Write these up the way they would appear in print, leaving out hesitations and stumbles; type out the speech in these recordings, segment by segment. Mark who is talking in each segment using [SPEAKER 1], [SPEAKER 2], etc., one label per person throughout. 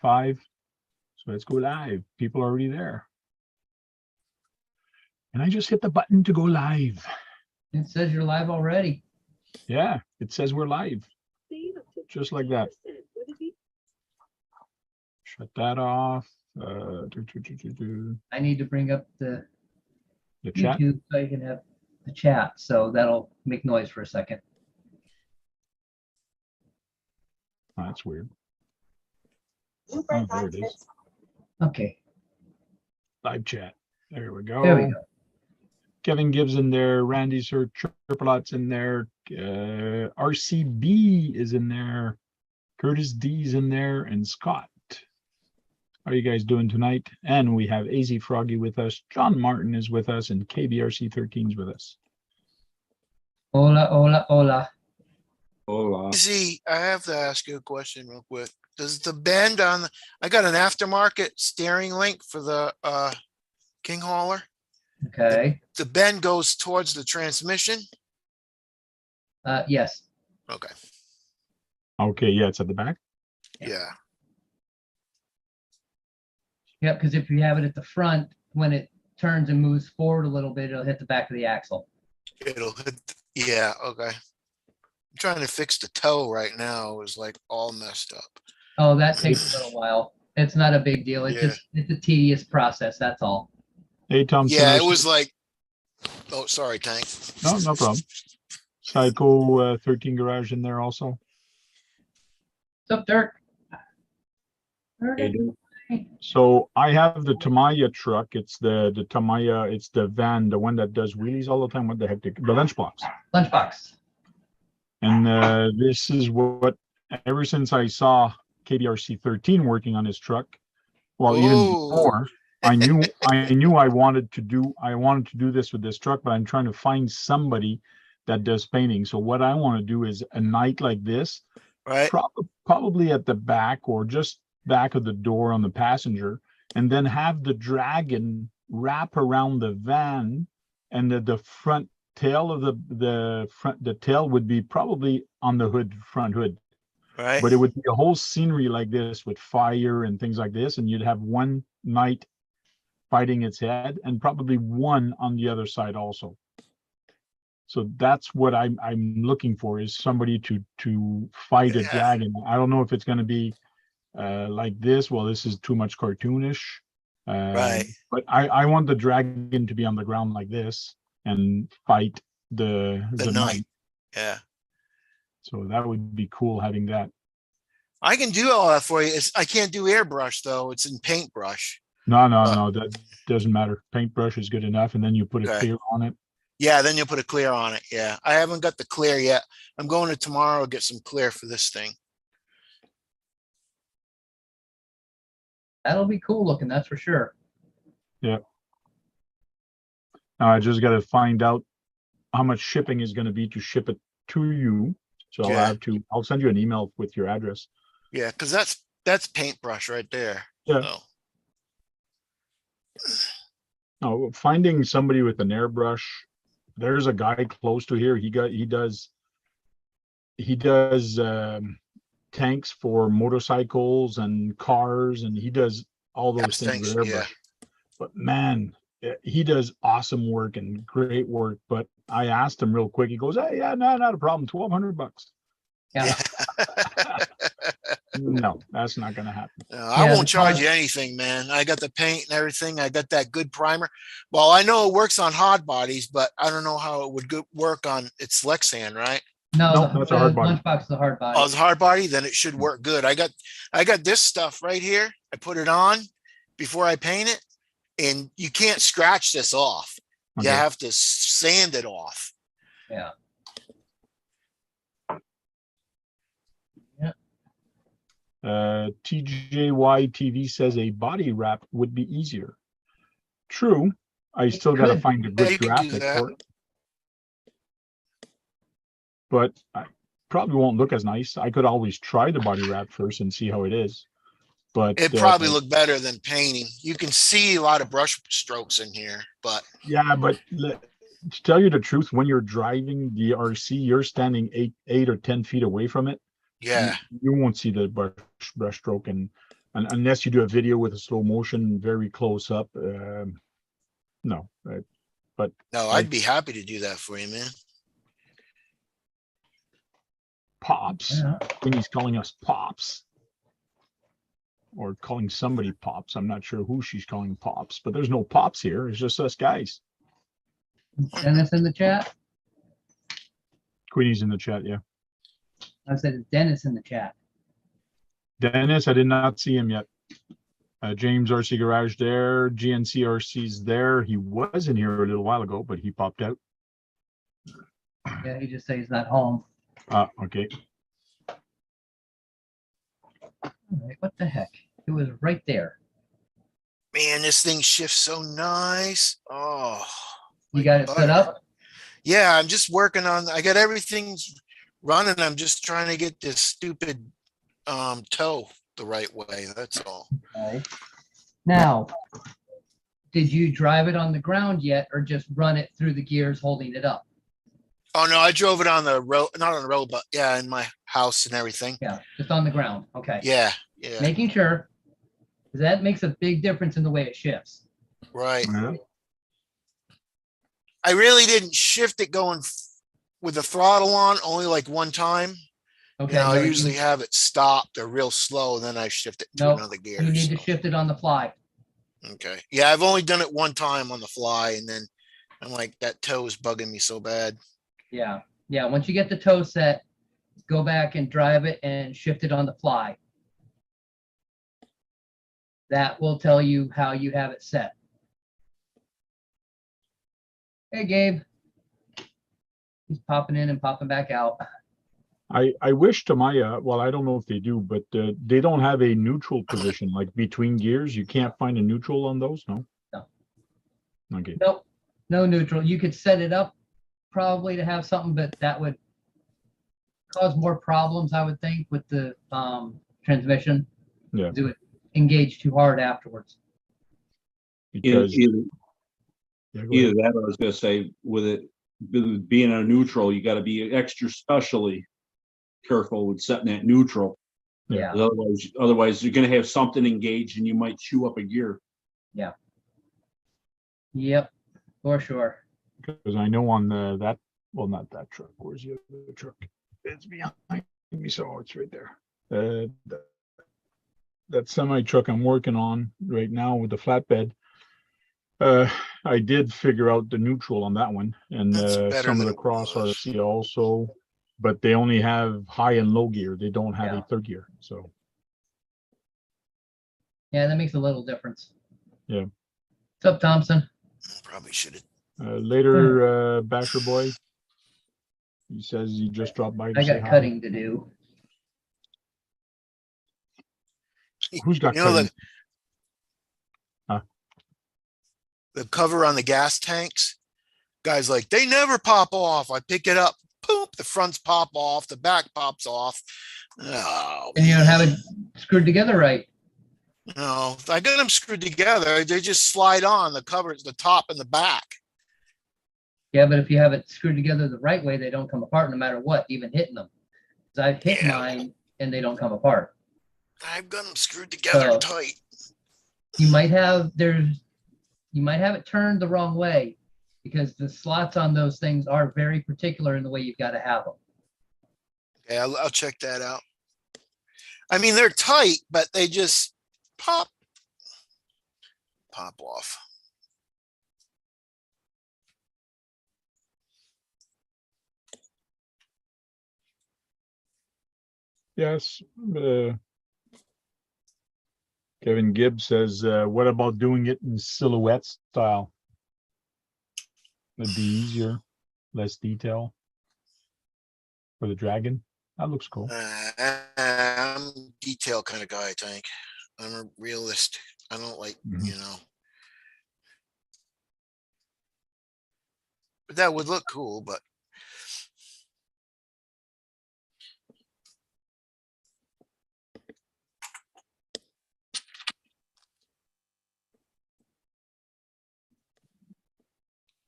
[SPEAKER 1] 5. So let's go live. People are already there. And I just hit the button to go live.
[SPEAKER 2] It says you're live already.
[SPEAKER 1] Yeah, it says we're live. Just like that. Shut that off.
[SPEAKER 2] I need to bring up the
[SPEAKER 1] chat.
[SPEAKER 2] YouTube so you can have the chat. So that'll make noise for a second.
[SPEAKER 1] Oh, that's weird. Oh, there it is.
[SPEAKER 2] Okay.
[SPEAKER 1] Live chat. There we go.
[SPEAKER 2] There we go.
[SPEAKER 1] Kevin Gibbs in there. Randy Sir Triplot's in there. RCB is in there. Curtis D's in there. And Scott. How are you guys doing tonight? And we have AZ Froggy with us. John Martin is with us. And KBRC 13 is with us.
[SPEAKER 2] Hola, hola, hola.
[SPEAKER 3] Hola. Z, I have to ask you a question real quick. Does the bend on I got an aftermarket steering link for the King Hauler.
[SPEAKER 2] Okay.
[SPEAKER 3] The bend goes towards the transmission?
[SPEAKER 2] Yes.
[SPEAKER 3] Okay.
[SPEAKER 1] Okay, yeah, it's at the back.
[SPEAKER 3] Yeah.
[SPEAKER 2] Yep, because if you have it at the front, when it turns and moves forward a little bit, it'll hit the back of the axle.
[SPEAKER 3] It'll hit, yeah, okay. I'm trying to fix the toe right now. It's like all messed up.
[SPEAKER 2] Oh, that takes a little while. It's not a big deal. It's just it's a tedious process. That's all.
[SPEAKER 1] Hey, Tom.
[SPEAKER 3] Yeah, it was like, oh, sorry, Tank.
[SPEAKER 1] No problem. Psycho 13 Garage in there also.
[SPEAKER 2] What's up, Dirk?
[SPEAKER 1] So I have the Tamiya truck. It's the Tamiya. It's the van, the one that does wheelies all the time. What the heck? The lunchbox.
[SPEAKER 2] Lunchbox.
[SPEAKER 1] And this is what, ever since I saw KBRC 13 working on his truck, well, even before, I knew I wanted to do this with this truck, but I'm trying to find somebody that does painting. So what I want to do is a night like this,
[SPEAKER 3] right?
[SPEAKER 1] Probably at the back or just back of the door on the passenger, and then have the dragon wrap around the van, and the front tail of the tail would be probably on the front hood.
[SPEAKER 3] Right.
[SPEAKER 1] But it would be a whole scenery like this with fire and things like this, and you'd have one knight fighting its head and probably one on the other side also. So that's what I'm looking for, is somebody to fight a dragon. I don't know if it's going to be like this. Well, this is too much cartoonish.
[SPEAKER 3] Right.
[SPEAKER 1] But I want the dragon to be on the ground like this and fight the knight.
[SPEAKER 3] Yeah.
[SPEAKER 1] So that would be cool having that.
[SPEAKER 3] I can do all that for you. I can't do airbrush though. It's in paintbrush.
[SPEAKER 1] No, that doesn't matter. Paintbrush is good enough, and then you put a clear on it.
[SPEAKER 3] Yeah, then you'll put a clear on it. Yeah, I haven't got the clear yet. I'm going to tomorrow to get some clear for this thing.
[SPEAKER 2] That'll be cool looking, that's for sure.
[SPEAKER 1] Yeah. Now I just got to find out how much shipping is going to be to ship it to you. So I'll send you an email with your address.
[SPEAKER 3] Yeah, because that's paintbrush right there.
[SPEAKER 1] Yeah.
[SPEAKER 3] So.
[SPEAKER 1] No, finding somebody with an airbrush. There's a guy close to here. He does tanks for motorcycles and cars, and he does all those things with airbrush. Yeah. But man, he does awesome work and great work. But I asked him real quick. He goes, "Hey, yeah, no, not a problem. $1,200."
[SPEAKER 2] Yeah.
[SPEAKER 1] No, that's not going to happen.
[SPEAKER 3] I won't charge you anything, man. I got the paint and everything. I got that good primer. Well, I know it works on hard bodies, but I don't know how it would work on its Lexan, right?
[SPEAKER 2] No,
[SPEAKER 1] that's a hard body.
[SPEAKER 2] Lunchbox is a hard body.
[SPEAKER 3] Oh, it's a hard body? Then it should work good. I got this stuff right here. I put it on before I paint it, and you can't scratch this off. Okay. You have to sand it off.
[SPEAKER 2] Yeah.
[SPEAKER 1] TJY TV says a body wrap would be easier. True. I still got to find a good graphic for it. But I probably won't look as nice. I could always try the body wrap first and see how it is. But
[SPEAKER 3] it probably look better than painting. You can see a lot of brush strokes in here, but
[SPEAKER 1] yeah, but to tell you the truth, when you're driving the RC, you're standing 8 or 10 feet away from it.
[SPEAKER 3] Yeah,
[SPEAKER 1] you won't see the brush stroke, and unless you do a video with a slow motion, very close up. No, but
[SPEAKER 3] No, I'd be happy to do that for you, man.
[SPEAKER 1] pops.
[SPEAKER 2] Yeah.
[SPEAKER 1] Queenie's calling us pops. Or calling somebody pops. I'm not sure who she's calling pops, but there's no pops here. It's just us guys.
[SPEAKER 2] Dennis in the chat?
[SPEAKER 1] Queenie's in the chat, yeah.
[SPEAKER 2] I said, is Dennis in the chat?
[SPEAKER 1] Dennis, I did not see him yet. James RC Garage there. GNC RC's there. He was in here a little while ago, but he popped out.
[SPEAKER 2] Yeah, he just said he's not home.
[SPEAKER 1] Okay.
[SPEAKER 2] All right, what the heck? It was right there.
[SPEAKER 3] Man, this thing shifts so nice. Oh,
[SPEAKER 2] You got it set up?
[SPEAKER 3] yeah, I'm just working on, I got everything running. I'm just trying to get this stupid toe the right way. That's all.
[SPEAKER 2] Okay. Now, did you drive it on the ground yet or just run it through the gears holding it up?
[SPEAKER 3] Oh no, I drove it on the road, not on the road, but yeah, in my house and everything.
[SPEAKER 2] Yeah, just on the ground. Okay.
[SPEAKER 3] Yeah, yeah,
[SPEAKER 2] Making sure, 'cause that makes a big difference in the way it shifts.
[SPEAKER 3] right.
[SPEAKER 1] Yeah.
[SPEAKER 3] I really didn't shift it going with the throttle on, only like one time.
[SPEAKER 2] Okay.
[SPEAKER 3] You know, I
[SPEAKER 2] no,
[SPEAKER 3] usually have it stopped or real slow, and then I shift it to
[SPEAKER 2] Nope,
[SPEAKER 3] another gear.
[SPEAKER 2] you need to
[SPEAKER 3] so.
[SPEAKER 2] shift it on the fly.
[SPEAKER 3] Okay. Yeah, I've only done it one time on the fly, and then I'm like, that toe is bugging me so bad.
[SPEAKER 2] Yeah. Yeah. Once you get the toe set, go back and drive it and shift it on the fly. That will tell you how you have it set. Hey, Gabe. He's popping in and popping back out.
[SPEAKER 1] I wish Tamiya, well, I don't know if they do, but they don't have a neutral position, like between gears. You can't find a neutral on those, no?
[SPEAKER 2] No.
[SPEAKER 1] Okay.
[SPEAKER 2] Nope. No neutral. You could set it up probably to have something, but that would cause more problems, I would think, with the transmission.
[SPEAKER 1] Yeah.
[SPEAKER 2] It would engage too hard afterwards.
[SPEAKER 1] Because
[SPEAKER 4] Either
[SPEAKER 1] yeah, go ahead.
[SPEAKER 4] that, or I was gonna say, with it being a neutral, you gotta be extra specially careful with setting that neutral.
[SPEAKER 2] Yeah.
[SPEAKER 4] 'Cause otherwise you're gonna have something engaged and you might chew up a gear.
[SPEAKER 2] Yep. For sure.
[SPEAKER 1] Because I know on that, well, not that truck. Where's the other truck? It's behind me, so it's right there. That semi truck I'm working on right now with the flatbed. I did figure out the neutral on that one, and
[SPEAKER 3] That's better
[SPEAKER 1] some of the
[SPEAKER 3] than it
[SPEAKER 1] cross
[SPEAKER 3] was.
[SPEAKER 1] RC also, but they only have high and low gear. They don't have
[SPEAKER 2] Yeah.
[SPEAKER 1] a third gear. So
[SPEAKER 2] Yeah, that makes a little difference.
[SPEAKER 1] Yeah.
[SPEAKER 2] What's up, Thompson?
[SPEAKER 3] Probably should have.
[SPEAKER 1] later, Basher Boy. He says he just dropped by to
[SPEAKER 2] I
[SPEAKER 1] say
[SPEAKER 2] got
[SPEAKER 1] hi.
[SPEAKER 2] cutting to do.
[SPEAKER 1] Who's got
[SPEAKER 3] You know,
[SPEAKER 1] cutting?
[SPEAKER 3] the cover on the gas tanks, guys like, they never pop off. I pick it up, poop, the fronts pop off, the back pops off. Oh,
[SPEAKER 2] And you don't have it screwed together right.
[SPEAKER 3] no, I got them screwed together. They just slide on the covers, the top and the back.
[SPEAKER 2] Yeah, but if you have it screwed together the right way, they don't come apart no matter what, even hitting them. 'Cause I've hit
[SPEAKER 3] Yeah.
[SPEAKER 2] mine and they don't come apart.
[SPEAKER 3] I've got them screwed together tight.
[SPEAKER 2] You might have it turned the wrong way because the slots on those things are very particular in the way you've got to have them.
[SPEAKER 3] Okay, I'll check that out. I mean, they're tight, but they just pop off.
[SPEAKER 1] Yes. Kevin Gibbs says, what about doing it in silhouette style? It'd be easier, less detail for the dragon. That looks cool.
[SPEAKER 3] I'm a detail kind of guy, I think. I'm a realist. I don't like,
[SPEAKER 1] Mhm.
[SPEAKER 3] you know. But that would look cool, but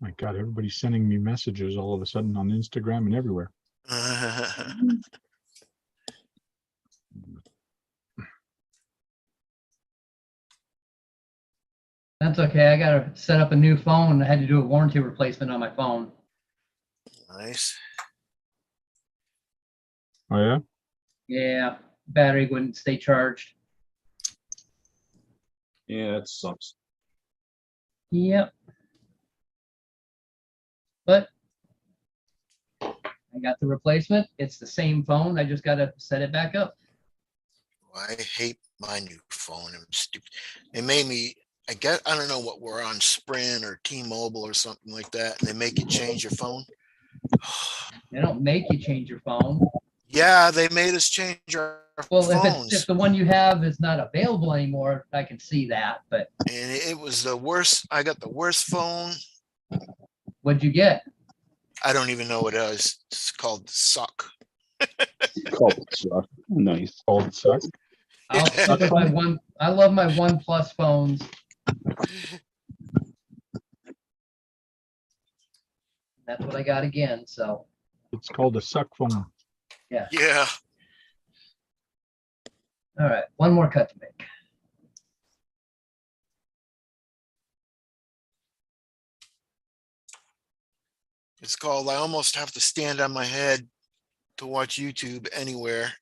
[SPEAKER 1] My God, everybody's sending me messages all of a sudden on Instagram and everywhere.
[SPEAKER 2] That's okay. I gotta set up a new phone. I had to do a warranty replacement on my phone.
[SPEAKER 3] Nice.
[SPEAKER 1] Oh, yeah?
[SPEAKER 2] Yeah, battery wouldn't stay charged.
[SPEAKER 4] Yeah, it sucks.
[SPEAKER 2] Yep. But I got the replacement. It's the same phone. I just gotta set it back up.
[SPEAKER 3] I hate my new phone. I'm stupid. They made me, I don't know what we're on, Sprint or T-Mobile or something like that. And they make you change your phone.
[SPEAKER 2] They don't make you change your phone.
[SPEAKER 3] Yeah, they made us change our
[SPEAKER 2] Well, if
[SPEAKER 3] phones.
[SPEAKER 2] the one you have is not available anymore, I can see that. But
[SPEAKER 3] And it was the worst. I got the worst phone.
[SPEAKER 2] what'd you get?
[SPEAKER 3] I don't even know what it is. It's called Suck.
[SPEAKER 4] Called suck. Nice.
[SPEAKER 1] Called suck.
[SPEAKER 2] I'll stick with my one. I love my OnePlus phones. That's what I got again. So
[SPEAKER 1] It's called a suck phone.
[SPEAKER 3] Yeah.
[SPEAKER 2] all right, one more cut to make.
[SPEAKER 3] It's called I almost have to stand on my head to watch YouTube anywhere.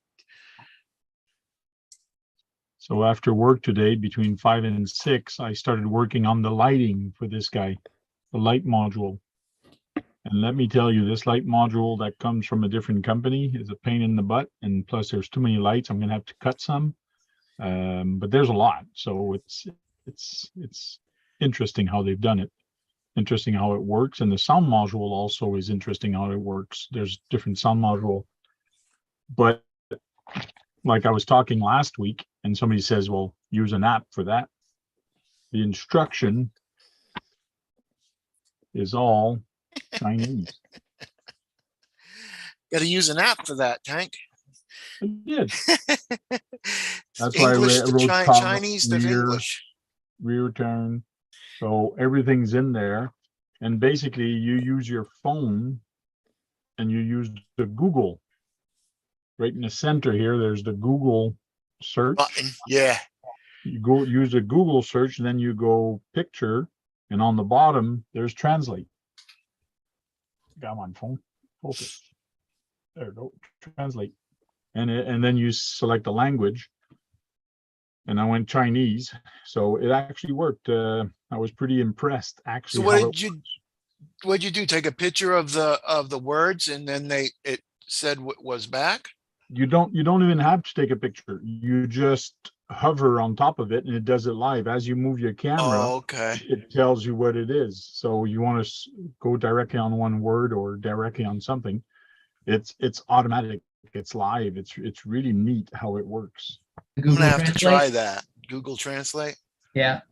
[SPEAKER 1] So after work today, between 5 and 6, I started working on the lighting for this guy, the light module. And let me tell you, this light module that comes from a different company is a pain in the butt. And plus there's too many lights. I'm going to have to cut some. But there's a lot. So it's interesting how they've done it. Interesting how it works. And the sound module also is interesting how it works. There's different sound module. But like I was talking last week, and somebody says, well, use an app for that. The instruction is all Chinese.
[SPEAKER 3] Got to use an app for that, Tank.
[SPEAKER 1] I did. That's why I
[SPEAKER 3] English to
[SPEAKER 1] wrote top,
[SPEAKER 3] Chinese to
[SPEAKER 1] rear,
[SPEAKER 3] English.
[SPEAKER 1] rear turn. So everything's in there. And basically you use your phone and you use the Google. Right in the center here, there's the Google search.
[SPEAKER 3] Button. Yeah.
[SPEAKER 1] You go use a Google search, and then you go picture, and on the bottom, there's translate. Got my phone. Focus. There you go. Translate. And then you select the language. And I went Chinese. So it actually worked. I was pretty impressed, actually.
[SPEAKER 3] So what'd you do? Take a picture of the words and then it said what was back?
[SPEAKER 1] You don't even have to take a picture. You just hover on top of it and it does it live. As you move your camera,
[SPEAKER 3] Oh, okay.
[SPEAKER 1] it tells you what it is. So you want to go directly on one word or directly on something. It's automatic. It's live. It's really neat how it works.
[SPEAKER 3] I'm
[SPEAKER 2] Google
[SPEAKER 3] gonna have to
[SPEAKER 2] Translate?
[SPEAKER 3] try that. Google Translate.
[SPEAKER 2] Yeah.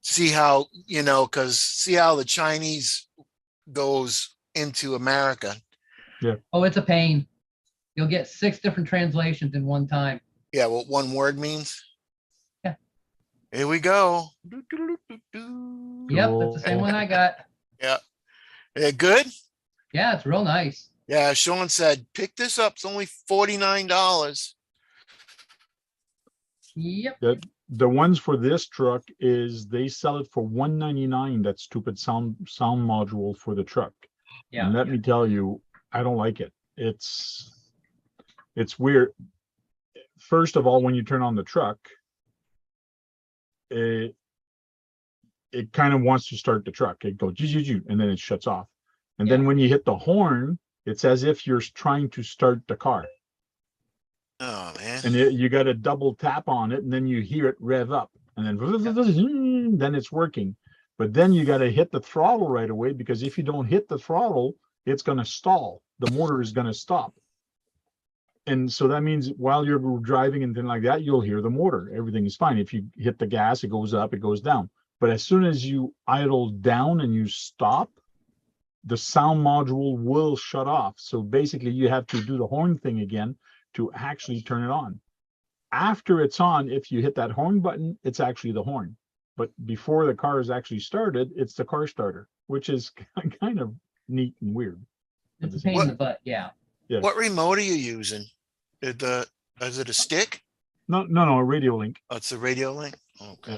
[SPEAKER 3] See how, because see how the Chinese goes into America.
[SPEAKER 2] Oh, it's a pain. You'll get 6 different translations in one time.
[SPEAKER 3] Yeah, what one word means.
[SPEAKER 2] Yeah.
[SPEAKER 3] Here we go.
[SPEAKER 2] Yep, that's the same one I got.
[SPEAKER 3] Yeah. Good?
[SPEAKER 2] Yeah, it's real nice.
[SPEAKER 3] Yeah, Sean said, pick this up. It's only $49.
[SPEAKER 2] Yep.
[SPEAKER 1] The ones for this truck is they sell it for $199. That stupid sound module for the truck.
[SPEAKER 2] Yeah.
[SPEAKER 1] And let me tell you, I don't like it. It's weird. First of all, when you turn on the truck, it kind of wants to start the truck. It goes, and then it shuts off. And then when you hit the horn, it's as if you're trying to start the car.
[SPEAKER 3] Oh, man.
[SPEAKER 1] And you got to double tap on it, and then you hear it rev up, and then it's working. But then you got to hit the throttle right away, because if you don't hit the throttle, it's going to stall. The motor is going to stop. And so that means while you're driving and things like that, you'll hear the motor. Everything is fine. If you hit the gas, it goes up, it goes down. But as soon as you idle down and you stop, the sound module will shut off. So basically you have to do the horn thing again to actually turn it on. After it's on, if you hit that horn button, it's actually the horn. But before the car is actually started, it's the car starter, which is kind of neat and weird.
[SPEAKER 2] It's a pain in the butt. Yeah.
[SPEAKER 3] What remote are you using? Is it a stick?
[SPEAKER 1] No, a radio link.
[SPEAKER 3] Oh, it's a radio link. Okay.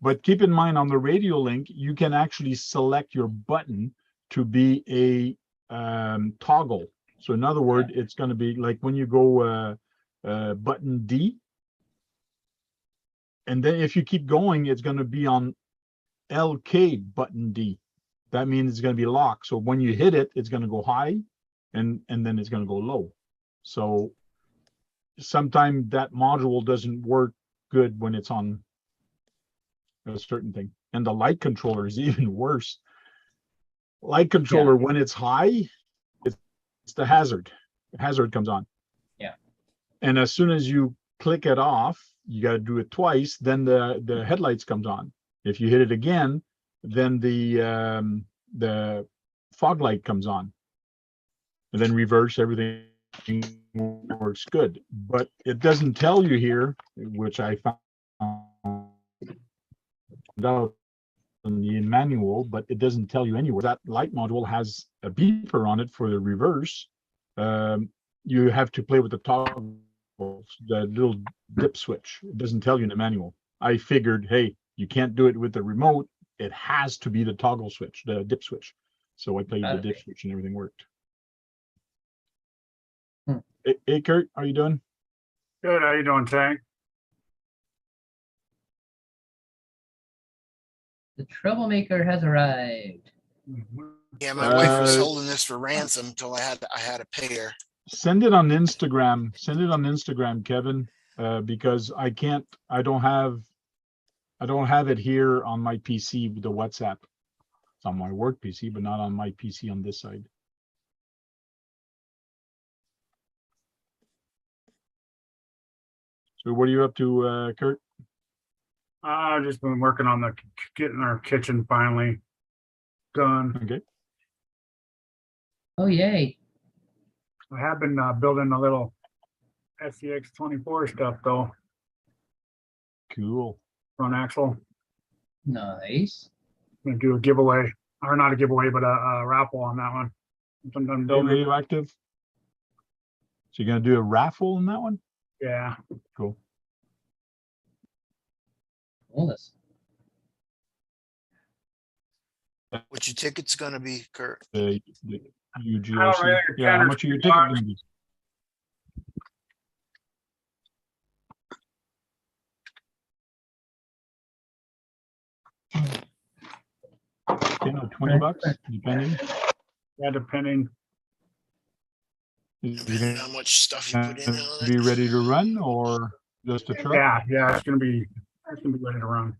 [SPEAKER 1] But keep in mind on the radio link, you can actually select your button to be a toggle. So in other words, it's going to be like when you go button D, and then if you keep going, it's going to be on LK button D. That means it's going to be locked. So when you hit it, it's going to go high, and then it's going to go low. So sometimes that module doesn't work good when it's on a certain thing. And the light controller is even worse. Light controller, when it's high, it's the hazard. Hazard comes on.
[SPEAKER 2] Yeah. And
[SPEAKER 1] as soon as you click it off, you got to do it twice, then the headlights comes on. If you hit it again, then the fog light comes on. And then reverse, everything works good. But it doesn't tell you here, which I found out in the manual, but it doesn't tell you anywhere. That light module has a beeper on it for the reverse. You have to play with the toggle, the little dip switch. It doesn't tell you in the manual. I figured, hey, you can't do it with the remote. It has to be the toggle switch, the dip switch. So I played the dip switch and everything worked. Hey, Kurt, how you doing?
[SPEAKER 5] Good. How you doing, Tank?
[SPEAKER 2] the troublemaker has arrived.
[SPEAKER 3] Yeah, my wife was holding this for ransom until I had to pay her.
[SPEAKER 1] Send it on Instagram. Send it on Instagram, Kevin, because I don't have it here on my PC with the WhatsApp. It's on my work PC, but not on my PC on this side. So what are you up to, Kurt?
[SPEAKER 5] I've just been working on getting our kitchen finally done.
[SPEAKER 1] Okay.
[SPEAKER 2] Oh, yay.
[SPEAKER 5] I have been building a little SCX24 stuff though,
[SPEAKER 1] Cool.
[SPEAKER 5] front axle.
[SPEAKER 2] Nice.
[SPEAKER 5] I'm gonna do a giveaway, or not a giveaway, but a raffle on that one. Once I'm done
[SPEAKER 1] Hey,
[SPEAKER 5] building.
[SPEAKER 1] radioactive. So you're gonna do a raffle on that one?
[SPEAKER 5] Yeah.
[SPEAKER 1] Cool.
[SPEAKER 2] Bonus.
[SPEAKER 3] What's your ticket's gonna be, Kurt?
[SPEAKER 1] The
[SPEAKER 5] I don't
[SPEAKER 1] UGLC.
[SPEAKER 5] really
[SPEAKER 1] Yeah, how
[SPEAKER 5] understand
[SPEAKER 1] much are your
[SPEAKER 5] it.
[SPEAKER 1] ticket gonna be? $10 or $20, depending.
[SPEAKER 5] Yeah, depending.
[SPEAKER 1] Is
[SPEAKER 3] Depending
[SPEAKER 1] it
[SPEAKER 3] on how much stuff you put in
[SPEAKER 1] gonna
[SPEAKER 3] on
[SPEAKER 1] be
[SPEAKER 3] it.
[SPEAKER 1] ready to run or just a truck?
[SPEAKER 5] Yeah, it's gonna be ready to run.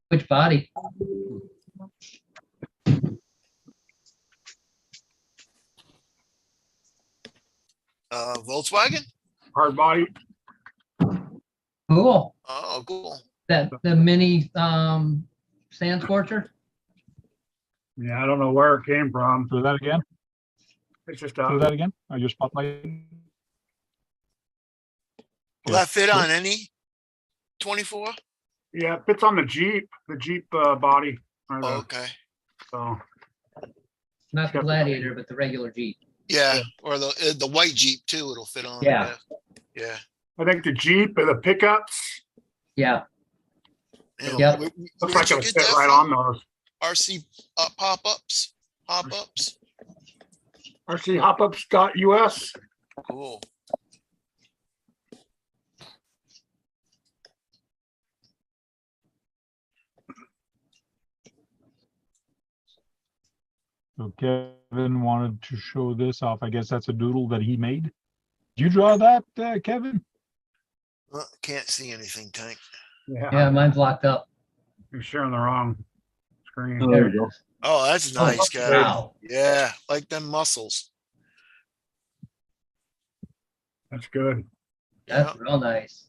[SPEAKER 2] Which body?
[SPEAKER 3] Volkswagen?
[SPEAKER 5] Hard body.
[SPEAKER 2] Cool.
[SPEAKER 3] Oh, cool.
[SPEAKER 2] The mini sand scorcher.
[SPEAKER 5] Yeah, I don't know where it came from.
[SPEAKER 1] Throw that again.
[SPEAKER 5] It's just
[SPEAKER 1] Throw that again. Are your spotlight?
[SPEAKER 3] Will that fit on any 24?
[SPEAKER 5] yeah, it fits on the Jeep body. Or the-
[SPEAKER 3] Oh, okay.
[SPEAKER 5] So
[SPEAKER 2] Not the Gladiator, but the regular Jeep.
[SPEAKER 3] Yeah, or the white Jeep too. It'll fit on.
[SPEAKER 2] Yeah.
[SPEAKER 3] Yeah.
[SPEAKER 5] I think the Jeep or the pickups
[SPEAKER 2] Yeah.
[SPEAKER 3] Yeah.
[SPEAKER 2] Yep.
[SPEAKER 5] looks
[SPEAKER 3] Where'd
[SPEAKER 5] like
[SPEAKER 3] you
[SPEAKER 5] it would
[SPEAKER 3] get
[SPEAKER 5] fit
[SPEAKER 3] that
[SPEAKER 5] right
[SPEAKER 3] from?
[SPEAKER 5] on those.
[SPEAKER 3] RC pop-ups. Pop-ups.
[SPEAKER 5] RCHopups.us.
[SPEAKER 3] Cool.
[SPEAKER 1] So Kevin wanted to show this off. I guess that's a doodle that he made. Did you draw that, Kevin?
[SPEAKER 3] Can't see anything, Tank.
[SPEAKER 2] Yeah, mine's locked up.
[SPEAKER 5] You're sharing the wrong screen.
[SPEAKER 4] Oh, there you go.
[SPEAKER 3] Oh, that's nice, Kevin.
[SPEAKER 2] Wow.
[SPEAKER 3] Yeah, like them muscles.
[SPEAKER 5] That's good.
[SPEAKER 2] That's
[SPEAKER 3] Yeah.
[SPEAKER 2] real nice.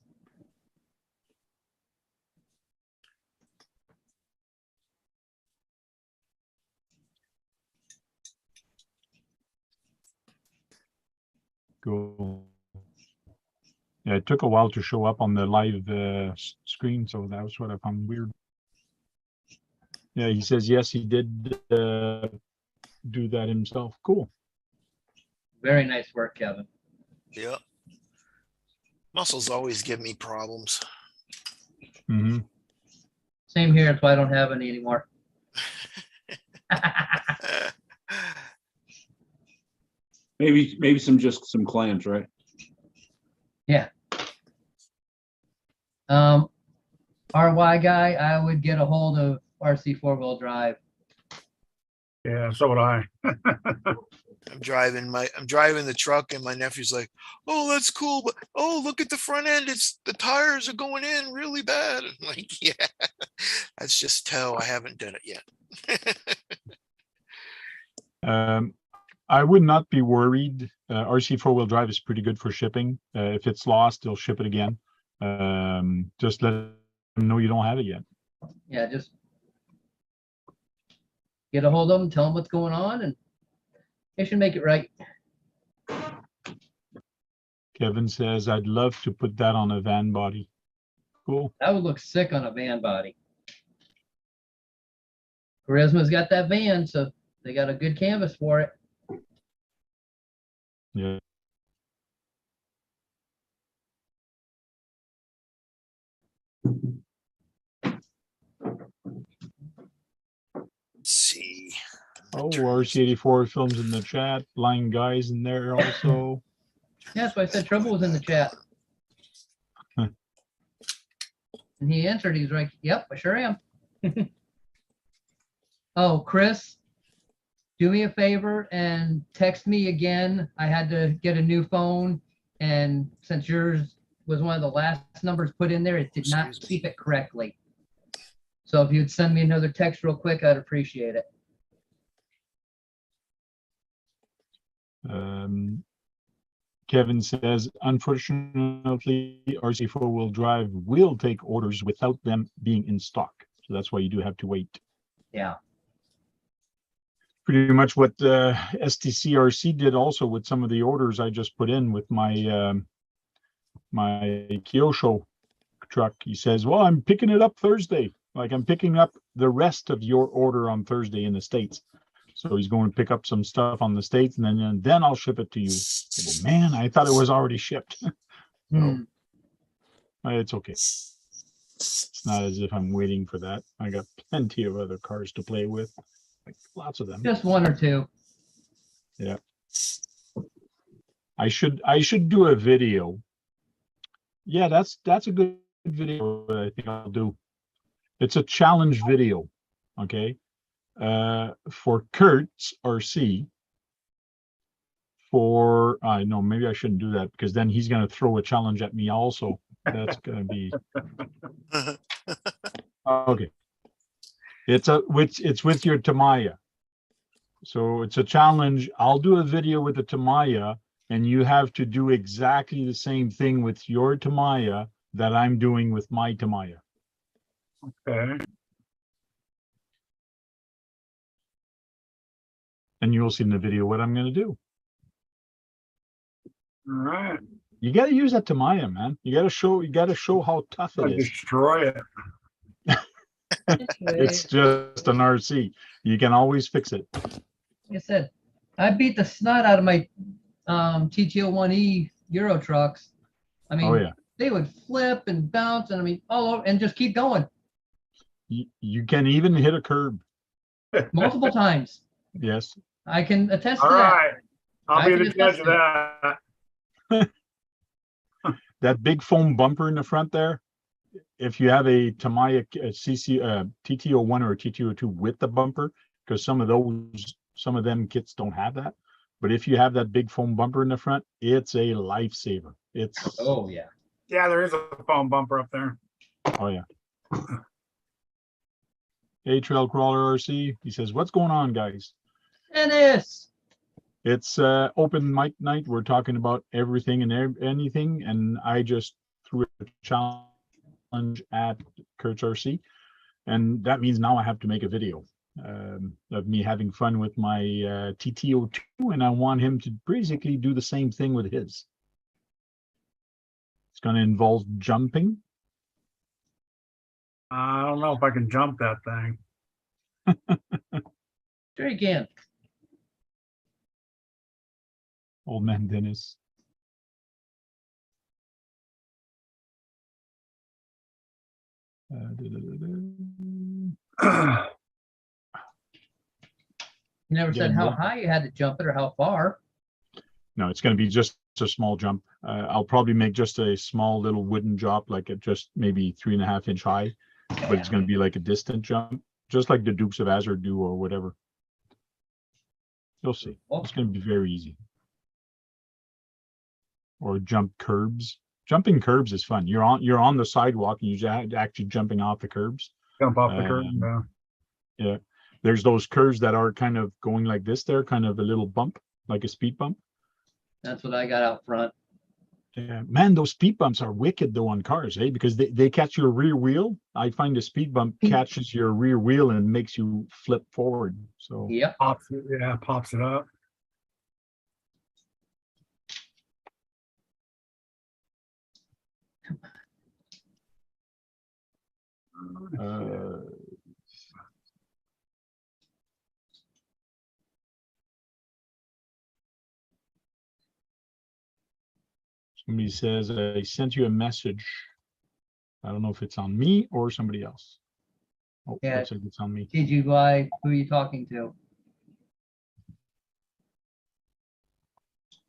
[SPEAKER 1] Cool. Yeah, it took a while to show up on the live screen, so that was what I found weird. Yeah, he says yes, he did do that himself. Cool.
[SPEAKER 2] Very nice work, Kevin.
[SPEAKER 3] Yep. Muscles always give me problems.
[SPEAKER 1] Hmm.
[SPEAKER 2] Same here, that's why I don't have any anymore.
[SPEAKER 4] Maybe some clams, right?
[SPEAKER 2] Yeah. RY guy, I would get a hold of RC 4-wheel drive.
[SPEAKER 5] Yeah, so would I.
[SPEAKER 3] I'm driving the truck and my nephew's like, oh, that's cool, but oh, look at the front end. The tires are going in really bad. I'm like, yeah, that's just tow. I haven't done it yet.
[SPEAKER 1] I would not be worried. RC 4-wheel drive is pretty good for shipping. If it's lost, they'll ship it again. Just let them know you don't have it yet.
[SPEAKER 2] Yeah, just get a hold of them, tell them what's going on, and they should make it right.
[SPEAKER 1] Kevin says, I'd love to put that on a van body. Cool.
[SPEAKER 2] That would look sick on a van body. Charisma's got that van, so they got a good canvas for it.
[SPEAKER 1] Yeah.
[SPEAKER 3] Let's see.
[SPEAKER 1] Oh, RC84 films in the chat. Blind guys in there also.
[SPEAKER 2] Yeah, that's why I said Trouble was in the chat. And he answered, he's like, yep, I sure am. Oh, Chris, do me a favor and text me again. I had to get a new phone, and since yours was one of the last numbers put in there, it did not
[SPEAKER 3] Excuse me.
[SPEAKER 2] keep it correctly. So if you'd send me another text real quick, I'd appreciate it.
[SPEAKER 1] Kevin says, unfortunately, RC 4-wheel drive will take orders without them being in stock. So that's why you do have to wait.
[SPEAKER 2] Yeah.
[SPEAKER 1] Pretty much what STCRC did also with some of the orders I just put in with my my Kyosho truck. He says, well, I'm picking it up Thursday. Like I'm picking up the rest of your order on Thursday in the States. So he's going to pick up some stuff on the States and then I'll ship it to you. Well, man, I thought it was already shipped.
[SPEAKER 2] Hmm.
[SPEAKER 1] It's okay. It's not as if I'm waiting for that. I got plenty of other cars to play with, like lots of them.
[SPEAKER 2] Just one or two.
[SPEAKER 1] Yeah. I should do a video. Yeah, that's a good video that I think I'll do. It's a challenge video, okay? For Kurt's RC. For I know maybe I shouldn't do that because then he's gonna throw a challenge at me also. That's gonna be okay. It's with your Tamiya. So it's a challenge. I'll do a video with the Tamiya, and you have to do exactly the same thing with your Tamiya that I'm doing with my Tamiya.
[SPEAKER 5] Okay.
[SPEAKER 1] And you'll see in the video what I'm going to do.
[SPEAKER 5] All right.
[SPEAKER 1] You got to use that Tamiya, man. You got to show how tough
[SPEAKER 5] I
[SPEAKER 1] it is.
[SPEAKER 5] destroy it.
[SPEAKER 1] It's just an RC. You can always fix it.
[SPEAKER 2] Like I said, I beat the snot out of my TTO1E Euro trucks. I mean,
[SPEAKER 1] Oh yeah.
[SPEAKER 2] they would flip and bounce, and I mean, all over, and just keep going
[SPEAKER 1] You can even hit a curb.
[SPEAKER 2] multiple times.
[SPEAKER 1] Yes.
[SPEAKER 2] I can attest
[SPEAKER 5] All
[SPEAKER 2] to that.
[SPEAKER 5] right.
[SPEAKER 2] I
[SPEAKER 5] I'll be
[SPEAKER 2] can
[SPEAKER 5] the judge
[SPEAKER 2] attest
[SPEAKER 5] of
[SPEAKER 2] to
[SPEAKER 5] that.
[SPEAKER 1] That big foam bumper in the front there. If you have a Tamiya TTO1 or a TTO2 with the bumper, because some of them kits don't have that. But if you have that big foam bumper in the front, it's a lifesaver. It's
[SPEAKER 2] Oh yeah.
[SPEAKER 5] Yeah, there is a foam bumper up there.
[SPEAKER 1] oh yeah. Hey, Trail Crawler RC. He says, what's going on, guys?
[SPEAKER 2] Dennis.
[SPEAKER 1] It's open mic night. We're talking about everything and anything, and I just threw a challenge at Kurt's RC, and that means now I have to make a video of me having fun with my TTO2, and I want him to basically do the same thing with his. It's going to involve jumping.
[SPEAKER 5] I don't know if I can jump that thing.
[SPEAKER 2] Sure you can.
[SPEAKER 1] Old man Dennis.
[SPEAKER 2] You never said
[SPEAKER 1] Getting
[SPEAKER 2] how
[SPEAKER 1] late.
[SPEAKER 2] high you had to jump it or how far.
[SPEAKER 1] No, it's going to be just a small jump. I'll probably make just a small little wooden drop, like at just maybe 3.5 inch high, but it's going to be like a distant jump, just like the Dukes of Hazzard do or whatever. You'll see. It's going to be very easy. Or jump curbs. Jumping curbs is fun. You're on the sidewalk and you're actually jumping off the curbs.
[SPEAKER 5] Jump off the curb.
[SPEAKER 1] Yeah. There's those curves that are kind of going like this. They're kind of a little bump, like a speed bump.
[SPEAKER 2] That's what I got out front.
[SPEAKER 1] Yeah, man, those speed bumps are wicked though on cars, eh? Because they catch your rear wheel. I find the speed bump catches your rear wheel and makes you flip forward. So
[SPEAKER 2] Yep.
[SPEAKER 5] Pops it up.
[SPEAKER 1] uh, somebody says, I sent you a message. I don't know if it's on me or somebody else. Oh,
[SPEAKER 2] Yeah.
[SPEAKER 1] looks like it's on me.
[SPEAKER 2] TGY, who are you talking to?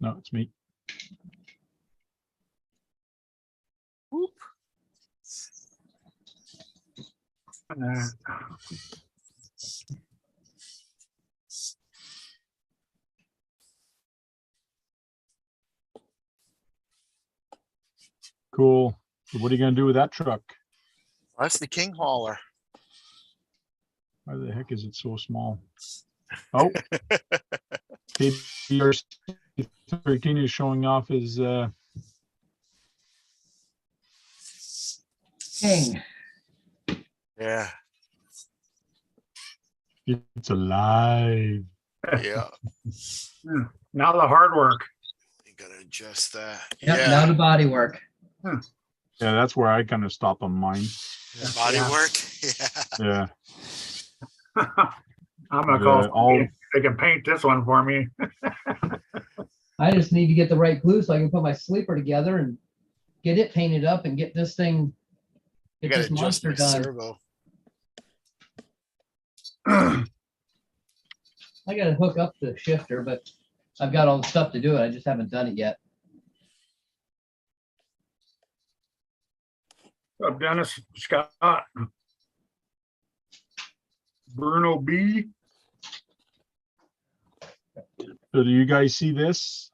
[SPEAKER 1] No, it's me.
[SPEAKER 3] Whoop.
[SPEAKER 1] Cool. So what are you gonna do with that truck?
[SPEAKER 3] That's the king hauler.
[SPEAKER 1] Why the heck is it so small? Oh, KBR 13 is showing off his
[SPEAKER 2] King.
[SPEAKER 3] Yeah.
[SPEAKER 1] it's alive.
[SPEAKER 3] Yeah.
[SPEAKER 5] Now the hard work.
[SPEAKER 3] You gotta adjust that.
[SPEAKER 2] Yep,
[SPEAKER 3] Yeah.
[SPEAKER 2] now the body work.
[SPEAKER 1] Yeah, that's where I kind of stop on mine.
[SPEAKER 3] Body
[SPEAKER 5] Yeah.
[SPEAKER 3] work. Yeah.
[SPEAKER 5] I'm gonna
[SPEAKER 1] Yeah,
[SPEAKER 5] call
[SPEAKER 1] all-
[SPEAKER 5] somebody. They can paint this one for me.
[SPEAKER 2] I just need to get the right glue so I can put my sleeper together and get it painted up and get this thing,
[SPEAKER 3] You
[SPEAKER 2] get
[SPEAKER 3] gotta
[SPEAKER 2] this
[SPEAKER 3] adjust
[SPEAKER 2] monster
[SPEAKER 3] my
[SPEAKER 2] done.
[SPEAKER 3] servo.
[SPEAKER 2] I gotta hook up the shifter, but I've got all the stuff to do it. I just haven't done it yet.
[SPEAKER 5] Up, Dennis, Scott, Bruno B.
[SPEAKER 1] So do you guys see this?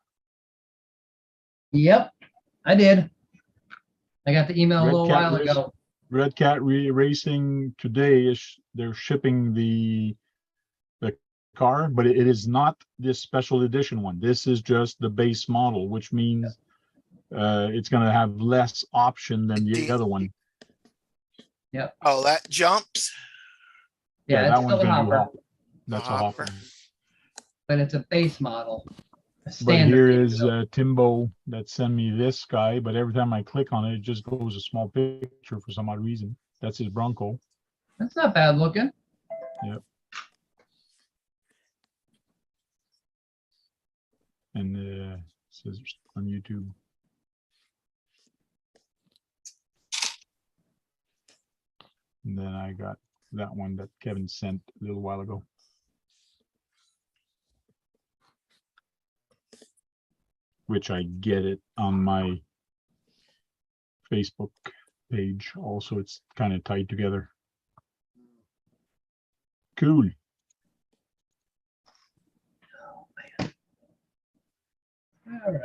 [SPEAKER 2] Yep, I did. I got the email a
[SPEAKER 1] Red
[SPEAKER 2] little
[SPEAKER 1] Cat
[SPEAKER 2] while
[SPEAKER 1] Race-
[SPEAKER 2] ago.
[SPEAKER 1] Red Cat Racing today is they're shipping the car, but it is not this special edition one. This is just the base model, which means it's going to have less option than the other one.
[SPEAKER 3] Oh, that jumps.
[SPEAKER 2] Yeah,
[SPEAKER 1] that
[SPEAKER 2] it's
[SPEAKER 1] one's
[SPEAKER 2] still a
[SPEAKER 1] gonna do
[SPEAKER 2] hopper,
[SPEAKER 1] hopper. That's a
[SPEAKER 3] hopper.
[SPEAKER 1] hopper.
[SPEAKER 2] but it's a base model. A
[SPEAKER 1] But
[SPEAKER 2] standard.
[SPEAKER 1] here
[SPEAKER 2] if you
[SPEAKER 1] is
[SPEAKER 2] will.
[SPEAKER 1] Timbo that sent me this guy, but every time I click on it, it just goes a small picture for some odd reason. That's his Bronco.
[SPEAKER 2] That's not bad looking.
[SPEAKER 1] And says on YouTube. And then I got that one that Kevin sent a little while ago. Which I get it on my Facebook page. Also, it's kind of tied together. Cool.
[SPEAKER 2] All right.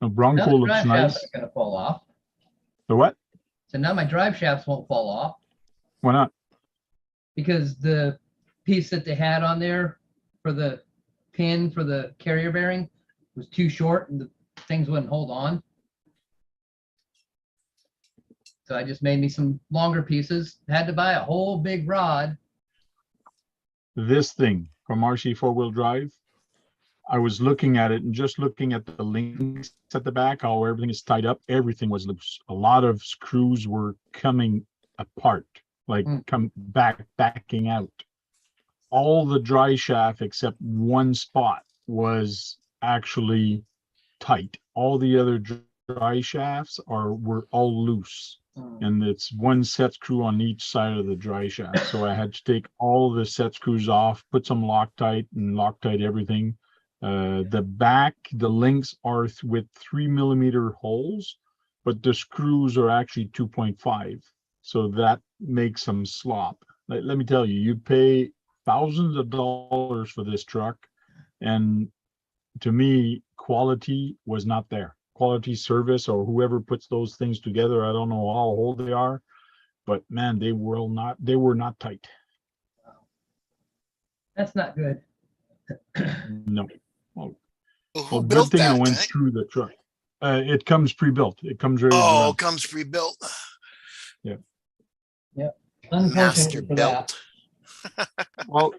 [SPEAKER 1] The
[SPEAKER 2] Now
[SPEAKER 1] Bronco
[SPEAKER 2] the
[SPEAKER 1] looks
[SPEAKER 2] drive
[SPEAKER 1] nice.
[SPEAKER 2] shafts are gonna fall off.
[SPEAKER 1] The what?
[SPEAKER 2] So now my drive shafts won't fall off
[SPEAKER 1] Why not?
[SPEAKER 2] because the piece that they had on there for the pin for the carrier bearing was too short and the things wouldn't hold on. So I just made me some longer pieces. Had to buy a whole big rod.
[SPEAKER 1] This thing from RC four-wheel drive. I was looking at it and just looking at the links at the back, how everything is tied up. Everything was loose. A lot of screws were coming apart, like backing out. All the dry shaft except one spot was actually tight. All the other dry shafts were all loose. and it's one set screw on each side of the dry shaft. So I had to take all the set screws off, put some Loctite and Loctite everything. The back, the links are with 3mm holes, but the screws are actually 2.5. So that makes some slop. Let me tell you, you pay thousands of dollars for this truck, and to me, quality was not there. Quality service, or whoever puts those things together, I don't know how old they are, but man, they were not tight.
[SPEAKER 2] That's not good.
[SPEAKER 1] No.
[SPEAKER 3] Well, who
[SPEAKER 1] Well, good
[SPEAKER 3] built
[SPEAKER 1] thing I
[SPEAKER 3] that?
[SPEAKER 1] went
[SPEAKER 3] Tank?
[SPEAKER 1] through the truck. It comes pre-built. It comes ready to
[SPEAKER 3] Oh,
[SPEAKER 1] run.
[SPEAKER 3] it comes pre-built. Master
[SPEAKER 2] Unfortunately for that.
[SPEAKER 3] built.
[SPEAKER 1] Well,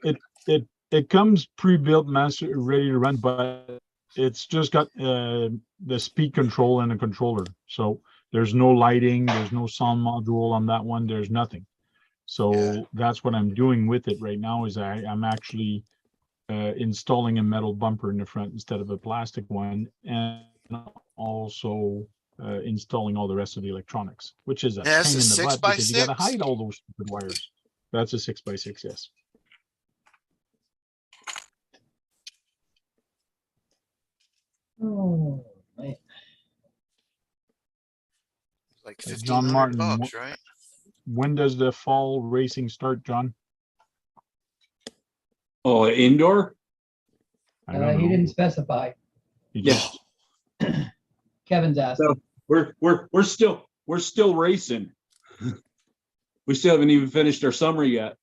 [SPEAKER 1] it comes pre-built, master ready to run, but it's just got the speed control and a controller. So there's no lighting, there's no sound module on that one. There's nothing. So
[SPEAKER 3] Yeah.
[SPEAKER 1] that's what I'm doing with it right now. Is I'm actually installing a metal bumper in the front instead of a plastic one, and also installing all the rest of the electronics, which is a
[SPEAKER 3] Yeah, that's
[SPEAKER 1] pain
[SPEAKER 3] a
[SPEAKER 1] in the butt because you got to
[SPEAKER 3] 6x6?
[SPEAKER 1] hide all those stupid wires. That's a 6x6, yes.
[SPEAKER 2] Oh, man.
[SPEAKER 3] Like
[SPEAKER 1] John
[SPEAKER 3] $1,500,
[SPEAKER 1] Martin,
[SPEAKER 3] right?
[SPEAKER 1] when does the fall racing start, John?
[SPEAKER 4] Oh, indoor?
[SPEAKER 1] I don't
[SPEAKER 2] He
[SPEAKER 1] know.
[SPEAKER 2] didn't specify.
[SPEAKER 1] He
[SPEAKER 4] Yeah.
[SPEAKER 1] just-
[SPEAKER 2] Kevin's asked.
[SPEAKER 4] So we're still racing. We still haven't even finished our summer yet.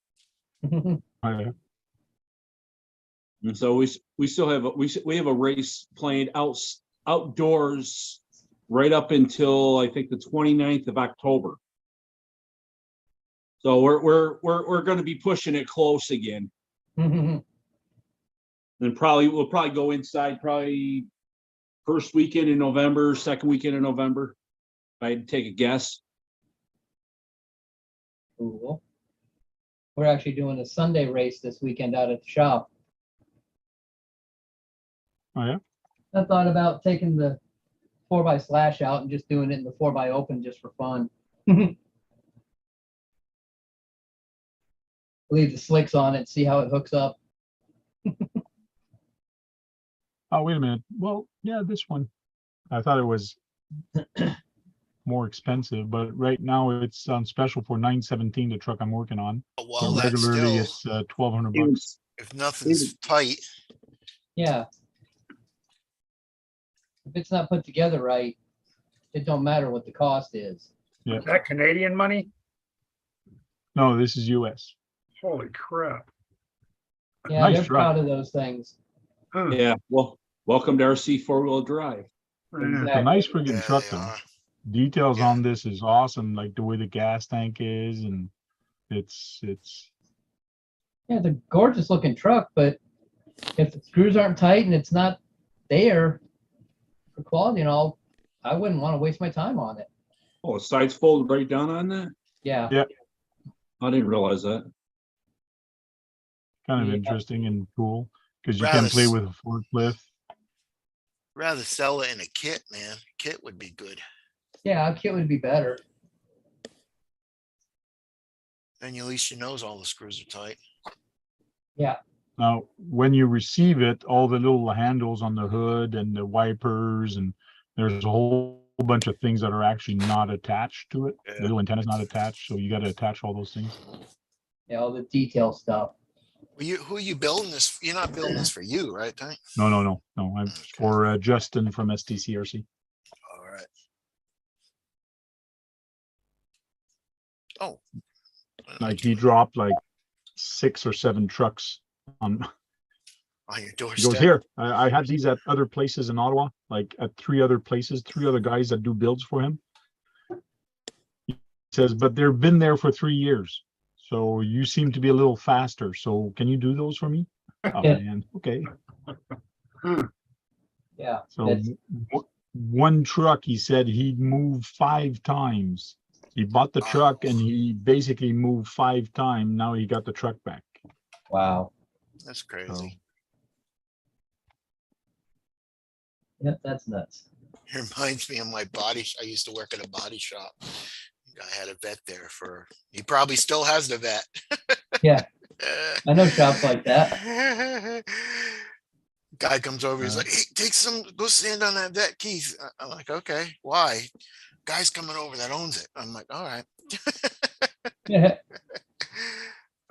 [SPEAKER 1] uh,
[SPEAKER 4] And so we still have we have a race planned outdoors right up until I think the 29th of October. So we're going to be pushing it close again. And we'll probably go inside probably first weekend in November, second weekend in November. If I had to take a guess.
[SPEAKER 2] Cool. We're actually doing a Sunday race this weekend out at the shop.
[SPEAKER 1] Oh yeah.
[SPEAKER 2] I thought about taking the 4x slash out and just doing it in the 4x open just for fun. Leave the slicks on it, see how it hooks up.
[SPEAKER 1] Oh, wait a minute. Well, yeah, this one. I thought it was more expensive, but right now it's on special for $917, the truck I'm working on.
[SPEAKER 3] Well,
[SPEAKER 1] But
[SPEAKER 3] that's
[SPEAKER 1] regularly
[SPEAKER 3] still,
[SPEAKER 1] it's $1,200.
[SPEAKER 3] if nothing's tight,
[SPEAKER 2] Yeah. If it's not put together right, it don't matter what the cost is.
[SPEAKER 5] Is that Canadian money?
[SPEAKER 1] No, this is US.
[SPEAKER 5] Holy crap.
[SPEAKER 2] Yeah,
[SPEAKER 1] Nice
[SPEAKER 2] they're
[SPEAKER 1] truck.
[SPEAKER 2] proud of those things.
[SPEAKER 5] Huh.
[SPEAKER 4] Yeah. Well, welcome to RC 4-wheel drive.
[SPEAKER 5] Yeah.
[SPEAKER 1] It's a nice friggin'
[SPEAKER 3] yeah,
[SPEAKER 1] truck
[SPEAKER 3] they
[SPEAKER 1] though.
[SPEAKER 3] are.
[SPEAKER 1] Details
[SPEAKER 3] Yeah.
[SPEAKER 1] on this is awesome, like the way the gas tank is, and it's
[SPEAKER 2] Yeah, it's a gorgeous looking truck, but if the screws aren't tight and it's not there for quality and all, I wouldn't want to waste my time on it.
[SPEAKER 4] Oh, the sides folded right down on that?
[SPEAKER 2] Yeah.
[SPEAKER 1] Yeah.
[SPEAKER 4] I didn't realize that.
[SPEAKER 1] kind of
[SPEAKER 2] Yeah.
[SPEAKER 1] interesting and cool because you
[SPEAKER 3] Rather
[SPEAKER 1] can play
[SPEAKER 3] s-
[SPEAKER 1] with a forklift.
[SPEAKER 3] Rather sell it in a kit, man. Kit would be good.
[SPEAKER 2] Yeah, a kit would be better.
[SPEAKER 3] And at least you knows all the screws are tight.
[SPEAKER 2] Yeah.
[SPEAKER 1] Now, when you receive it, all the little handles on the hood and the wipers, and there's a whole bunch of things that are actually not attached to it.
[SPEAKER 3] Yeah.
[SPEAKER 1] The little antenna's not attached, so you got to attach all those things.
[SPEAKER 2] Yeah, all the detail stuff.
[SPEAKER 3] Well, who are you building this? You're not building this for you, right, Tank?
[SPEAKER 1] No. I'm
[SPEAKER 3] Okay.
[SPEAKER 1] for Justin from STCRC.
[SPEAKER 3] All right. Oh.
[SPEAKER 1] Like he dropped like 6 or 7 trucks on.
[SPEAKER 3] On your
[SPEAKER 1] He
[SPEAKER 3] doorstep.
[SPEAKER 1] goes, here, I have these at other places in Ottawa, like at 3 other places, 3 other guys that do builds for him. He says, but they've been there for 3 years. So you seem to be a little faster. So can you do those for me? Oh
[SPEAKER 2] Yeah.
[SPEAKER 1] man, okay.
[SPEAKER 2] Yeah.
[SPEAKER 1] So
[SPEAKER 2] that's-
[SPEAKER 1] one truck, he said he'd moved 5 times. He bought the truck and he basically moved 5 times. Now he got the truck back.
[SPEAKER 2] wow.
[SPEAKER 3] That's
[SPEAKER 1] So,
[SPEAKER 3] crazy.
[SPEAKER 2] Yep, that's nuts.
[SPEAKER 3] It reminds me of my body. I used to work at a body shop. Guy had a vet there he probably still has the vet.
[SPEAKER 2] Yeah, I know shops like that.
[SPEAKER 3] Guy comes over, he's like, hey, go stand on that vet, Keith. I'm like, okay, why? Guy's coming over that owns it. I'm like, all right.
[SPEAKER 2] Yeah.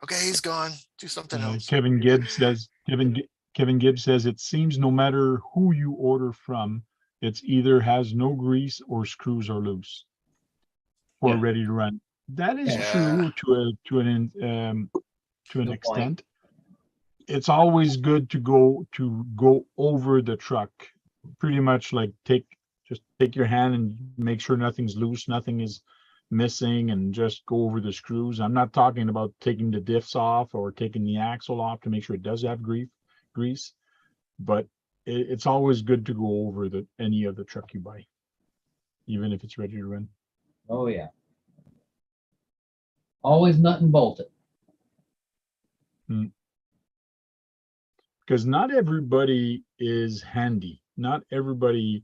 [SPEAKER 3] Okay, he's gone. Do something else.
[SPEAKER 1] Kevin Gibbs says, Kevin Gibbs says, it seems no matter who you order from, it's either has no grease or screws are loose or
[SPEAKER 4] Yeah.
[SPEAKER 1] ready to run. That is
[SPEAKER 3] Yeah.
[SPEAKER 1] true to an
[SPEAKER 2] Good point.
[SPEAKER 1] extent. It's always good to go over the truck, pretty much like just take your hand and make sure nothing's loose, nothing is missing, and just go over the screws. I'm not talking about taking the diffs off or taking the axle off to make sure it does have grease, but it's always good to go over any of the truck you buy, even if it's ready to run.
[SPEAKER 2] Oh, yeah. Always nut and bolt it.
[SPEAKER 1] Because not everybody is handy. Not everybody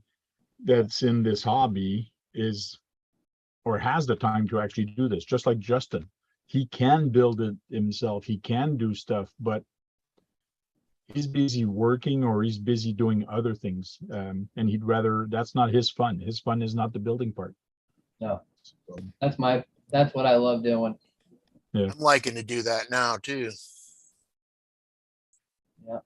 [SPEAKER 1] that's in this hobby is or has the time to actually do this. Just like Justin, he can build it himself. He can do stuff, but he's busy working or he's busy doing other things. And that's not his fun. His fun is not the building part.
[SPEAKER 2] No, that's what I love doing.
[SPEAKER 1] Yeah.
[SPEAKER 3] I'm liking to do that now too.
[SPEAKER 2] Yeah.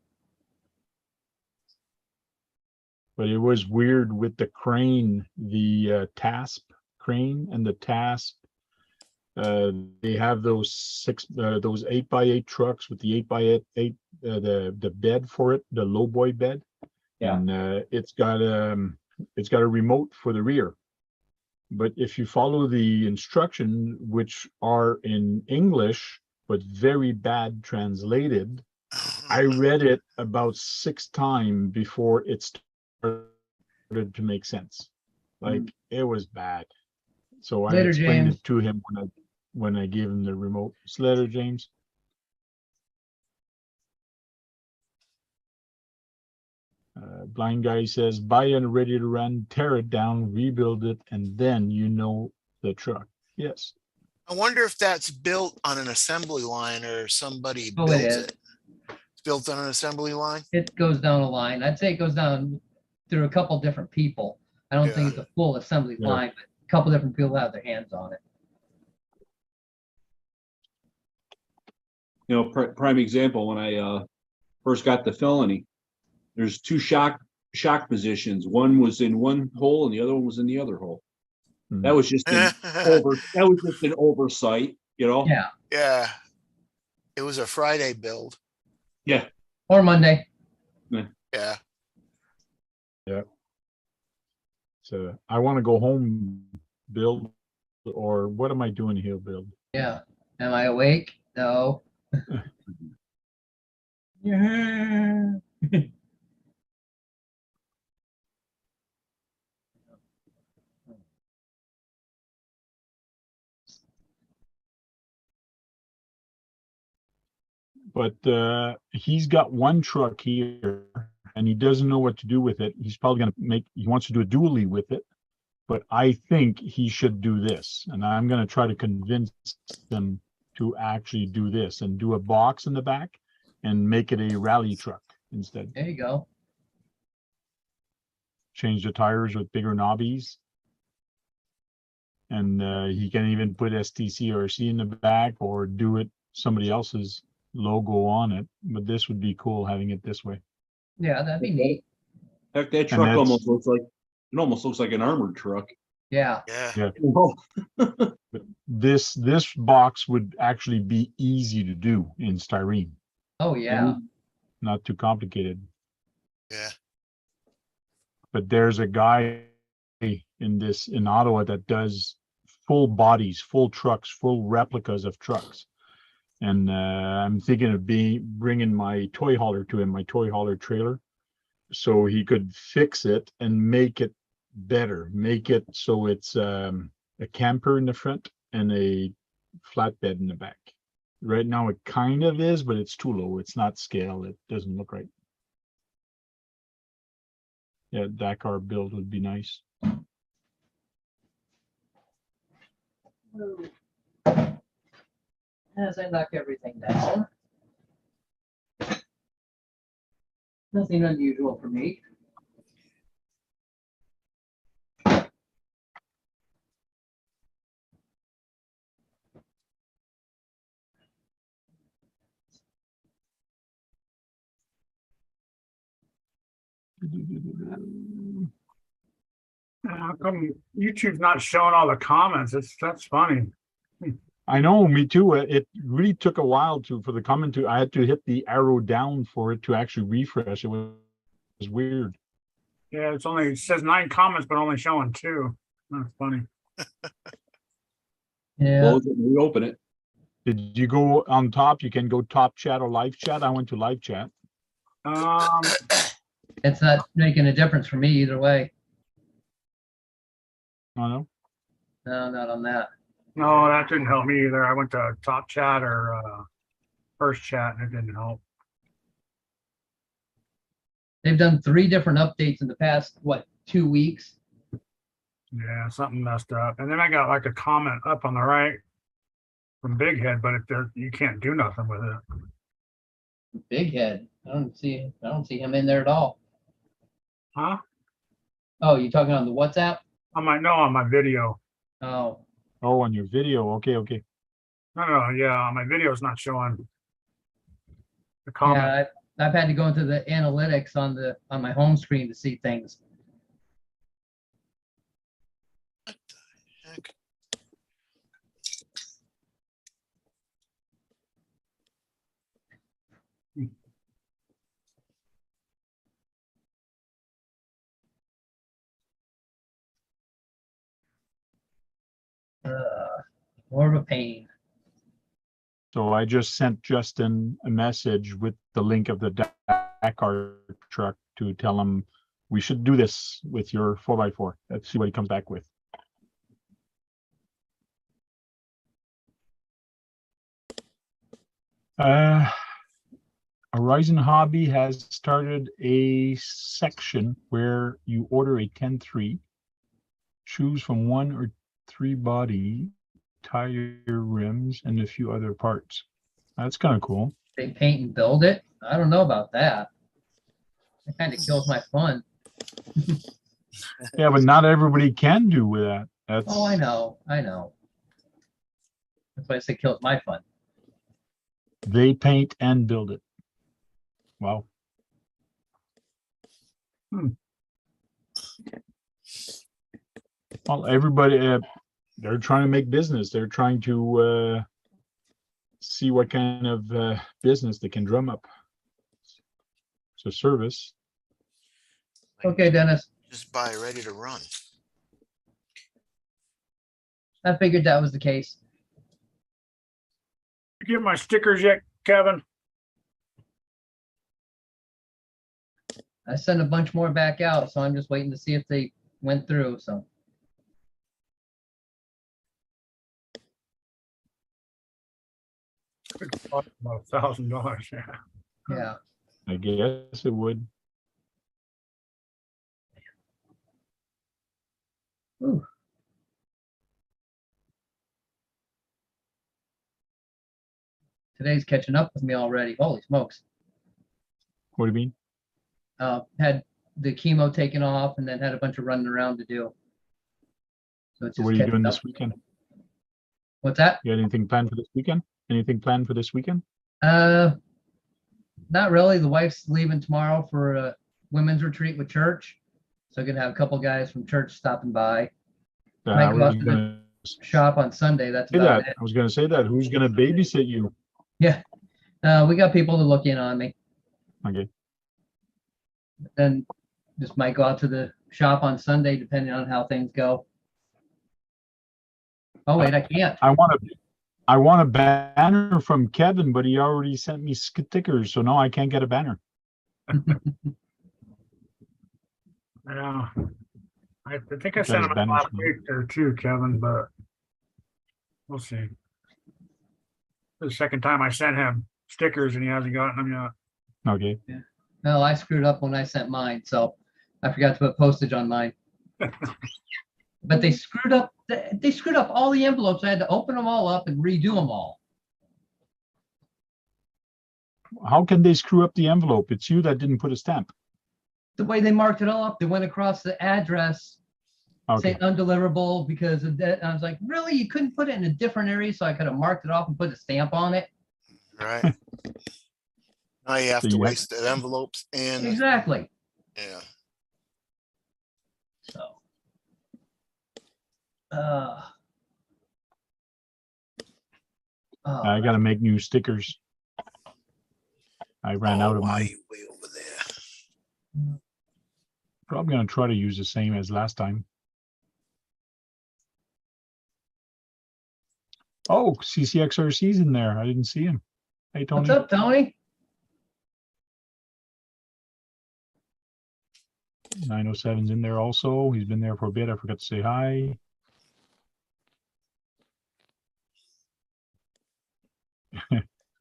[SPEAKER 1] But it was weird with the crane, the TASP crane and the TASP. They have those 8x8 trucks with the 8x8, the bed for it, the low boy bed.
[SPEAKER 2] Yeah.
[SPEAKER 1] And it's got a remote for the rear. But if you follow the instruction, which are in English but very bad translated, I read it about 6 times before it started to make sense. Like it was bad. So I
[SPEAKER 2] Later,
[SPEAKER 1] explained
[SPEAKER 2] James.
[SPEAKER 1] it to him when I gave him the remote. Later, James. Blind guy says, buy it ready to run, tear it down, rebuild it, and then you know the truck. Yes.
[SPEAKER 3] I wonder if that's built on an assembly line or somebody
[SPEAKER 2] Oh, it
[SPEAKER 3] builds
[SPEAKER 2] is.
[SPEAKER 3] it. It's built on an assembly line.
[SPEAKER 2] It goes down a line. I'd say it goes down through a couple different people. I don't think it's a full assembly
[SPEAKER 1] Yeah.
[SPEAKER 2] line, but a couple different people have their hands on it.
[SPEAKER 4] You know, prime example, when I first got the felony, there's 2 shock positions. One was in one hole and the other one was in the other hole. That was just an oversight, you know?
[SPEAKER 2] Yeah.
[SPEAKER 3] Yeah. It was a Friday build.
[SPEAKER 4] Yeah.
[SPEAKER 2] Or Monday.
[SPEAKER 3] Yeah.
[SPEAKER 1] So I want to go home, build, or what am I doing here, build?
[SPEAKER 2] Yeah. Am I awake? No. Yeah.
[SPEAKER 1] But he's got one truck here and he doesn't know what to do with it. He's probably going to he wants to do a dually with it, but I think he should do this. And I'm going to try to convince them to actually do this and do a box in the back and make it a rally truck instead.
[SPEAKER 2] There you go.
[SPEAKER 1] Change the tires with bigger knobbies. And he can even put STCRC in the back or do it somebody else's logo on it. But this would be cool having it this way.
[SPEAKER 2] Yeah, that'd be neat.
[SPEAKER 4] Heck, that truck almost looks like an armored truck.
[SPEAKER 2] Yeah.
[SPEAKER 3] Yeah.
[SPEAKER 1] But this box would actually be easy to do in styrene,
[SPEAKER 2] Oh, yeah.
[SPEAKER 1] not too complicated.
[SPEAKER 3] Yeah.
[SPEAKER 1] But there's a guy in Ottawa that does full bodies, full trucks, full replicas of trucks. And I'm thinking of bringing my toy hauler to him, my toy hauler trailer, so he could fix it and make it better, make it so it's a camper in the front and a flatbed in the back. Right now it kind of is, but it's too low. It's not scale. It doesn't look right. Yeah, Dakar build would be nice.
[SPEAKER 2] As I knock everything down. Nothing unusual for me.
[SPEAKER 5] How come YouTube's not showing all the comments? That's funny.
[SPEAKER 1] I know, me too. It really took a while for the comment to, I had to hit the arrow down for it to actually refresh. It was weird.
[SPEAKER 5] Yeah, it says 9 comments, but only showing 2. That's funny.
[SPEAKER 2] Yeah,
[SPEAKER 4] Close it and reopen it.
[SPEAKER 1] Did you go on top? You can go top chat or live chat. I went to live chat.
[SPEAKER 2] it's not making a difference for me either way.
[SPEAKER 1] I know.
[SPEAKER 2] No, not on that.
[SPEAKER 5] No, that didn't help me either. I went to top chat or first chat and it didn't help.
[SPEAKER 2] They've done 3 different updates in the past, what, 2 weeks?
[SPEAKER 5] Yeah, something messed up. And then I got like a comment up on the right from Big Head, but you can't do nothing with it.
[SPEAKER 2] Big Head. I don't see him in there at all.
[SPEAKER 5] Huh?
[SPEAKER 2] Oh, you talking on the WhatsApp?
[SPEAKER 5] On my video.
[SPEAKER 2] Oh,
[SPEAKER 1] Oh, on your video. Okay, okay.
[SPEAKER 5] No, yeah, my video's not showing the comment.
[SPEAKER 2] yeah. I've had to go into the analytics on my home screen to see things.
[SPEAKER 3] Heck.
[SPEAKER 2] More of a pain.
[SPEAKER 1] So I just sent Justin a message with the link of the Dakar truck to tell him we should do this with your 4x4. Let's see what he comes back with. Horizon Hobby has started a section where you order a 10-3, choose from 1 or 3 body, tire, rims, and a few other parts. That's kind of cool.
[SPEAKER 2] They paint and build it. I don't know about that. That kind of kills my fun.
[SPEAKER 1] Yeah, but not everybody can do with that. That's,
[SPEAKER 2] Oh, I know. That's why I say kills my fun.
[SPEAKER 1] they paint and build it. Wow. Well, everybody, they're trying to make business. They're trying to see what kind of business they can drum up. It's a service.
[SPEAKER 2] Okay, Dennis.
[SPEAKER 3] Just buy ready to run.
[SPEAKER 2] I figured that was the case.
[SPEAKER 5] You get my stickers yet, Kevin?
[SPEAKER 2] I sent a bunch more back out, so I'm just waiting to see if they went through. So
[SPEAKER 5] About $1,000. Yeah.
[SPEAKER 2] yeah.
[SPEAKER 1] I guess it would.
[SPEAKER 2] Ooh. Today's catching up with me already. Holy smokes.
[SPEAKER 1] What do you mean?
[SPEAKER 2] Had the chemo taken off and then had a bunch of running around to do. So it's
[SPEAKER 1] So
[SPEAKER 2] just
[SPEAKER 1] what are you
[SPEAKER 2] catching
[SPEAKER 1] doing
[SPEAKER 2] up.
[SPEAKER 1] this weekend?
[SPEAKER 2] What's that?
[SPEAKER 1] You got anything planned for this weekend? Anything planned for this weekend?
[SPEAKER 2] Not really. The wife's leaving tomorrow for a women's retreat with church. So I'm gonna have a couple guys from church stopping by. Might
[SPEAKER 1] I
[SPEAKER 2] go out
[SPEAKER 1] was
[SPEAKER 2] to
[SPEAKER 1] gonna
[SPEAKER 2] Shop on Sunday. That's
[SPEAKER 1] say
[SPEAKER 2] about
[SPEAKER 1] that.
[SPEAKER 2] it.
[SPEAKER 1] I was gonna say that. Who's gonna babysit you?
[SPEAKER 2] Yeah. We got people to look in on me.
[SPEAKER 1] Okay.
[SPEAKER 2] Then just might go out to the shop on Sunday, depending on how things go. Oh wait, I can't.
[SPEAKER 1] I want a banner from Kevin, but he already sent me stickers, so no, I can't get a banner.
[SPEAKER 5] Yeah. I think I
[SPEAKER 1] Got
[SPEAKER 5] sent
[SPEAKER 1] his
[SPEAKER 5] him out
[SPEAKER 1] banners
[SPEAKER 5] last
[SPEAKER 1] from-
[SPEAKER 5] week there too, Kevin, but we'll see. The second time I sent him stickers and he hasn't gotten them yet.
[SPEAKER 1] Okay.
[SPEAKER 2] Well, I screwed up when I sent mine, so I forgot to put postage on mine. But they screwed up. They screwed up all the envelopes. I had to open them all up and redo them all.
[SPEAKER 1] How can they screw up the envelope? It's you that didn't put a stamp.
[SPEAKER 2] The way they marked it all up, they went across the address
[SPEAKER 1] Okay.
[SPEAKER 2] saying undeliverable because of that. I was like, really? You couldn't put it in a different area so I could have marked it off and put a stamp on it?
[SPEAKER 3] Right. Now you have
[SPEAKER 1] So
[SPEAKER 3] to
[SPEAKER 1] you have-
[SPEAKER 3] waste the envelopes and,
[SPEAKER 2] Exactly.
[SPEAKER 3] yeah.
[SPEAKER 2] So, oh,
[SPEAKER 1] I got to make new stickers. I ran out of
[SPEAKER 3] why
[SPEAKER 1] mine.
[SPEAKER 3] you way over there?
[SPEAKER 1] Probably gonna try to use the same as last time. Oh, CCXRC's in there. I didn't see him. Hey,
[SPEAKER 2] what's
[SPEAKER 1] Tony.
[SPEAKER 2] up, Tony?
[SPEAKER 1] 907's in there also. He's been there for a bit. I forgot to say hi.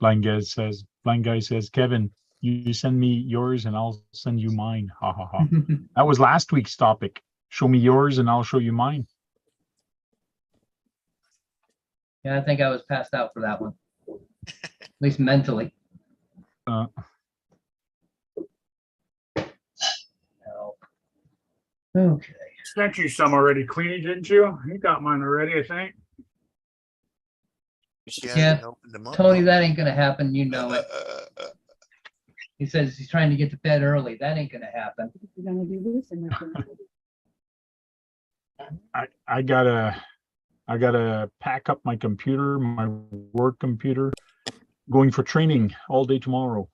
[SPEAKER 1] Blind guy says, Kevin, you send me yours and I'll send you mine. Ha ha ha. That was last week's topic. Show me yours and I'll show you mine.
[SPEAKER 2] Yeah, I think I was passed out for that one. At least mentally.
[SPEAKER 1] Uh,
[SPEAKER 2] No. Okay.
[SPEAKER 5] Sent you some already, Queenie, didn't you? You got mine already, I think.
[SPEAKER 3] She
[SPEAKER 2] Yeah,
[SPEAKER 3] hasn't opened them up,
[SPEAKER 2] Tony,
[SPEAKER 3] no?
[SPEAKER 2] that ain't gonna happen. You know it. He says he's trying to get to bed early. That ain't gonna happen.
[SPEAKER 6] You're gonna do this and that's gonna do this.
[SPEAKER 1] I gotta pack up my computer, my work computer, going for training all day tomorrow.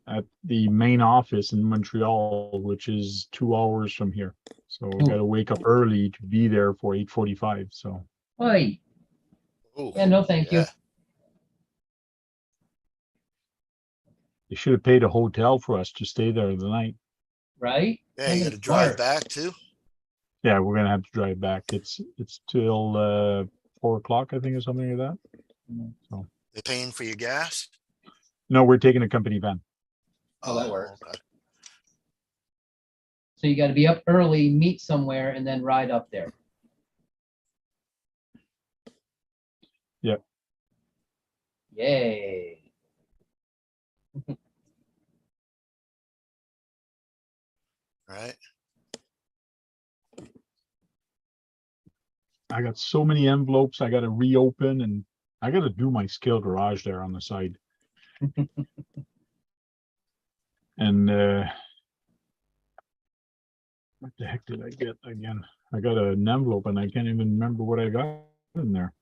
[SPEAKER 1] At the main office in Montreal, which is 2 hours from here. So I gotta wake up early to be there for 8:45. So
[SPEAKER 2] Oi.
[SPEAKER 3] Ooh,
[SPEAKER 2] Yeah, no, thank you.
[SPEAKER 3] yeah.
[SPEAKER 1] they should have paid a hotel for us to stay there the night.
[SPEAKER 2] Right?
[SPEAKER 3] Yeah, you gotta drive
[SPEAKER 2] Smart.
[SPEAKER 3] back too?
[SPEAKER 1] Yeah, we're gonna have to drive back. It's till 4 o'clock, I think, or something like that. So
[SPEAKER 3] They paying for your gas?
[SPEAKER 1] no, we're taking a company van.
[SPEAKER 2] Oh, that works.
[SPEAKER 3] Okay.
[SPEAKER 2] So you got to be up early, meet somewhere, and then ride up there.
[SPEAKER 1] Yep.
[SPEAKER 2] Yay.
[SPEAKER 3] Right?
[SPEAKER 1] I got so many envelopes I gotta reopen, and I gotta do my skill garage there on the side. And what the heck did I get again? I got an envelope and I can't even remember what I got in there.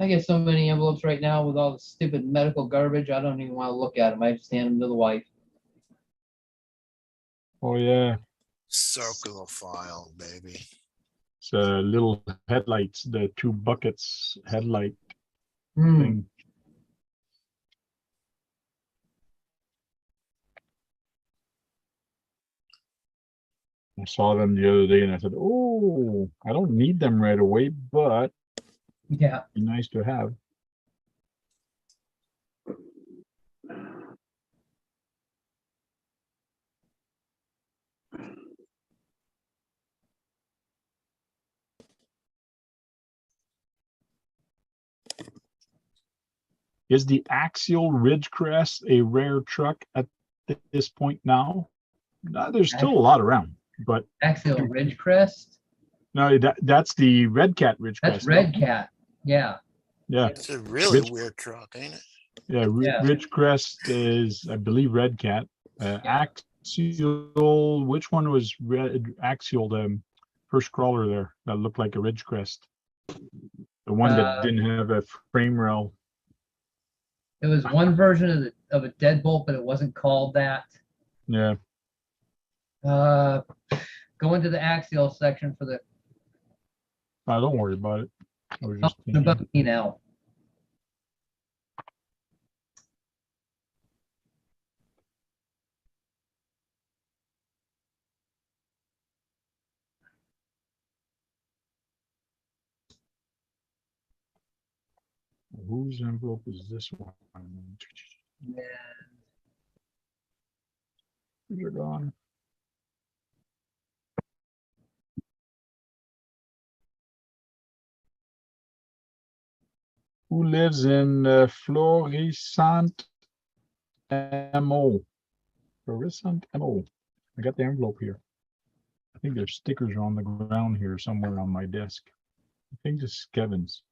[SPEAKER 2] I get so many envelopes right now with all the stupid medical garbage. I don't even want to look at them. I just hand them to the wife.
[SPEAKER 1] Oh yeah,
[SPEAKER 3] Circular file, baby.
[SPEAKER 1] it's little headlights, the 2 buckets headlight
[SPEAKER 2] Hmm.
[SPEAKER 1] thing. I saw them the other day and I said, oh, I don't need them right away, but
[SPEAKER 2] Yeah.
[SPEAKER 1] be nice to have. Is the axial Ridgecrest a rare truck at this point now? No, there's still a lot around, but
[SPEAKER 2] Axial Ridgecrest.
[SPEAKER 1] no, that's the Red Cat Ridgecrest.
[SPEAKER 2] That's Red Cat. Yeah.
[SPEAKER 1] Yeah,
[SPEAKER 3] It's a really
[SPEAKER 1] Rich-
[SPEAKER 3] weird truck, ain't it?
[SPEAKER 1] yeah.
[SPEAKER 2] Yeah.
[SPEAKER 1] Ridgecrest is, I believe, Red Cat. Axial, which one was red? Axial, the first crawler there that looked like a Ridgecrest. The one that didn't have a frame rail.
[SPEAKER 2] It was one version of a deadbolt, but it wasn't called that.
[SPEAKER 1] Yeah,
[SPEAKER 2] Go into the axial section for the
[SPEAKER 1] don't worry about it. I was just
[SPEAKER 2] something about
[SPEAKER 1] thinking.
[SPEAKER 2] me now.
[SPEAKER 1] Whose envelope is this one?
[SPEAKER 2] Yeah.
[SPEAKER 1] These are gone. Who lives in Florissant MO? Florissant MO. I got the envelope here. I think there's stickers on the ground here somewhere on my desk. I think this is Kevin's.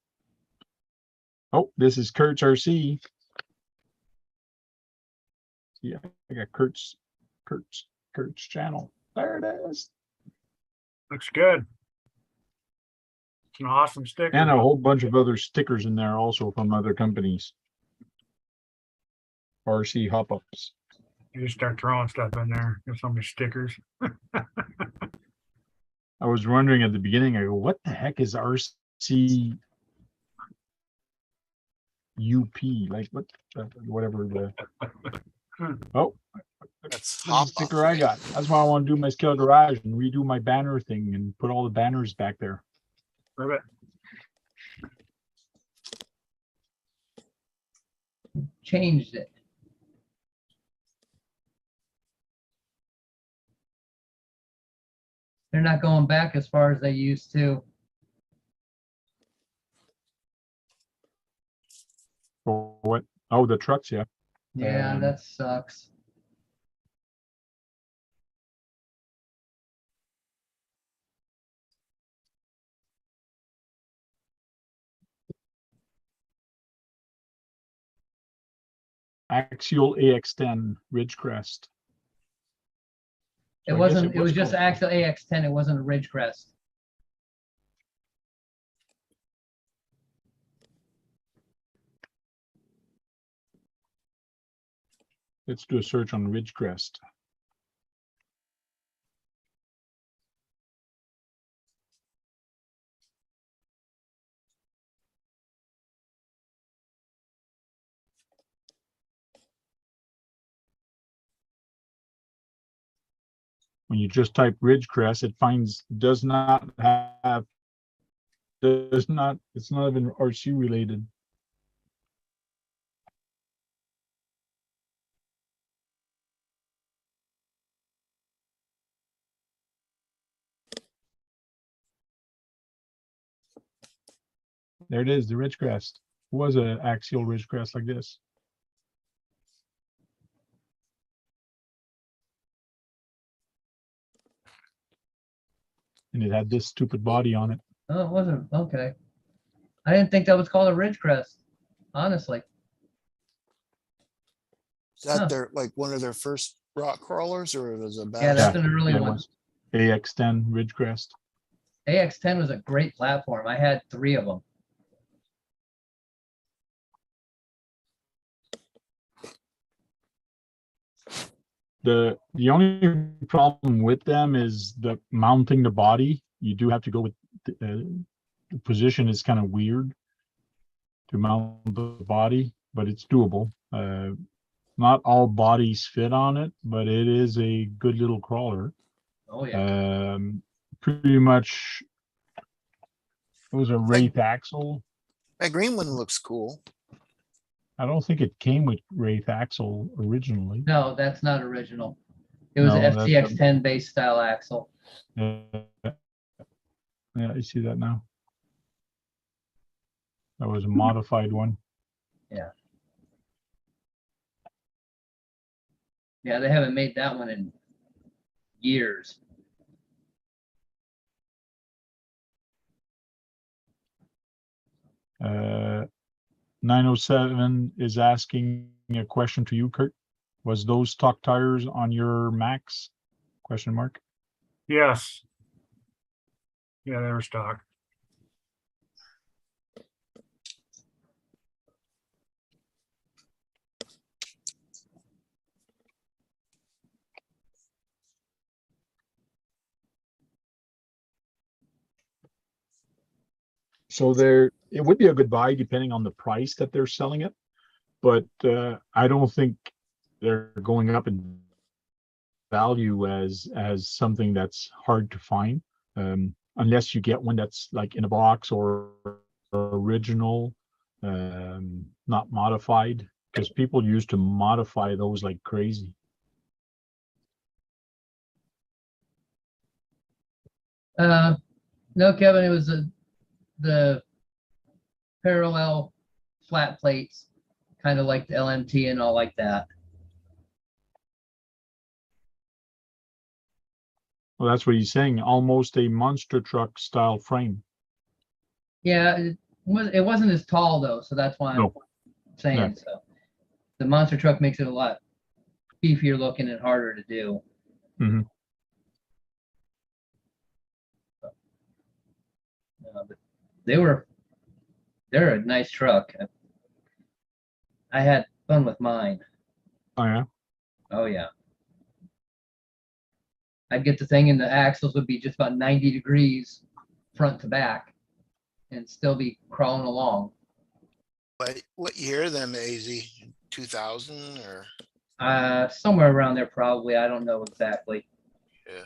[SPEAKER 1] Oh, this is Kurt's RC. Yeah, I got Kurt's channel. There it is.
[SPEAKER 5] Looks good. It's an awesome sticker.
[SPEAKER 1] And a whole bunch of other stickers in there also from other companies. RC hop-ups.
[SPEAKER 5] You just start throwing stuff in there. There's so many stickers.
[SPEAKER 1] I was wondering at the beginning, I go, what the heck is RC UP? Like what, whatever the, oh,
[SPEAKER 3] That's
[SPEAKER 1] that's the
[SPEAKER 3] hop
[SPEAKER 1] sticker I got. That's why I want to do my scale garage and redo my banner thing and put all the banners back there.
[SPEAKER 5] Ribbit.
[SPEAKER 2] Changed it. They're not going back as far as they used to.
[SPEAKER 1] For what? Oh, the trucks, yeah.
[SPEAKER 2] Yeah,
[SPEAKER 1] Um,
[SPEAKER 2] that sucks.
[SPEAKER 1] Axial AX10 Ridgecrest.
[SPEAKER 2] It
[SPEAKER 1] So I guess
[SPEAKER 2] wasn't, it was just
[SPEAKER 1] called-
[SPEAKER 2] Axle AX10. It wasn't a Ridgecrest.
[SPEAKER 1] Let's do a search on Ridgecrest. When you just type Ridgecrest, it finds it's not even RC related. There it is, the Ridgecrest. It was an axial Ridgecrest like this. And it had this stupid body on it.
[SPEAKER 2] Oh, it wasn't, okay. I didn't think that was called a Ridgecrest, honestly.
[SPEAKER 3] Is that
[SPEAKER 2] Huh.
[SPEAKER 3] their, like one of their first rock crawlers, or it was a
[SPEAKER 2] Yeah,
[SPEAKER 3] battle?
[SPEAKER 2] that's an early
[SPEAKER 1] Yeah, it
[SPEAKER 2] one.
[SPEAKER 1] was. AX10 Ridgecrest.
[SPEAKER 2] AX10 was a great platform. I had 3 of them.
[SPEAKER 1] The only problem with them is the mounting the body. You do have to go with the position is kind of weird to mount the body, but it's doable. Not all bodies fit on it, but it is a good little crawler.
[SPEAKER 2] Oh, yeah.
[SPEAKER 1] Pretty much it was a Wraith axle.
[SPEAKER 3] That green one looks cool.
[SPEAKER 1] I don't think it came with Wraith axle originally.
[SPEAKER 2] No, that's not original. It was
[SPEAKER 1] No,
[SPEAKER 2] an
[SPEAKER 1] that's
[SPEAKER 2] FTX10 base style axle.
[SPEAKER 1] Yeah, I see that now. That was a modified one.
[SPEAKER 2] Yeah, they haven't made that one in years.
[SPEAKER 1] Uh, 907 is asking a question to you, Kurt. Was those stock tires on your Max? Question mark.
[SPEAKER 5] Yes. Yeah, they were stock.
[SPEAKER 1] So it would be a good buy depending on the price that they're selling it, but I don't think they're going up in value as something that's hard to find, unless you get one that's like in a box or original, not modified, because people used to modify those like crazy.
[SPEAKER 2] No, Kevin, it was the parallel flat plates, kind of like the LMT and all like that.
[SPEAKER 1] Well, that's what he's saying. Almost a monster truck style frame.
[SPEAKER 2] Yeah, it wasn't as tall though, so that's why I'm
[SPEAKER 1] No.
[SPEAKER 2] saying
[SPEAKER 1] Yeah.
[SPEAKER 2] so. The monster truck makes it a lot beefier looking and harder to do.
[SPEAKER 1] Mhm.
[SPEAKER 2] But they're a nice truck. I had fun with mine.
[SPEAKER 1] Oh yeah.
[SPEAKER 2] Oh yeah. I'd get the thing and the axles would be just about 90 degrees front to back and still be crawling along.
[SPEAKER 3] What year are them, AZ? 2000 or?
[SPEAKER 2] Somewhere around there probably. I don't know exactly.
[SPEAKER 3] Yeah.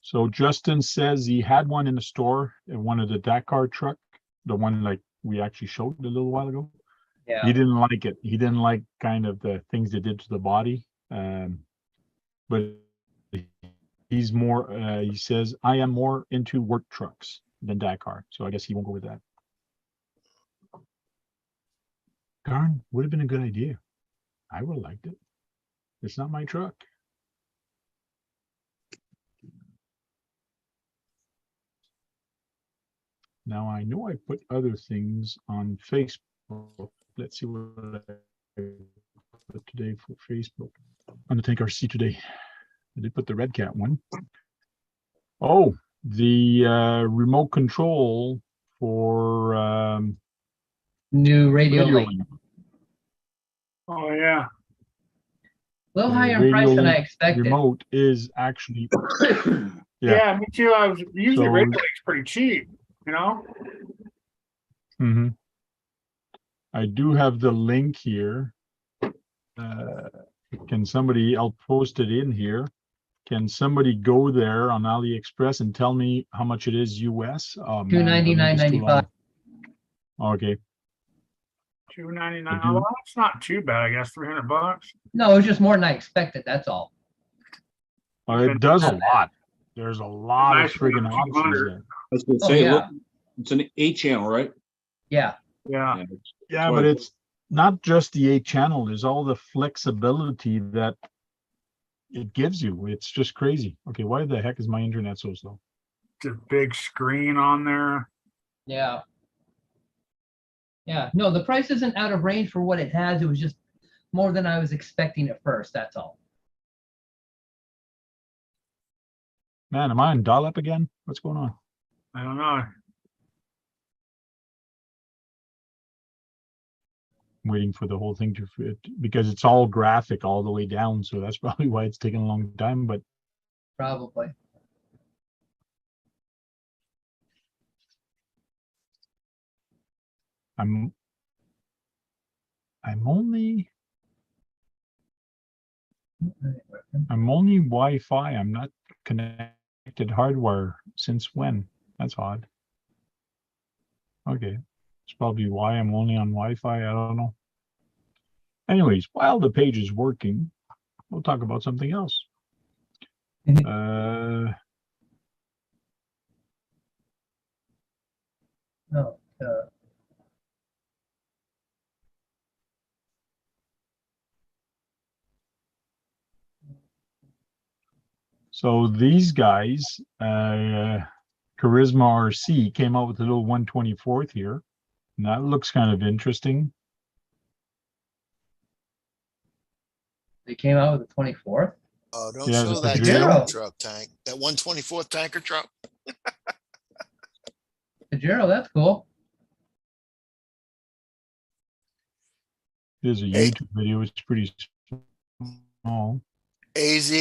[SPEAKER 1] So Justin says he had one in the store, one of the Dakar truck, the one like we actually showed a little while ago.
[SPEAKER 2] Yeah.
[SPEAKER 1] He didn't like it. He didn't like kind of the things they did to the body. But he's more, he says, I am more into work trucks than Dakar. So I guess he won't go with that. Darn, would have been a good idea. I would have liked it. It's not my truck. Now I know I put other things on Facebook. Let's see what I put today for Facebook. On the Tank RC today. I did put the Red Cat one. Oh, the remote control for
[SPEAKER 2] New radio link.
[SPEAKER 1] link.
[SPEAKER 5] Oh, yeah.
[SPEAKER 2] A little
[SPEAKER 1] The
[SPEAKER 2] higher in price
[SPEAKER 1] radio
[SPEAKER 2] than I
[SPEAKER 1] link
[SPEAKER 2] expected.
[SPEAKER 1] remote is actually
[SPEAKER 5] Yeah, me too. I was usually
[SPEAKER 1] So-
[SPEAKER 5] radio link's pretty cheap, you know?
[SPEAKER 1] Mhm. I do have the link here. Can somebody, I'll post it in here. Can somebody go there on AliExpress and tell me how much it is US? Oh, man, the link is too long. Okay,
[SPEAKER 5] $2.99.
[SPEAKER 1] I do-
[SPEAKER 5] Well, that's not too bad, I guess. $300.
[SPEAKER 2] No, it was just more than I expected. That's all.
[SPEAKER 1] it does a lot. There's a lot of
[SPEAKER 5] Nice for
[SPEAKER 1] friggin'
[SPEAKER 5] the
[SPEAKER 1] options
[SPEAKER 5] 200.
[SPEAKER 1] there.
[SPEAKER 4] I was gonna
[SPEAKER 2] Oh,
[SPEAKER 4] say,
[SPEAKER 2] yeah.
[SPEAKER 4] look, it's an 8-channel, right?
[SPEAKER 2] Yeah.
[SPEAKER 5] Yeah.
[SPEAKER 4] Yeah.
[SPEAKER 1] Yeah,
[SPEAKER 4] Right.
[SPEAKER 1] but it's not just the 8-channel. There's all the flexibility that it gives you. It's just crazy. Okay, why the heck is my internet so slow?
[SPEAKER 5] The big screen on there.
[SPEAKER 2] Yeah. Yeah. No, the price isn't out of range for what it has. It was just more than I was expecting at first. That's all.
[SPEAKER 1] Man, am I on dial-up again? What's going on?
[SPEAKER 5] I don't know.
[SPEAKER 1] I'm waiting for the whole thing to fit because it's all graphic all the way down. So that's probably why it's taking a long time. But
[SPEAKER 2] Probably.
[SPEAKER 1] I'm only Wi-Fi. I'm not connected hardware since when? That's odd. Okay. It's probably why I'm only on Wi-Fi. I don't know. Anyways, while the page is working, we'll talk about something else.
[SPEAKER 2] No.
[SPEAKER 1] So these guys, Charisma RC came out with a little 124th here. And that looks kind of interesting.
[SPEAKER 2] They came out with the 24th.
[SPEAKER 3] Oh, don't
[SPEAKER 1] Yeah,
[SPEAKER 3] show
[SPEAKER 1] the
[SPEAKER 3] that
[SPEAKER 2] Pajero.
[SPEAKER 3] tanker truck, Tank. That 124th tanker truck.
[SPEAKER 2] Pajero, that's cool.
[SPEAKER 1] There's a
[SPEAKER 3] Hey.
[SPEAKER 1] YouTube video. It's pretty small.
[SPEAKER 3] AZ.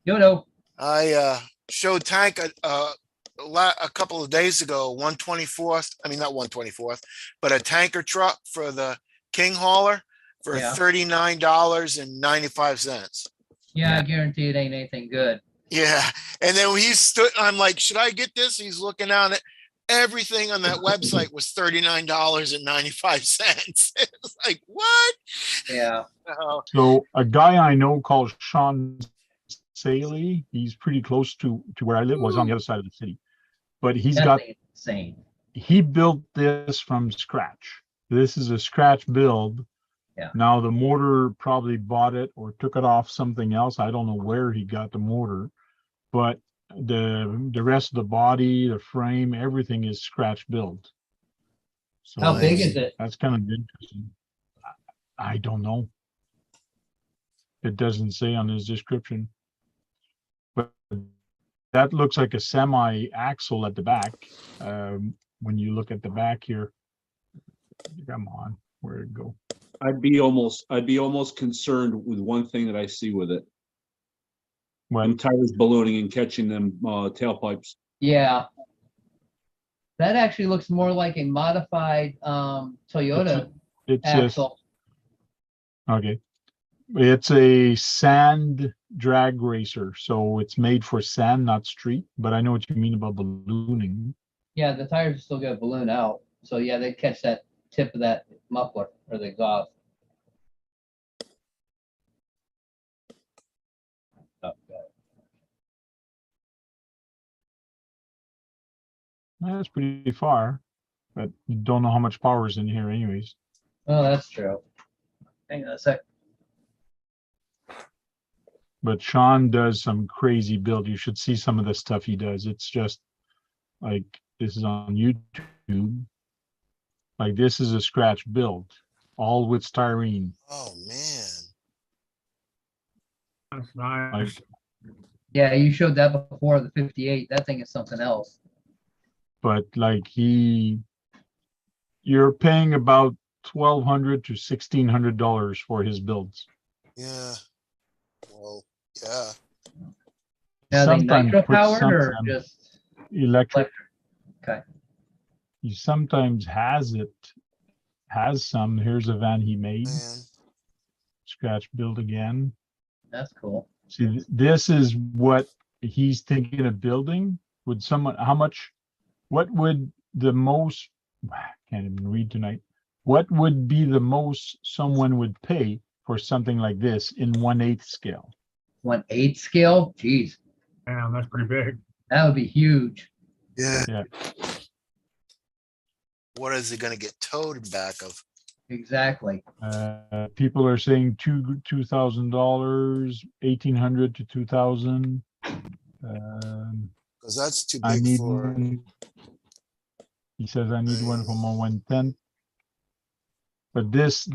[SPEAKER 2] Yodo.
[SPEAKER 3] I showed Tank a couple of days ago, 124th. I mean, not 124th, but a tanker truck for the King hauler for
[SPEAKER 2] Yeah.
[SPEAKER 3] $39.95.
[SPEAKER 2] Yeah, I guarantee it ain't anything good.
[SPEAKER 3] Yeah. And then when he stood, I'm like, should I get this? He's looking on it. Everything on that website was $39.95. It's like, what?
[SPEAKER 2] Yeah.
[SPEAKER 1] So a guy I know called Sean Saley, he's pretty close to where I live, was on the other side of the city. but he's
[SPEAKER 2] That
[SPEAKER 1] got,
[SPEAKER 2] thing is insane.
[SPEAKER 1] he built this from scratch. This is a scratch build.
[SPEAKER 2] Yeah.
[SPEAKER 1] Now the motor probably bought it or took it off something else. I don't know where he got the motor, but the rest of the body, the frame, everything is scratch built. So
[SPEAKER 2] How big
[SPEAKER 3] Nice.
[SPEAKER 2] is it?
[SPEAKER 1] that's kind of interesting. I don't know. It doesn't say on his description. But that looks like a semi axle at the back. When you look at the back here. Come on, where'd it go?
[SPEAKER 4] I'd be almost concerned with one thing that I see with it.
[SPEAKER 1] Well,
[SPEAKER 4] Them tires ballooning and catching them tailpipes.
[SPEAKER 2] Yeah. That actually looks more like a modified Toyota
[SPEAKER 1] it's
[SPEAKER 2] axle.
[SPEAKER 1] okay. It's a sand drag racer, so it's made for sand, not street. But I know what you mean about ballooning.
[SPEAKER 2] Yeah, the tires are still gonna balloon out. So yeah, they catch that tip of that muffler or the exhaust. Oh,
[SPEAKER 1] That's pretty far, but you don't know how much power is in here, anyways.
[SPEAKER 2] oh, that's true. Hang on a sec.
[SPEAKER 1] But Sean does some crazy build. You should see some of the stuff he does. It's just like this is on YouTube. Like this is a scratch build, all with styrene.
[SPEAKER 3] Oh, man.
[SPEAKER 5] That's nice.
[SPEAKER 2] Yeah, you showed that before, the 58. That thing is something else.
[SPEAKER 1] But like you're paying about $1,200 to $1,600 for his builds.
[SPEAKER 3] Yeah. Well, yeah.
[SPEAKER 2] Now, they
[SPEAKER 1] Sometimes
[SPEAKER 2] nitro
[SPEAKER 1] put
[SPEAKER 2] powered
[SPEAKER 1] some
[SPEAKER 2] or
[SPEAKER 1] of them
[SPEAKER 2] just
[SPEAKER 1] electric.
[SPEAKER 2] Okay.
[SPEAKER 1] He sometimes has some. Here's a van he made.
[SPEAKER 3] Man.
[SPEAKER 1] Scratch build again.
[SPEAKER 2] That's cool.
[SPEAKER 1] See, this is what he's thinking of building. Would someone, what would the most, can't even read tonight. What would be the most someone would pay for something like this in 1/8 scale?
[SPEAKER 2] 1/8 scale? Jeez,
[SPEAKER 5] Damn, that's pretty big.
[SPEAKER 2] that would be huge.
[SPEAKER 3] Yeah.
[SPEAKER 1] Yeah.
[SPEAKER 3] What is it going to get towed in back of?
[SPEAKER 2] Exactly.
[SPEAKER 1] People are saying $2,000, 1,800 to 2,000.
[SPEAKER 3] Because that's too
[SPEAKER 1] I
[SPEAKER 3] big
[SPEAKER 1] need
[SPEAKER 3] for.
[SPEAKER 1] one. He says I need one from a 110. But this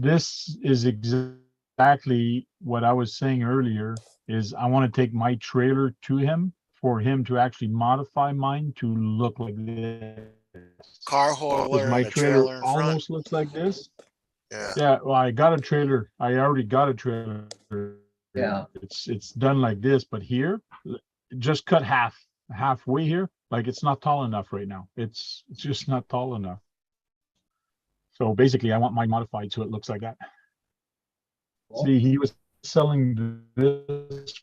[SPEAKER 1] is exactly what I was saying earlier. Is I want to take my trailer to him for him to actually modify mine to look like this.
[SPEAKER 3] Car
[SPEAKER 1] Because
[SPEAKER 3] hauler
[SPEAKER 1] my
[SPEAKER 3] and a
[SPEAKER 1] trailer
[SPEAKER 3] trailer in front.
[SPEAKER 1] almost looks like this.
[SPEAKER 3] Yeah.
[SPEAKER 1] Yeah, well, I got a trailer. I already got a trailer.
[SPEAKER 2] Yeah.
[SPEAKER 1] It's done like this, but here, just cut halfway here. Like it's not tall enough right now. It's just not tall enough. So basically, I want mine modified so it looks like that.
[SPEAKER 2] Cool.
[SPEAKER 1] See, he was selling this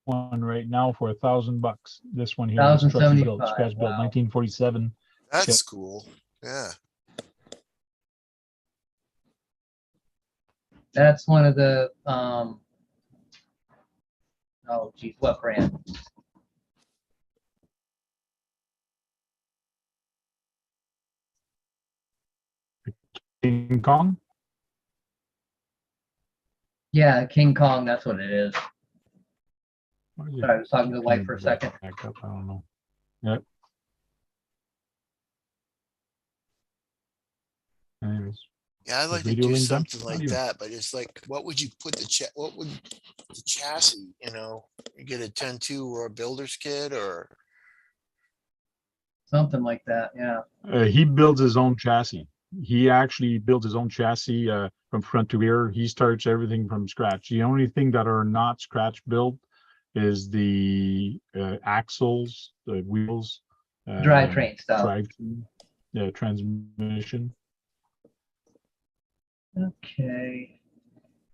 [SPEAKER 1] one right now for $1,000. This one here, is scratch build, 1947.
[SPEAKER 3] That's cool. Yeah.
[SPEAKER 2] That's one of the oh geez, what brand?
[SPEAKER 1] King Kong.
[SPEAKER 2] Yeah, King Kong, that's what it is.
[SPEAKER 1] Why is it-
[SPEAKER 2] Sorry, I was talking to the wife for a second.
[SPEAKER 1] Back up, I don't know. Yep. Anyways,
[SPEAKER 3] Yeah, I'd like to
[SPEAKER 1] video
[SPEAKER 3] do
[SPEAKER 1] link done?
[SPEAKER 3] something like
[SPEAKER 1] Audio.
[SPEAKER 3] that, but it's like, what would you put what would the chassis, you get a 10-2 or a builder's kit or
[SPEAKER 2] Something like that, yeah.
[SPEAKER 1] he builds his own chassis. He actually builds his own chassis from front to rear. He starts everything from scratch. The only thing that are not scratch built is the axles, the wheels,
[SPEAKER 2] Drivetrain stuff.
[SPEAKER 1] drivetrain, the transmission.
[SPEAKER 2] Okay.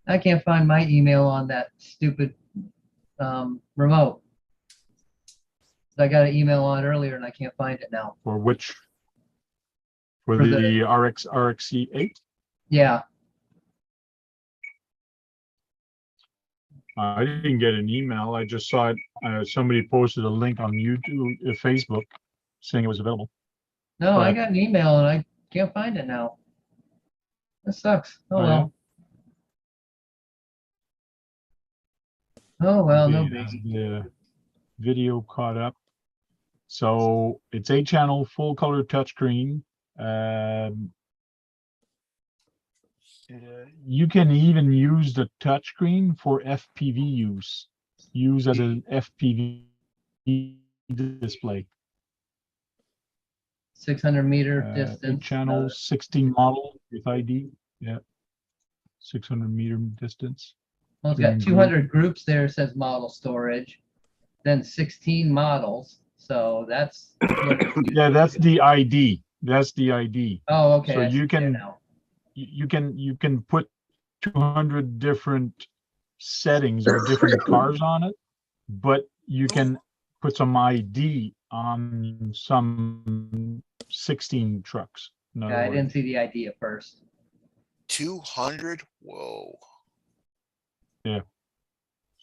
[SPEAKER 2] I can't find my email on that stupid remote. I got an email on earlier and I can't find it now.
[SPEAKER 1] For which? For
[SPEAKER 2] For
[SPEAKER 1] the
[SPEAKER 2] the-
[SPEAKER 1] RXC8?
[SPEAKER 2] Yeah.
[SPEAKER 1] I didn't get an email. I just saw it. Somebody posted a link on YouTube, Facebook. saying it was available.
[SPEAKER 2] No, I
[SPEAKER 1] But-
[SPEAKER 2] got an email and I can't find it now. That sucks. Oh,
[SPEAKER 1] Oh, yeah?
[SPEAKER 2] well. Oh, well, no
[SPEAKER 1] Okay,
[SPEAKER 2] biggie.
[SPEAKER 1] the video caught up. So it's 8-channel full color touchscreen. You can even use the touchscreen for FPV use. Use as an FPV display.
[SPEAKER 2] 600-meter distance.
[SPEAKER 1] 8-channel, 16 model with ID. Yeah. 600-meter distance.
[SPEAKER 2] Well, it's got
[SPEAKER 1] in
[SPEAKER 2] 200 groups there, says model storage, then 16 models. So that's.
[SPEAKER 1] Yeah, that's the ID. That's the ID.
[SPEAKER 2] Oh, okay.
[SPEAKER 1] So
[SPEAKER 2] I see
[SPEAKER 1] you
[SPEAKER 2] it there
[SPEAKER 1] can-
[SPEAKER 2] now.
[SPEAKER 1] You can put 200 different settings or different cars on it, but you can put some ID on some 16 trucks. In other
[SPEAKER 2] Yeah, I
[SPEAKER 1] words.
[SPEAKER 2] didn't see the ID at first.
[SPEAKER 3] 200? Whoa.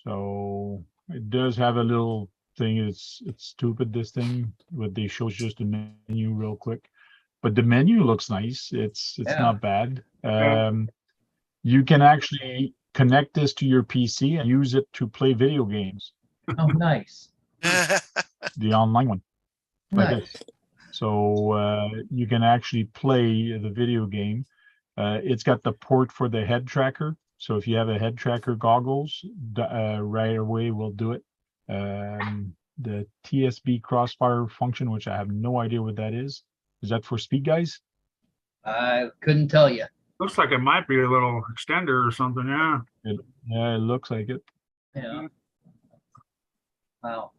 [SPEAKER 1] So it does have a little thing. It's stupid, this thing, but they show just the menu real quick. But the menu looks nice. It's
[SPEAKER 2] Yeah.
[SPEAKER 1] not bad.
[SPEAKER 5] Yeah.
[SPEAKER 1] You can actually connect this to your PC and use it to play video games,
[SPEAKER 2] Oh, nice.
[SPEAKER 1] the online one. Like
[SPEAKER 2] Nice.
[SPEAKER 1] this. So you can actually play the video game. It's got the port for the head tracker. So if you have a head tracker goggles, right away we'll do it. The TSB crossfire function, which I have no idea what that is. Is that for speed guys?
[SPEAKER 2] I couldn't tell you.
[SPEAKER 5] Looks like it might be a little extender or something, yeah.
[SPEAKER 1] Yeah, it looks like it.
[SPEAKER 2] Yeah. Wow.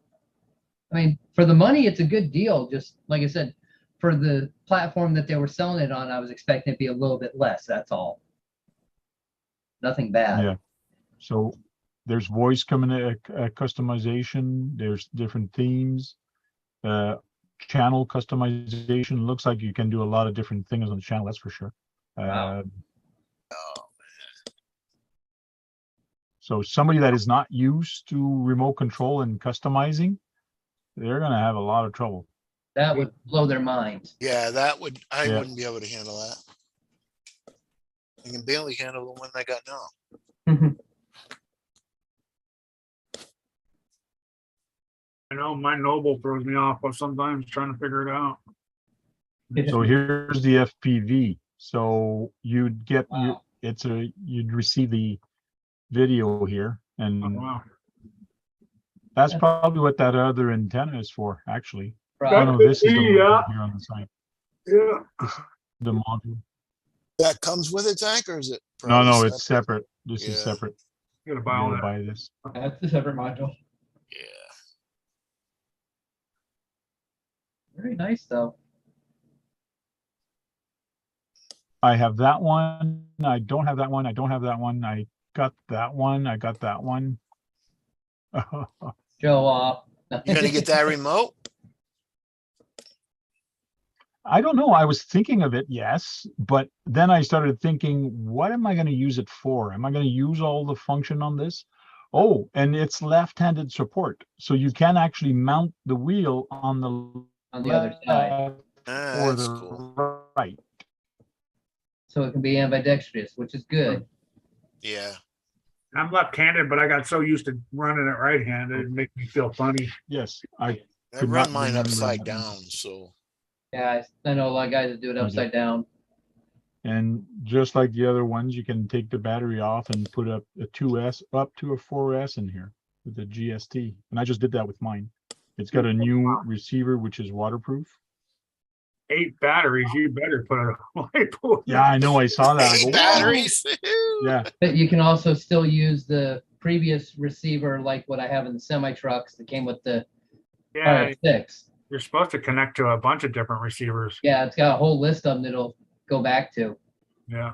[SPEAKER 2] I mean, for the money, it's a good deal. Just like I said, for the platform that they were selling it on, I was expecting it to be a little bit less. That's all. Nothing bad.
[SPEAKER 1] Yeah. So there's voice customization. There's different themes. Channel customization. Looks like you can do a lot of different things on the channel. That's for sure.
[SPEAKER 2] Wow.
[SPEAKER 1] So somebody that is not used to remote control and customizing, they're gonna have a lot of trouble.
[SPEAKER 2] That would blow their minds.
[SPEAKER 3] Yeah, that would, I
[SPEAKER 1] Yeah.
[SPEAKER 3] wouldn't be able to handle that. I can barely handle the one I got now.
[SPEAKER 5] I know my Noble throws me off of sometimes trying to figure it out.
[SPEAKER 1] So here's the FPV. So you'd get
[SPEAKER 2] Wow.
[SPEAKER 1] you'd receive the video here,
[SPEAKER 5] Oh,
[SPEAKER 1] and
[SPEAKER 5] wow.
[SPEAKER 1] that's probably what that other antenna is for, actually. Oh
[SPEAKER 2] Right.
[SPEAKER 1] no, this is the one
[SPEAKER 5] Yeah.
[SPEAKER 1] here on the side,
[SPEAKER 5] Yeah.
[SPEAKER 1] the module.
[SPEAKER 3] That comes with a tank or is it?
[SPEAKER 1] No,
[SPEAKER 3] probably
[SPEAKER 1] it's separate. This is
[SPEAKER 3] Yeah.
[SPEAKER 1] separate.
[SPEAKER 5] Gotta
[SPEAKER 1] You
[SPEAKER 5] buy all
[SPEAKER 1] gotta
[SPEAKER 5] that.
[SPEAKER 1] buy this.
[SPEAKER 2] That's the separate module.
[SPEAKER 3] Yeah.
[SPEAKER 2] Very nice, though.
[SPEAKER 1] I have that one. I don't have that one. I don't have that one. I got that one. I got that one.
[SPEAKER 2] Show off.
[SPEAKER 3] You gonna get that remote?
[SPEAKER 1] I don't know. I was thinking of it, yes, but then I started thinking, what am I going to use it for? Am I going to use all the function on this? Oh, and it's left-handed support, so you can actually mount the wheel on the
[SPEAKER 2] On the other side.
[SPEAKER 3] Ah,
[SPEAKER 1] or
[SPEAKER 3] that's
[SPEAKER 1] the
[SPEAKER 3] cool.
[SPEAKER 1] right.
[SPEAKER 2] So it can be ambidextrous, which is good.
[SPEAKER 3] Yeah.
[SPEAKER 5] I'm left-handed, but I got so used to running it right-handed, it makes me feel funny.
[SPEAKER 1] Yes, I
[SPEAKER 3] I
[SPEAKER 1] Could
[SPEAKER 3] run
[SPEAKER 1] not
[SPEAKER 3] mine
[SPEAKER 1] remember
[SPEAKER 3] upside
[SPEAKER 1] that one.
[SPEAKER 3] down, so.
[SPEAKER 2] Yeah, I know a lot of guys that do it
[SPEAKER 1] Okay.
[SPEAKER 2] upside down.
[SPEAKER 1] and just like the other ones, you can take the battery off and put up a 2S up to a 4S in here with the GST. And I just did that with mine. It's got a new receiver which is waterproof.
[SPEAKER 5] 8 batteries, you better put a light pole.
[SPEAKER 1] Yeah, I know. I saw that. I go,
[SPEAKER 3] Hey,
[SPEAKER 1] "Wow."
[SPEAKER 3] batteries.
[SPEAKER 1] Yeah,
[SPEAKER 2] But you can also still use the previous receiver, like what I have in the semi trucks that came with the
[SPEAKER 5] Yeah,
[SPEAKER 2] RX6.
[SPEAKER 5] you're supposed to connect to a bunch of different receivers.
[SPEAKER 2] Yeah, it's got a whole list of them that'll go back to,
[SPEAKER 5] Yeah.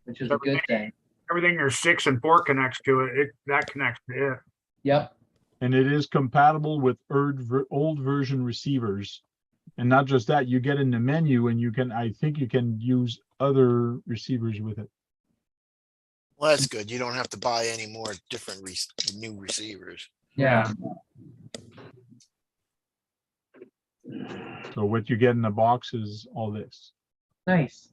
[SPEAKER 2] which is a good thing.
[SPEAKER 5] Everything your 6 and 4 connects to it, that connects to it.
[SPEAKER 2] Yep.
[SPEAKER 1] and it is compatible with old version receivers. And not just that, you get in the menu and I think you can use other receivers with it.
[SPEAKER 3] Well, that's good. You don't have to buy any more different new receivers.
[SPEAKER 2] Yeah.
[SPEAKER 1] So what you get in the box is all this.
[SPEAKER 2] Nice.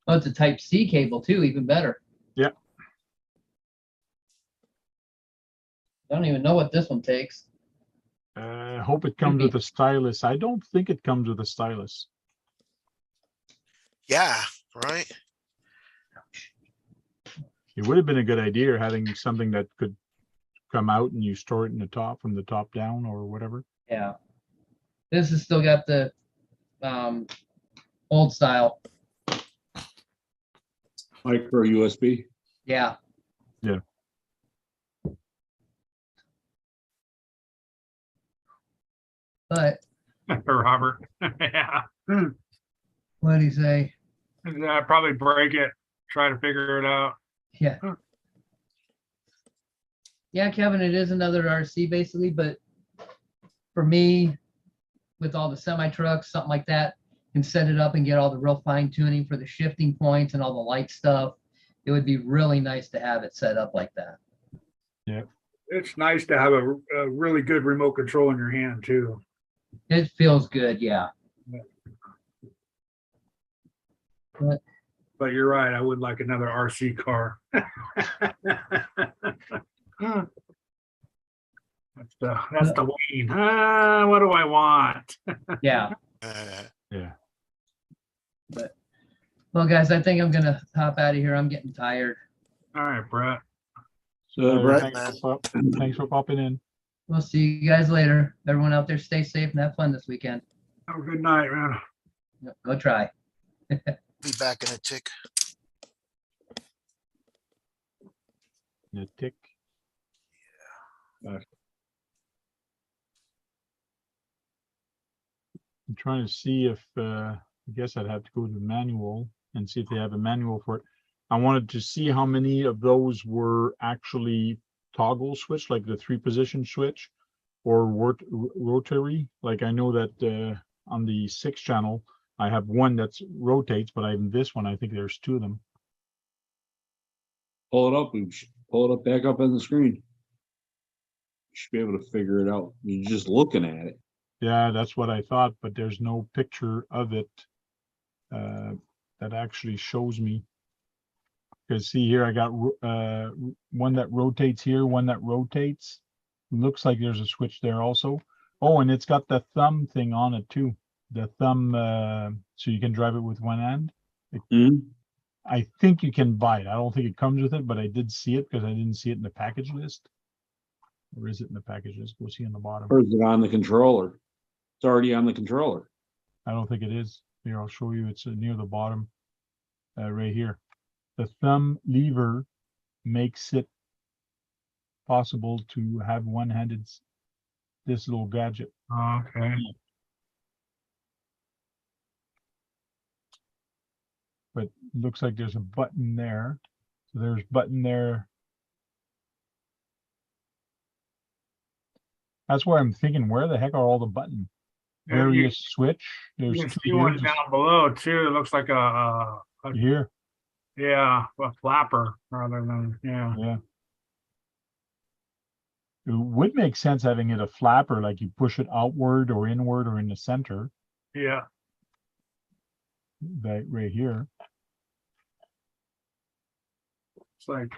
[SPEAKER 2] Oh, it's a type C cable too, even better.
[SPEAKER 1] Yeah.
[SPEAKER 2] I don't even know what this one takes.
[SPEAKER 1] I hope it comes with a stylus. I don't think it comes with a stylus.
[SPEAKER 3] Yeah, right.
[SPEAKER 1] It would have been a good idea having something that could come out and you store it in the top from the top down or whatever.
[SPEAKER 2] Yeah. This has still got the old style.
[SPEAKER 4] Micro USB.
[SPEAKER 2] Yeah.
[SPEAKER 1] Yeah.
[SPEAKER 2] But
[SPEAKER 5] Robert. Yeah.
[SPEAKER 2] what did he say?
[SPEAKER 5] Probably break it, try to figure it out.
[SPEAKER 2] Yeah. Yeah, Kevin, it is another RC basically, but for me, with all the semi trucks, something like that, can set it up and get all the real fine tuning for the shifting points and all the light stuff. It would be really nice to have it set up like that.
[SPEAKER 5] It's nice to have a really good remote control in your hand too.
[SPEAKER 2] It feels good, yeah.
[SPEAKER 5] But you're right, I would like another RC car. That's the lean. What do I want?
[SPEAKER 2] Yeah.
[SPEAKER 1] Yeah.
[SPEAKER 2] Well, guys, I think I'm gonna hop out of here. I'm getting tired.
[SPEAKER 5] All right, Brett.
[SPEAKER 4] So, Brett,
[SPEAKER 1] Thanks for popping in.
[SPEAKER 2] We'll see you guys later. Everyone out there, stay safe and have fun this weekend.
[SPEAKER 5] Have a good night, man.
[SPEAKER 2] Go try.
[SPEAKER 3] Be back in a tick.
[SPEAKER 1] The tick. I'm trying to see if, I guess I'd have to go to the manual and see if they have a manual for it. I wanted to see how many of those were actually toggle switch, like the 3-position switch, or rotary. Like I know that on the 6 channel, I have one that's rotates, but in this one, I think there's 2 of them.
[SPEAKER 4] pull it up. Pull it up back up on the screen. You should be able to figure it out. You're just looking at it.
[SPEAKER 1] Yeah, that's what I thought, but there's no picture of it that actually shows me. Because see here, I got one that rotates here, one that rotates. Looks like there's a switch there also. Oh, and it's got the thumb thing on it too. The thumb, so you can drive it with one hand. I think you can buy it. I don't think it comes with it, but I did see it because I didn't see it in the package list. Or is it in the package list? We'll see on the bottom.
[SPEAKER 4] Or is it on the controller? It's already on the controller.
[SPEAKER 1] I don't think it is. Here, I'll show you. It's near the bottom, right here. The thumb lever makes it possible to have one-handed this little gadget.
[SPEAKER 5] Okay.
[SPEAKER 1] But it looks like there's a button there. So there's button there. That's why I'm thinking, where the heck are all the buttons? Various switch. There's
[SPEAKER 5] You can
[SPEAKER 1] 2
[SPEAKER 5] see one
[SPEAKER 1] here,
[SPEAKER 5] down below too. It looks like a
[SPEAKER 1] here.
[SPEAKER 5] yeah, a flapper rather than
[SPEAKER 1] Yeah. It would make sense having it a flapper, like you push it outward or inward or in the center.
[SPEAKER 5] yeah.
[SPEAKER 1] That right here.
[SPEAKER 5] It's like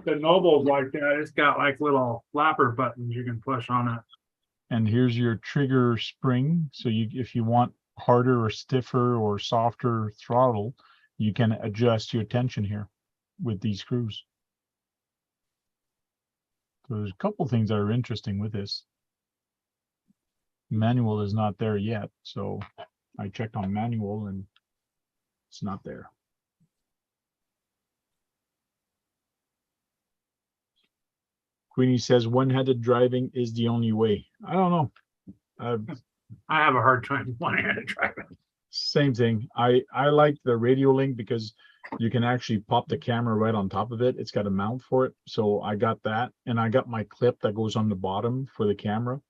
[SPEAKER 5] the Noble's like that. It's got like little flapper buttons you can push on it.
[SPEAKER 1] And here's your trigger spring. So you, if you want harder or stiffer or softer throttle, you can adjust your tension here with these screws. So there's a couple things that are interesting with this. Manual is not there yet, so I checked on manual and it's not there. Queenie says one-handed driving is the only way. I don't know.
[SPEAKER 5] I have a hard time one-handed driving.
[SPEAKER 1] Same thing. I like the radio link because you can actually pop the camera right on top of it. It's got a mount for it. So I got that, and I got my clip that goes on the bottom for the camera.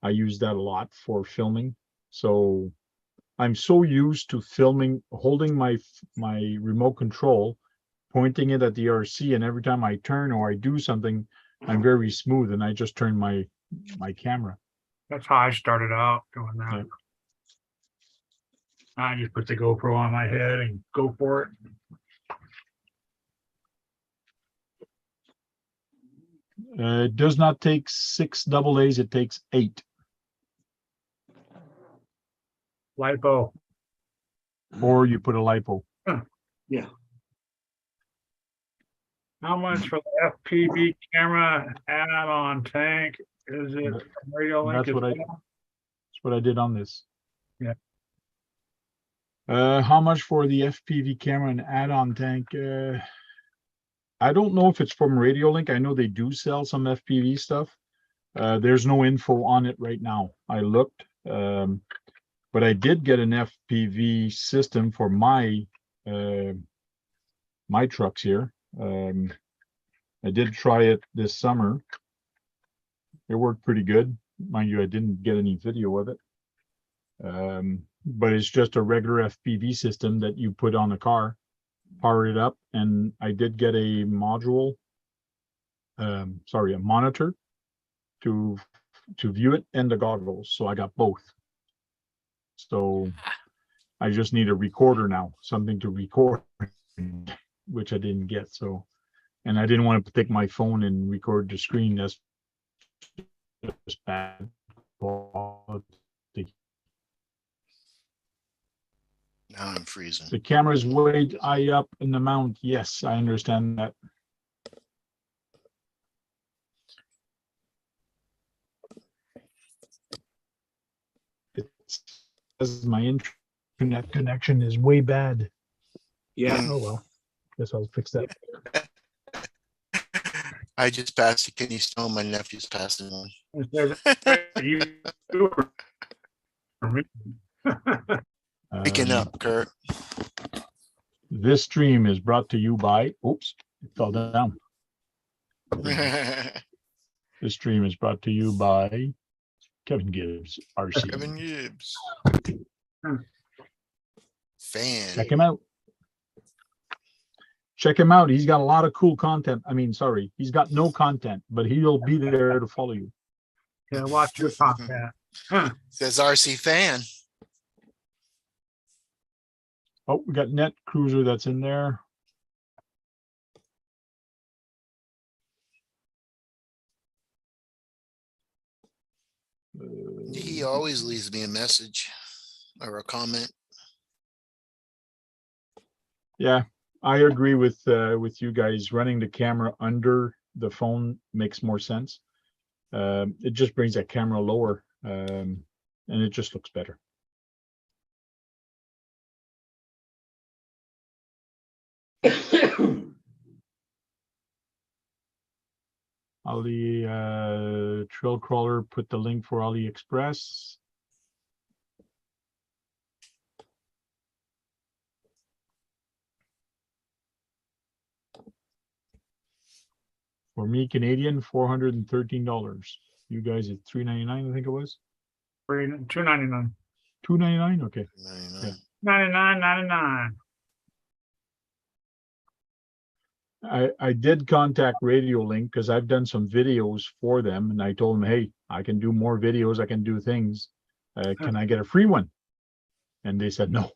[SPEAKER 1] I use that a lot for filming. So I'm so used to filming, holding my remote control, pointing it at the RC, and every time I turn or I do something, I'm very smooth, and I just turn my my camera.
[SPEAKER 5] That's how I started out doing that.
[SPEAKER 1] Yeah.
[SPEAKER 5] I just put the GoPro on my head and go for it.
[SPEAKER 1] It does not take 6 AA's, it takes 8.
[SPEAKER 5] LiPo.
[SPEAKER 1] Or you put a lipo.
[SPEAKER 4] Yeah.
[SPEAKER 5] How much for the FPV camera add-on tank? Is it
[SPEAKER 1] That-
[SPEAKER 5] radio link?
[SPEAKER 1] That's
[SPEAKER 5] as
[SPEAKER 1] what
[SPEAKER 5] well?
[SPEAKER 1] that's what I did on this.
[SPEAKER 5] Yeah.
[SPEAKER 1] How much for the FPV camera and add-on tank? I don't know if it's from Radio Link. I know they do sell some FPV stuff. There's no info on it right now. I looked, but I did get an FPV system for my my trucks here. I did try it this summer. It worked pretty good. Mind you, I didn't get any video of it. But it's just a regular FPV system that you put on the car, power it up, and I did get a module, a monitor to view it and the goggles. So I got both. So I just need a recorder now, something to record, which I didn't get. So, and I didn't want to take my phone and record the screen. That's just bad quality.
[SPEAKER 3] Now I'm freezing.
[SPEAKER 1] The camera's way high up in the mount. Yes, I understand that. It says my internet connection is way bad.
[SPEAKER 4] Yeah.
[SPEAKER 1] Oh, well, guess I'll fix that.
[SPEAKER 3] I just passed a kidney stone. My nephew's passing one.
[SPEAKER 5] If there's a YouTuber for me.
[SPEAKER 3] Picking
[SPEAKER 1] Um,
[SPEAKER 3] up, Kurt.
[SPEAKER 1] This stream is brought to you by, oops, it fell down. This stream is brought to you by Kevin Gibbs, RC.
[SPEAKER 3] Kevin Gibbs.
[SPEAKER 5] Hmm.
[SPEAKER 3] Fan.
[SPEAKER 1] Check him out. Check him out. He's got a lot of cool content. I mean, sorry, he's got no content, but he'll be there to follow you.
[SPEAKER 5] Yeah, watch your content. Huh.
[SPEAKER 3] Says RC fan.
[SPEAKER 1] Oh, we got Net Cruiser that's in there.
[SPEAKER 3] He always leaves me a message or a comment.
[SPEAKER 1] Yeah, I agree with you guys. Running the camera under the phone makes more sense. It just brings that camera lower, and it just looks better. Ali Trail Crawler put the link for AliExpress. For me, Canadian, $413. You guys at $3.99, I think it was.
[SPEAKER 5] $2.99.
[SPEAKER 1] $2.99, okay.
[SPEAKER 3] 99.
[SPEAKER 5] $99.99.
[SPEAKER 1] I did contact Radio Link because I've done some videos for them, and I told them, hey, I can do more videos, I can do things. Can I get a free one? And they said no.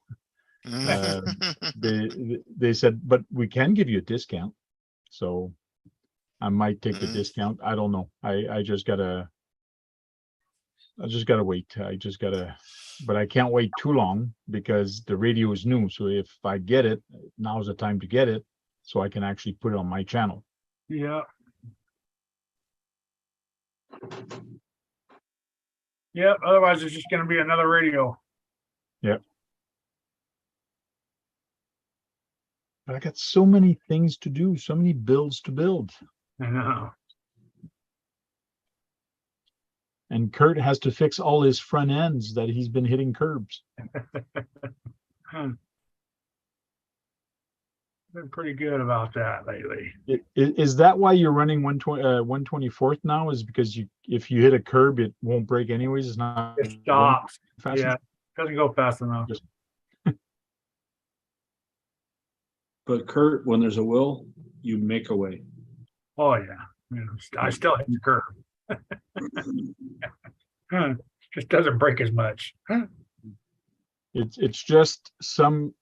[SPEAKER 1] They said, but we can give you a discount. So I might take the discount. I don't know. I just gotta wait. But I can't wait too long because the radio is new. So if I get it, now's the time to get it so I can actually put it on my channel.
[SPEAKER 5] Yeah. Yep, otherwise it's just gonna be another radio.
[SPEAKER 1] Yep. But I got so many things to do, so many builds to build.
[SPEAKER 5] I know.
[SPEAKER 1] And Kurt has to fix all his front ends that he's been hitting curbs.
[SPEAKER 5] Been pretty good about that lately.
[SPEAKER 1] Is that why you're running 124th now? Is because if you hit a curb, it won't break anyways? It's not
[SPEAKER 5] It stops.
[SPEAKER 1] fast
[SPEAKER 5] Yeah,
[SPEAKER 1] enough?
[SPEAKER 5] doesn't go fast enough.
[SPEAKER 1] Just-
[SPEAKER 4] But Kurt, when there's a will, you make a way.
[SPEAKER 5] Oh, yeah. Yeah, I still hit the curve. Huh. Just doesn't break as much. Huh.
[SPEAKER 1] It's just some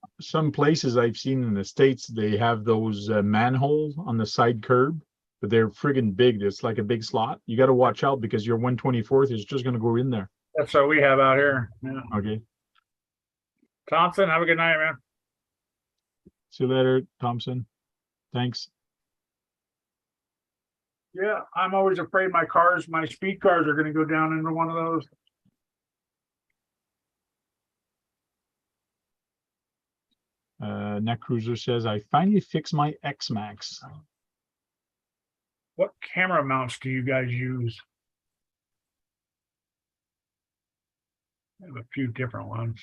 [SPEAKER 1] places I've seen in the States, they have those manholes on the side curb, but they're friggin' big. It's like a big slot. You got to watch out because your 124th is just going to go in there.
[SPEAKER 5] That's what we have out here. Yeah.
[SPEAKER 1] Okay.
[SPEAKER 5] Thompson, have a good night, man.
[SPEAKER 1] See you later, Thompson. Thanks.
[SPEAKER 5] Yeah, I'm always afraid my speed cars are gonna go down into one of those.
[SPEAKER 1] Neck Cruiser says, I finally fixed my X-Max.
[SPEAKER 5] What camera mounts do you guys use? I have a few different ones.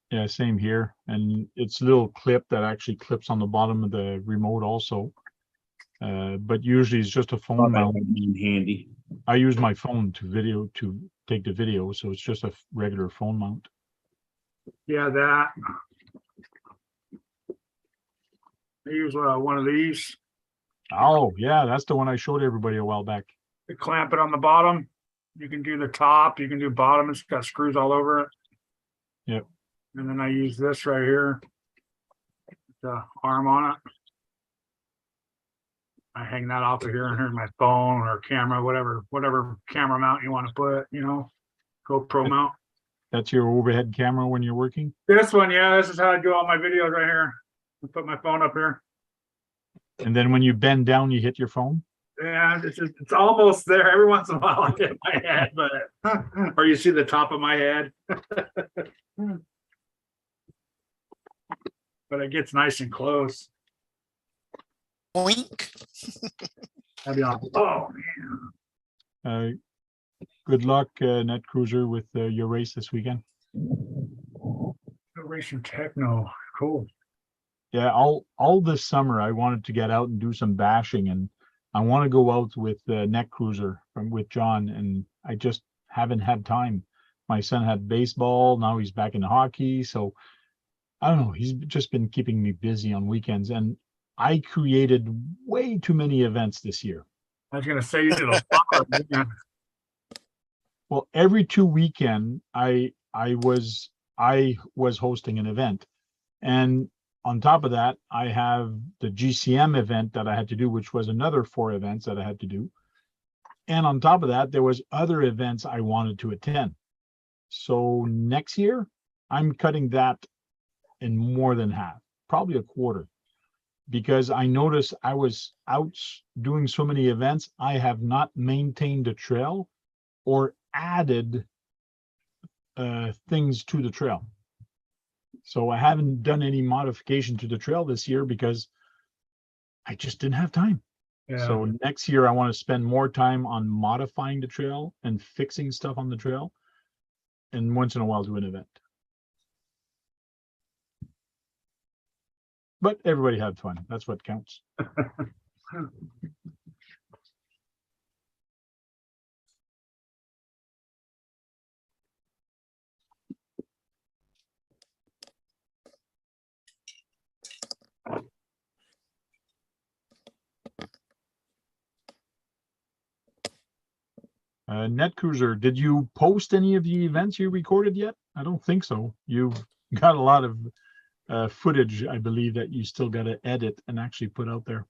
[SPEAKER 1] Yeah, same here. And it's a little clip that actually clips on the bottom of the remote also. But usually it's just a phone mount.
[SPEAKER 4] Handy.
[SPEAKER 1] I use my phone to take the video, so it's just a regular phone mount.
[SPEAKER 5] Yeah, that. I use one of these.
[SPEAKER 1] Oh, yeah, that's the one I showed everybody a while back.
[SPEAKER 5] You clamp it on the bottom. You can do the top, you can do bottom. It's got screws all over it.
[SPEAKER 1] Yep.
[SPEAKER 5] And then I use this right here. The arm on it. I hang that off of here, and here's my phone or camera, whatever camera mount you want to put, GoPro mount.
[SPEAKER 1] That's your overhead camera when you're working?
[SPEAKER 5] This one, yeah, this is how I do all my videos right here. I put my phone up here.
[SPEAKER 1] And then when you bend down, you hit your phone?
[SPEAKER 5] Yeah, it's almost there. Every once in a while I hit my head, but or you see the top of my head. But it gets nice and close.
[SPEAKER 3] Boink.
[SPEAKER 5] I'll be on. Oh man.
[SPEAKER 1] Good luck, Net Cruiser, with your race this weekend.
[SPEAKER 5] Racing Techno. Cool.
[SPEAKER 1] Yeah, all this summer I wanted to get out and do some bashing, and I want to go out with Net Cruiser with John, and I just haven't had time. My son had baseball, now he's back in hockey, so I don't know. He's just been keeping me busy on weekends, and I created way too many events this year.
[SPEAKER 5] I was gonna say you did a lot. Yeah.
[SPEAKER 1] Well, every 2 weekends I was hosting an event, and on top of that, I have the GCM event that I had to do, which was another 4 events that I had to do. And on top of that, there was other events I wanted to attend. So next year, I'm cutting that in more than half, probably a quarter, because I noticed I was out doing so many events, I have not maintained the trail or added things to the trail. So I haven't done any modification to the trail this year because I just didn't have time.
[SPEAKER 5] Yeah.
[SPEAKER 1] So next year I want to spend more time on modifying the trail and fixing stuff on the trail, and once in a while do an event. But everybody had fun. That's what counts. Net Cruiser, did you post any of the events you recorded yet? I don't think so. You've got a lot of footage, I believe, that you still got to edit and actually put out there.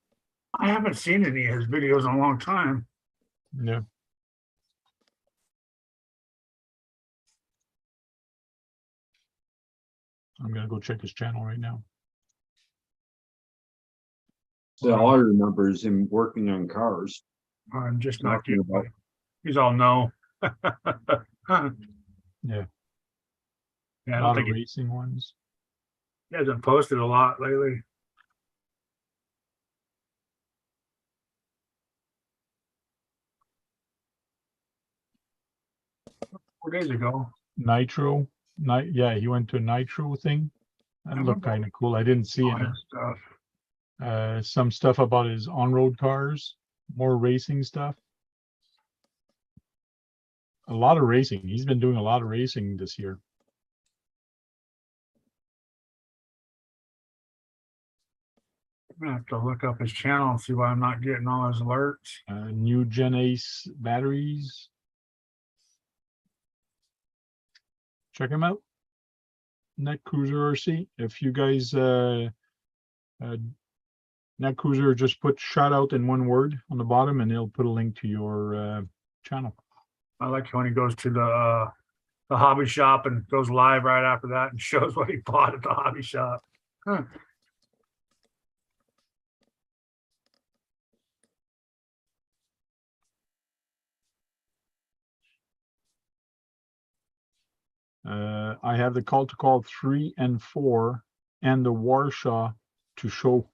[SPEAKER 5] I haven't seen any of his videos in a long time.
[SPEAKER 1] Yeah. I'm gonna go check his channel right now.
[SPEAKER 4] So all I remember is him working on cars.
[SPEAKER 5] I'm just not
[SPEAKER 4] Talking
[SPEAKER 5] getting.
[SPEAKER 4] about
[SPEAKER 5] He's all no.
[SPEAKER 1] Yeah.
[SPEAKER 5] Yeah, I
[SPEAKER 1] A
[SPEAKER 5] don't
[SPEAKER 1] lot
[SPEAKER 5] think
[SPEAKER 1] of racing ones.
[SPEAKER 5] he hasn't posted a lot lately. Four days ago.
[SPEAKER 1] Nitro. Yeah, he went to a Nitro thing. That looked kind of cool. I didn't see
[SPEAKER 5] All
[SPEAKER 1] any.
[SPEAKER 5] his stuff.
[SPEAKER 1] Some stuff about his on-road cars, more racing stuff. A lot of racing. He's been doing a lot of racing this year.
[SPEAKER 5] gonna have to look up his channel and see why I'm not getting all his alerts.
[SPEAKER 1] New Gen Ace batteries. Check them out. Net Cruiser RC. If you guys, Net Cruiser, just put shout out in one word on the bottom and it'll put a link to your channel.
[SPEAKER 5] I like when he goes to the hobby shop and goes live right after that and shows what he bought at the hobby shop. Huh.
[SPEAKER 1] I have the call to call 3 and 4 and the Warsaw to show.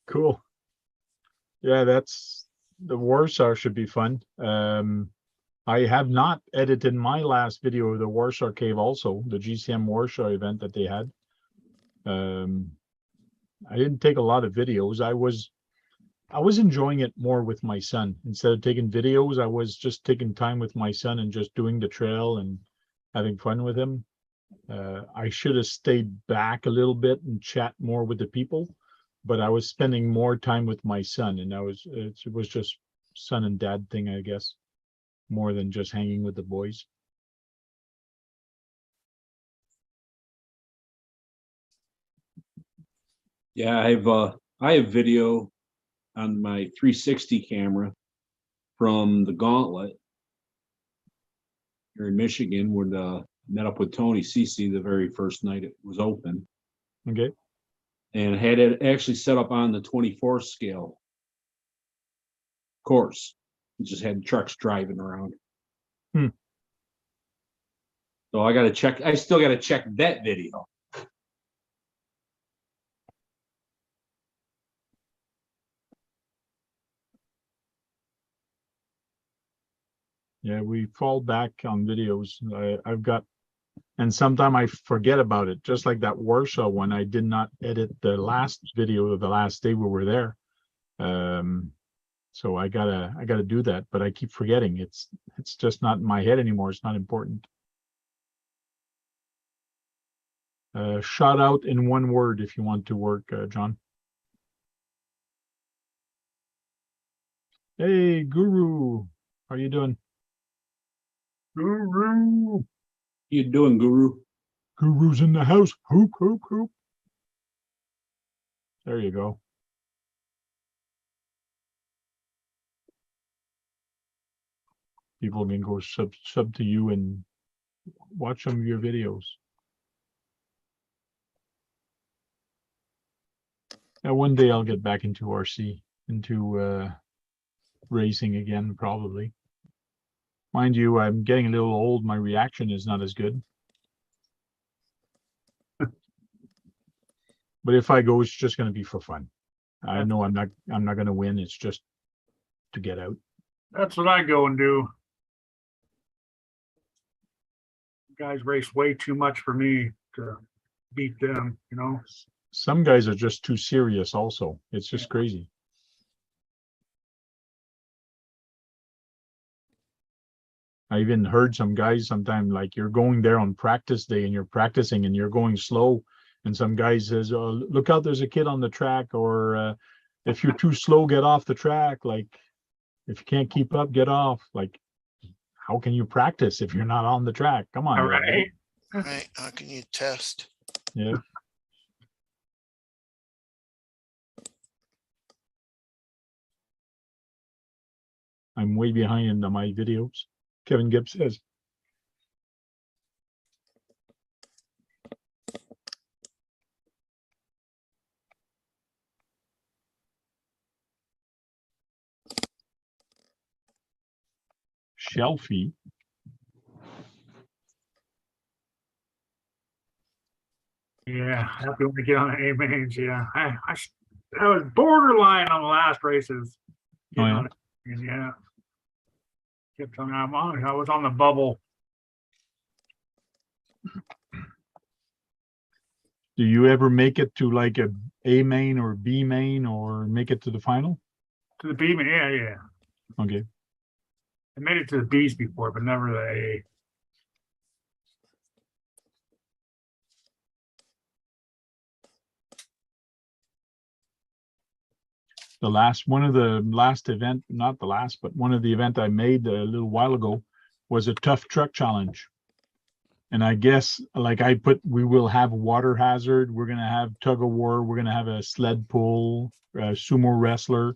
[SPEAKER 1] Cool. Yeah, that's the Warsaw should be fun. I have not edited my last video of the Warsaw Cave also, the GCM Warsaw event that they had. I didn't take a lot of videos. I was enjoying it more with my son. Instead of taking videos, I was just taking time with my son and just doing the trail and having fun with him. I should have stayed back a little bit and chat more with the people, but I was spending more time with my son, and it was just son and dad thing, I guess, more than just hanging with the boys.
[SPEAKER 4] Yeah, I have video on my 360 camera from the Gauntlet here in Michigan, where met up with Tony Cece the very first night it was open,
[SPEAKER 1] Okay.
[SPEAKER 4] and had it actually set up on the 24 scale course. We just had trucks driving around.
[SPEAKER 1] Hmm.
[SPEAKER 4] So I still got to check that video.
[SPEAKER 1] Yeah, we fall back on videos. I've got, and sometimes I forget about it. Just like that Warsaw one, I did not edit the last video of the last day we were there. So I gotta do that, but I keep forgetting. It's just not in my head anymore. It's not important. Shout out in one word if you want to work, John. Hey, Guru, how you doing? Guru.
[SPEAKER 4] You doing, Guru?
[SPEAKER 1] Guru's in the house. Hoop, hoop, hoop. There you go. People can go sub to you and watch some of your videos. Now, one day I'll get back into RC, into racing again, probably. Mind you, I'm getting a little old. My reaction is not as good. But if I go, it's just going to be for fun. I know I'm not going to win. It's just to get out.
[SPEAKER 5] That's what I go and do. Guys race way too much for me to beat them, you know.
[SPEAKER 1] Some guys are just too serious also. It's just crazy. I even heard some guys sometime, like, you're going there on practice day and you're practicing and you're going slow, and some guy says, oh, look out, there's a kid on the track, or if you're too slow, get off the track. Like, if you can't keep up, get off. Like, how can you practice if you're not on the track? Come on.
[SPEAKER 5] All right.
[SPEAKER 3] Right? How can you test?
[SPEAKER 1] Yeah. I'm way behind on my videos. Kevin Gibbs says. Shelfie.
[SPEAKER 5] Yeah, happy when we get on the A mains. Yeah, I was borderline on the last races.
[SPEAKER 1] Oh, yeah?
[SPEAKER 5] On it. Yeah. Kept on. I was on the bubble.
[SPEAKER 1] Do you ever make it to like a main or B main, or make it to the final?
[SPEAKER 5] To the B, yeah.
[SPEAKER 1] Okay.
[SPEAKER 5] I made it to the B's before, but never the A.
[SPEAKER 1] one of the last event, not the last, but one of the event I made a little while ago was a tough truck challenge. And I guess like I put, we will have water hazard. We're going to have tug of war. We're going to have a sled pull, sumo wrestler,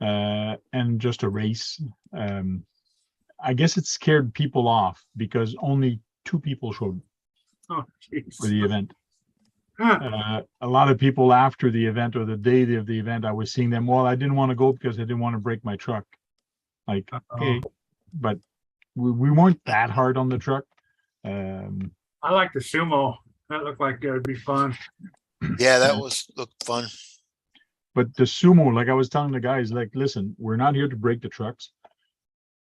[SPEAKER 1] and just a race. I guess it scared people off because only 2 people showed
[SPEAKER 5] Oh,
[SPEAKER 1] for the
[SPEAKER 5] jeez.
[SPEAKER 1] event.
[SPEAKER 5] Huh.
[SPEAKER 1] A lot of people after the event or the day of the event, I was seeing them, well, I didn't want to go because I didn't want to break my truck. Like, okay, but we weren't that hard on the truck.
[SPEAKER 5] I like the sumo. That looked like it would be fun.
[SPEAKER 3] Yeah, that looked fun.
[SPEAKER 1] But the sumo, like I was telling the guys, like, listen, we're not here to break the trucks.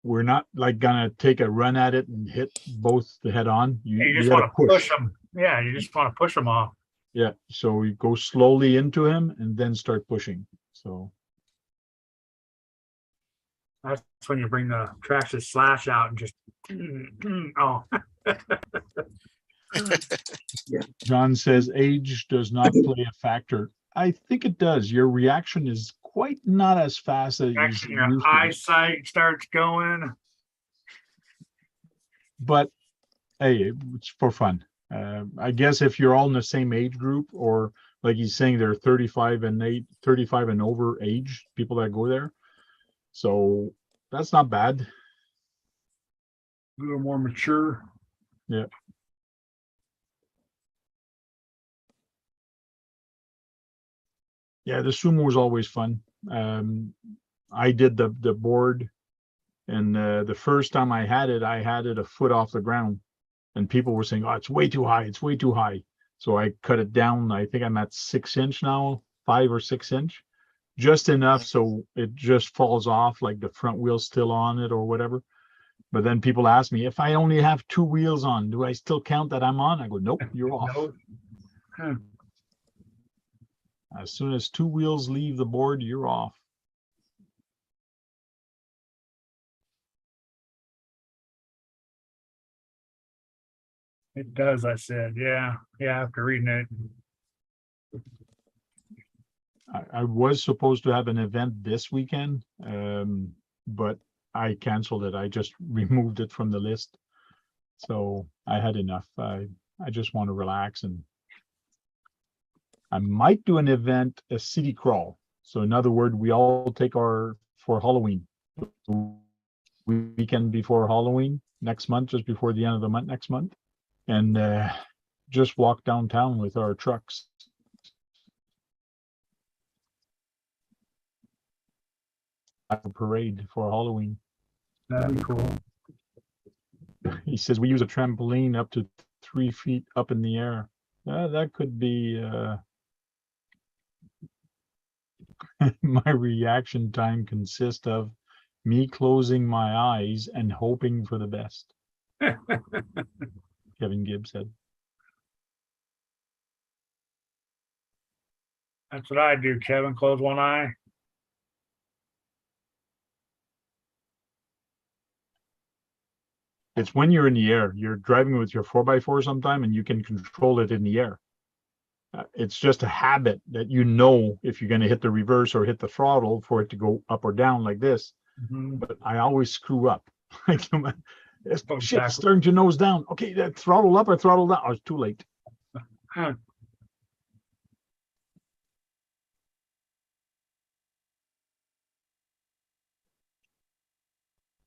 [SPEAKER 1] We're not like gonna take a run at it and hit both the head on.
[SPEAKER 5] You just
[SPEAKER 1] gotta
[SPEAKER 5] want to push them. Yeah, you just want to push them off.
[SPEAKER 1] Yeah, so we go slowly into him and then start pushing. So
[SPEAKER 5] That's when you bring the Traxxas slash out and just oh.
[SPEAKER 1] John says age does not play a factor. I think it does. Your reaction is quite not as fast as
[SPEAKER 5] Actually,
[SPEAKER 1] you
[SPEAKER 5] your
[SPEAKER 1] used to.
[SPEAKER 5] eyesight starts going.
[SPEAKER 1] But hey, it's for fun. I guess if you're all in the same age group, or like he's saying, they're 35 and over age people that go there. So that's not bad.
[SPEAKER 5] A little more mature.
[SPEAKER 1] Yeah. Yeah, the sumo was always fun. I did the board, and the first time I had it a foot off the ground, and people were saying, "Oh, it's way too high. It's way too high." So I cut it down. I think I'm at 6 inch now, 5 or 6 inch, just enough so it just falls off, like the front wheel's still on it or whatever. But then people ask me, if I only have 2 wheels on, do I still count that I'm on? I go, nope, you're off.
[SPEAKER 5] No. Huh.
[SPEAKER 1] As soon as 2 wheels leave the board, you're off.
[SPEAKER 5] It does, I said. Yeah. Yeah, after reading it.
[SPEAKER 1] I was supposed to have an event this weekend, but I canceled it. I just removed it from the list. So I had enough. I just want to relax, and I might do an event, a city crawl. So in other words, we all take for Halloween, weekend before Halloween next month, just before the end of the month next month, and just walk downtown with our trucks. A parade for Halloween.
[SPEAKER 5] That'd be cool.
[SPEAKER 1] He says we use a trampoline up to 3 feet up in the air. That could be my reaction time consists of me closing my eyes and hoping for the best. Kevin Gibbs said.
[SPEAKER 5] That's what I do, Kevin. Close one eye.
[SPEAKER 1] It's when you're in the air, you're driving with your 4x4 sometime and you can control it in the air. It's just a habit that you know if you're going to hit the reverse or hit the throttle for it to go up or down like this.
[SPEAKER 5] Mhm.
[SPEAKER 1] But I always screw up. Like, it's
[SPEAKER 5] Goes
[SPEAKER 1] shit,
[SPEAKER 5] backwards.
[SPEAKER 1] starting to nose down. Okay, that throttle up or throttle down. Oh, it's too late.
[SPEAKER 5] Huh.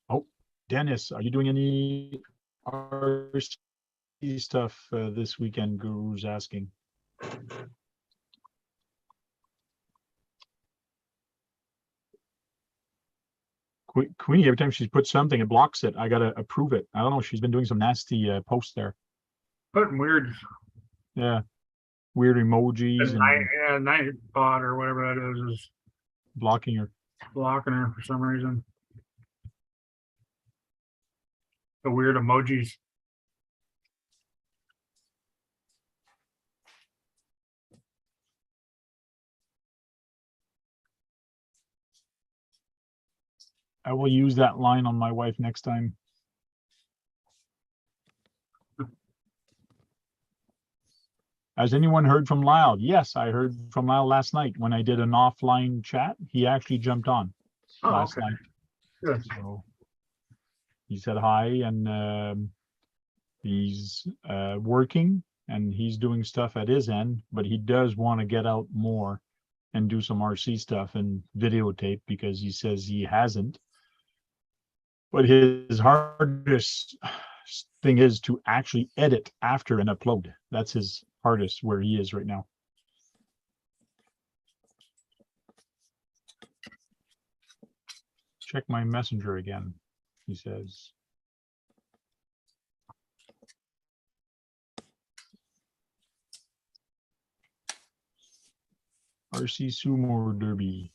[SPEAKER 1] Oh, Dennis, are you doing any RC stuff this weekend? Guru's asking. Queenie, every time she's put something, it blocks it. I gotta approve it. I don't know. She's been doing some nasty posts there.
[SPEAKER 5] Putting weird
[SPEAKER 1] Yeah, weird emojis and
[SPEAKER 5] night bot or whatever that is
[SPEAKER 1] blocking her.
[SPEAKER 5] blocking her for some reason. The weird emojis.
[SPEAKER 1] I will use that line on my wife next time. Has anyone heard from Lyle? Yes, I heard from Lyle last night when I did an offline chat. He actually jumped on
[SPEAKER 5] Oh,
[SPEAKER 1] last
[SPEAKER 5] okay.
[SPEAKER 1] night.
[SPEAKER 5] Good.
[SPEAKER 1] So he said hi, and he's working and he's doing stuff at his end, but he does want to get out more and do some RC stuff and videotape because he says he hasn't. But his hardest thing is to actually edit after and upload. That's his hardest where he is right now. Check my messenger again, he says. RC Sumo Derby.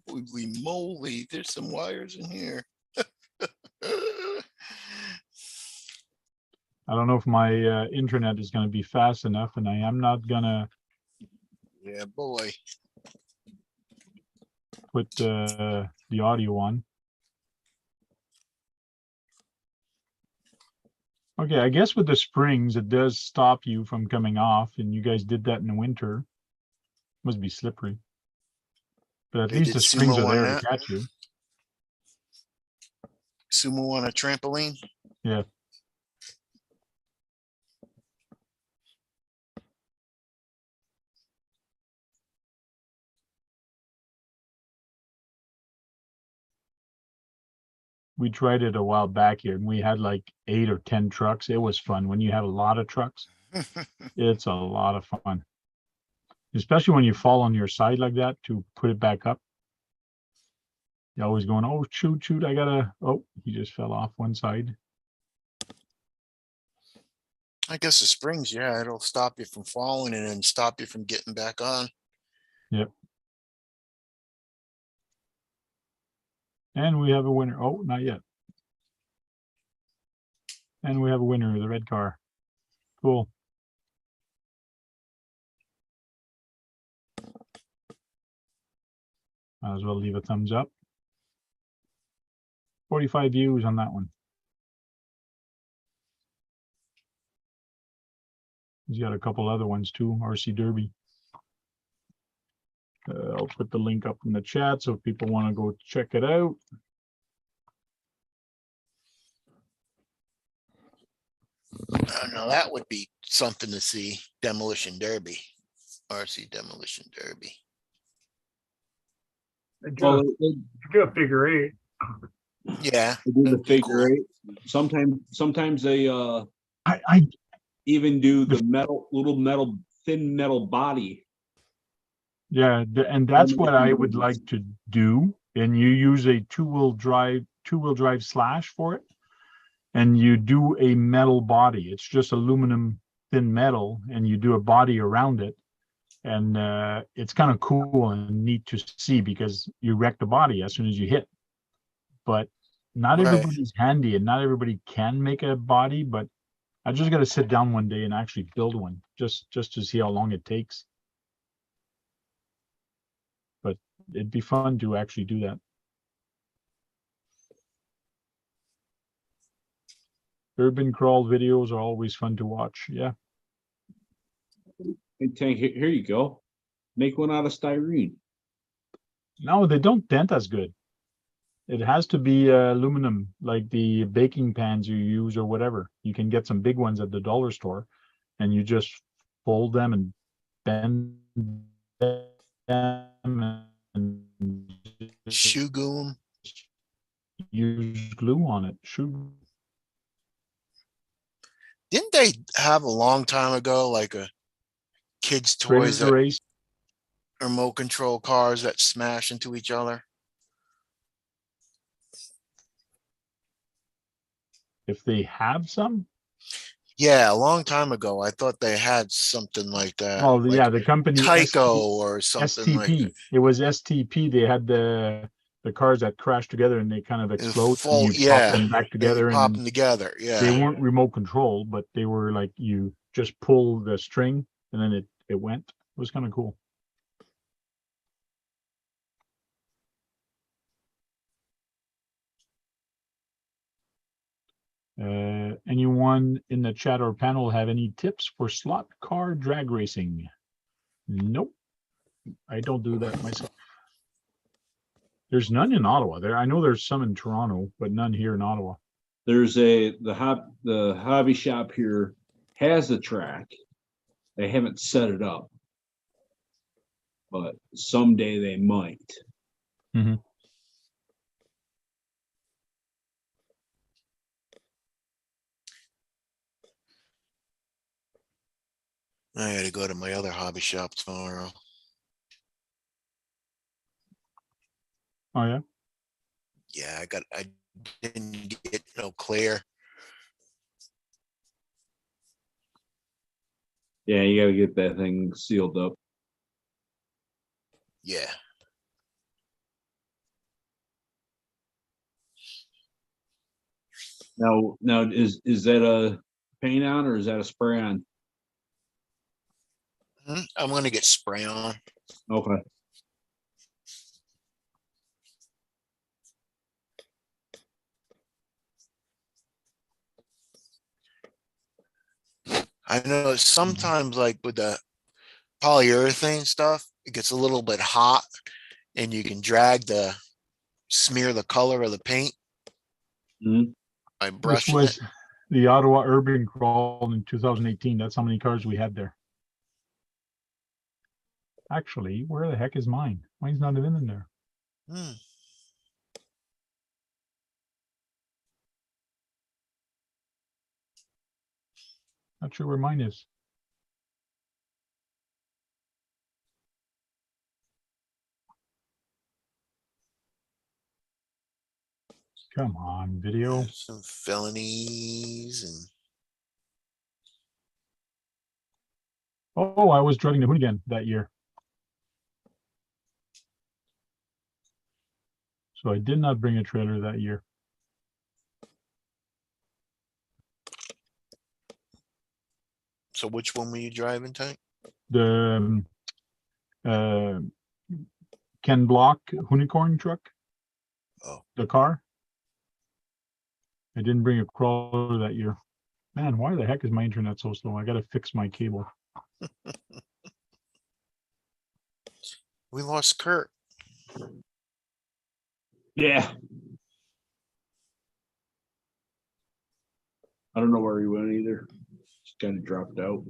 [SPEAKER 3] Holy moly, there's some wires in here.
[SPEAKER 1] I don't know if my internet is going to be fast enough, and I am not going to
[SPEAKER 3] Yeah, boy.
[SPEAKER 1] put the audio on. Okay, I guess with the springs, it does stop you from coming off, and you guys did that in the winter. Must be slippery. But at
[SPEAKER 3] They
[SPEAKER 1] least
[SPEAKER 3] did
[SPEAKER 1] the springs
[SPEAKER 3] sumo
[SPEAKER 1] are
[SPEAKER 3] on
[SPEAKER 1] there to
[SPEAKER 3] that?
[SPEAKER 1] catch you.
[SPEAKER 3] Sumo on a trampoline?
[SPEAKER 1] Yeah. We tried it a while back here, and we had like 8 or 10 trucks. It was fun. When you have a lot of trucks, it's a lot of fun. Especially when you fall on your side like that to put it back up. You're always going, oh, shoot, I gotta, oh, he just fell off one side.
[SPEAKER 3] I guess the springs, yeah, it'll stop you from falling and then stop you from getting back on.
[SPEAKER 1] Yep. And we have a winner. Oh, not yet. And we have a winner, the red car. Cool. Might as well leave a thumbs up. 45 views on that one. He's got a couple other ones too, RC Derby. I'll put the link up in the chat so if people want to go check it out.
[SPEAKER 3] Now that would be something to see. Demolition Derby. RC Demolition Derby.
[SPEAKER 5] They do,
[SPEAKER 4] Well,
[SPEAKER 5] they do a figure 8.
[SPEAKER 3] Yeah.
[SPEAKER 4] they do the
[SPEAKER 3] that'd be
[SPEAKER 4] figure
[SPEAKER 3] cool.
[SPEAKER 4] 8. Sometimes they
[SPEAKER 1] I
[SPEAKER 4] even do the little thin metal body.
[SPEAKER 1] Yeah, and that's what I would like to do. And you use a two-wheel drive slash for it. And you do a metal body. It's just aluminum thin metal, and you do a body around it. And it's kind of cool and neat to see because you wreck the body as soon as you hit. But not
[SPEAKER 3] Right.
[SPEAKER 1] everybody's handy, and not everybody can make a body. But I just got to sit down one day and actually build one, just to see how long it takes. But it'd be fun to actually do that. Urban crawl videos are always fun to watch. Yeah.
[SPEAKER 4] Hey, Tank, here you go. Make one out of styrene.
[SPEAKER 1] No, they don't dent as good. It has to be aluminum, like the baking pans you use or whatever. You can get some big ones at the dollar store, and you just fold them and bend them and
[SPEAKER 3] Shoe goo 'em.
[SPEAKER 1] use glue on it. Shoe.
[SPEAKER 3] Didn't they have a long time ago, like a kids' toys
[SPEAKER 1] Trailer
[SPEAKER 3] that
[SPEAKER 1] race.
[SPEAKER 3] remote control cars that smash into each other?
[SPEAKER 1] If they have some.
[SPEAKER 3] Yeah, a long time ago. I thought they had something like that.
[SPEAKER 1] Oh,
[SPEAKER 3] like
[SPEAKER 1] yeah, the company
[SPEAKER 3] Tyco or something like
[SPEAKER 1] STP.
[SPEAKER 3] that.
[SPEAKER 1] It was STP. They had the cars that crash together and they kind of
[SPEAKER 3] It
[SPEAKER 1] explode, and
[SPEAKER 3] full,
[SPEAKER 1] you
[SPEAKER 3] yeah.
[SPEAKER 1] pop them back
[SPEAKER 3] And you
[SPEAKER 1] together,
[SPEAKER 3] pop
[SPEAKER 1] and
[SPEAKER 3] them together.
[SPEAKER 1] they
[SPEAKER 3] Yeah.
[SPEAKER 1] weren't remote control, but they were like you just pull the string and then it went. It was kind of cool. Anyone in the chat or panel have any tips for slot car drag racing? Nope. I don't do that myself. There's none in Ottawa. I know there's some in Toronto, but none here in Ottawa.
[SPEAKER 4] There's the hobby shop here has a track. They haven't set it up, but someday they might.
[SPEAKER 1] Mhm.
[SPEAKER 3] I gotta go to my other hobby shop tomorrow.
[SPEAKER 1] Oh yeah.
[SPEAKER 3] Yeah, I didn't get no clear.
[SPEAKER 4] Yeah, you got to get that thing sealed up.
[SPEAKER 3] Yeah.
[SPEAKER 4] Now is that a paint on or is that a spray on?
[SPEAKER 3] I'm gonna get spray on.
[SPEAKER 4] Okay.
[SPEAKER 3] I know sometimes like with the polyurethane stuff, it gets a little bit hot and you can smear the color of the paint
[SPEAKER 4] Mhm.
[SPEAKER 3] by
[SPEAKER 1] This
[SPEAKER 3] brushing
[SPEAKER 1] was
[SPEAKER 3] it.
[SPEAKER 1] the Ottawa Urban Crawl in 2018. That's how many cars we had there. Actually, where the heck is mine? Mine's not even in there.
[SPEAKER 3] Hmm.
[SPEAKER 1] Not sure where mine is. Come on, video.
[SPEAKER 3] There's some felonies and
[SPEAKER 1] Oh, I was driving the Hoonigan that year. So I did not bring a trailer that year.
[SPEAKER 3] so which one were you driving, Tank?
[SPEAKER 1] The Ken Block Unicorn truck.
[SPEAKER 3] Oh.
[SPEAKER 1] The car. I didn't bring a crawler that year. Man, why the heck is my internet so slow? I gotta fix my cable.
[SPEAKER 3] We lost Kurt.
[SPEAKER 4] Yeah. I don't know where he went either. Just kind of dropped out.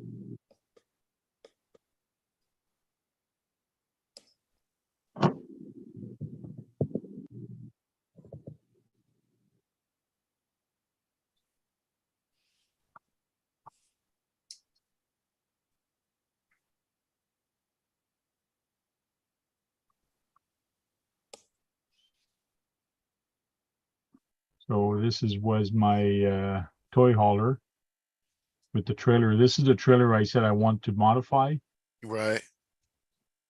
[SPEAKER 1] So this was my toy hauler with the trailer. This is the trailer I said I want to modify
[SPEAKER 3] Right.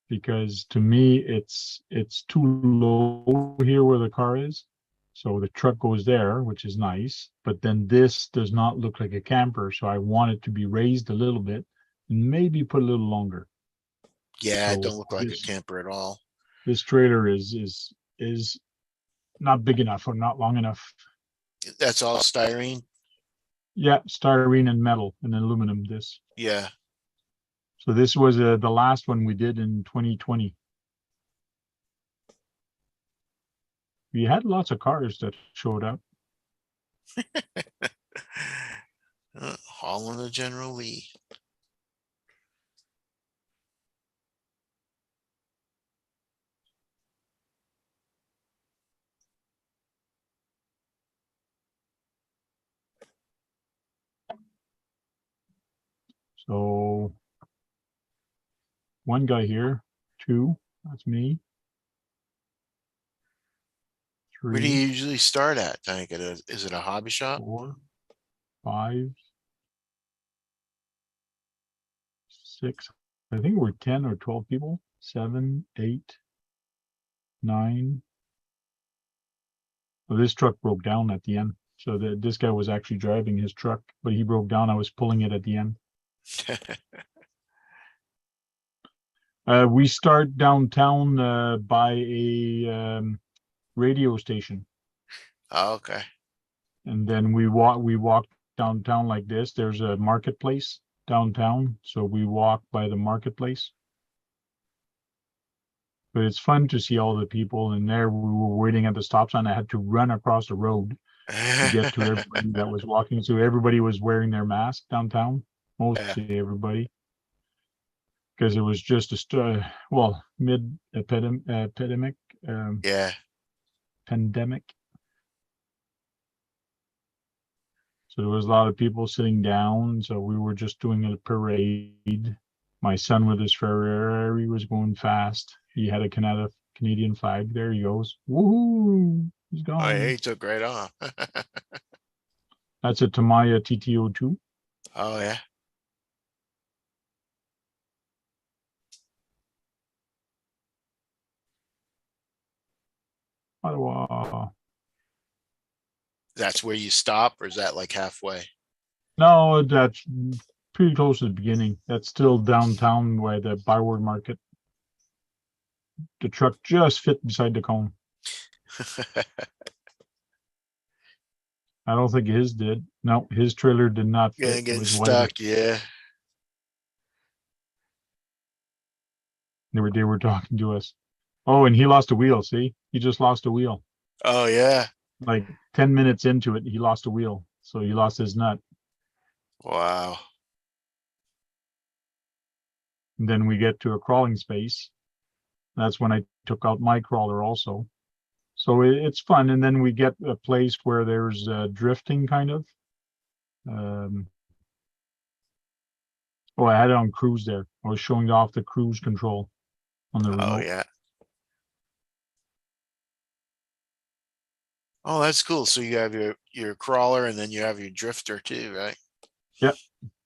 [SPEAKER 1] because to me it's too low here where the car is. So the truck goes there, which is nice, but then this does not look like a camper. So I want it to be raised a little bit and maybe put a little longer.
[SPEAKER 3] Yeah, it
[SPEAKER 1] So
[SPEAKER 3] don't look like a
[SPEAKER 1] this-
[SPEAKER 3] camper at all.
[SPEAKER 1] This trailer is not big enough or not long enough.
[SPEAKER 3] That's all styrene.
[SPEAKER 1] Yeah, styrene and metal and aluminum this.
[SPEAKER 3] Yeah.
[SPEAKER 1] So this was the last one we did in 2020. We had lots of cars that showed up.
[SPEAKER 3] Hauling the General Lee.
[SPEAKER 1] So one guy here, two, that's me.
[SPEAKER 3] Where do you
[SPEAKER 1] Three,
[SPEAKER 3] usually start at, Tank? Is it a hobby shop?
[SPEAKER 1] 4, 5, 6. I think we're 10 or 12 people. 7, 8, 9. Well, this truck broke down at the end. So this guy was actually driving his truck, but he broke down. I was pulling it at the end. We start downtown by a radio station.
[SPEAKER 3] Oh, okay.
[SPEAKER 1] And then we walk downtown like this. There's a marketplace downtown, so we walk by the marketplace. But it's fun to see all the people in there. We were waiting at the stop sign. I had to run across the road to get to everybody that was walking. So everybody was wearing their mask downtown, mostly everybody. Because it was just mid-epidemic,
[SPEAKER 3] Yeah.
[SPEAKER 1] pandemic. So there was a lot of people sitting down. So we were just doing a parade. My son with his Ferrari was going fast. He had a Canadian flag. There he goes. Woohoo! He's
[SPEAKER 3] Oh,
[SPEAKER 1] gone.
[SPEAKER 3] yeah, he took right off.
[SPEAKER 1] That's a Tamiya TT02.
[SPEAKER 3] Oh, yeah.
[SPEAKER 1] Ottawa.
[SPEAKER 3] That's where you stop, or is that like halfway?
[SPEAKER 1] No, that's pretty close to the beginning. That's still downtown by the Byward Market. The truck just fit beside the cone. I don't think his did. No, his trailer did not
[SPEAKER 3] Yeah,
[SPEAKER 1] fit. It
[SPEAKER 3] getting
[SPEAKER 1] was wider.
[SPEAKER 3] stuck. Yeah.
[SPEAKER 1] They were talking to us. Oh, and he lost a wheel. See, he just lost a wheel.
[SPEAKER 3] Oh, yeah.
[SPEAKER 1] Like 10 minutes into it, he lost a wheel. So he lost his nut.
[SPEAKER 3] Wow.
[SPEAKER 1] And then we get to a crawling space. That's when I took out my crawler also. So it's fun. And then we get a place where there's drifting kind of. Oh, I had it on cruise there. I was showing off the cruise control on the remote.
[SPEAKER 3] Oh, yeah. Oh, that's cool. So you have your crawler and then you have your drifter too, right?
[SPEAKER 1] Yep.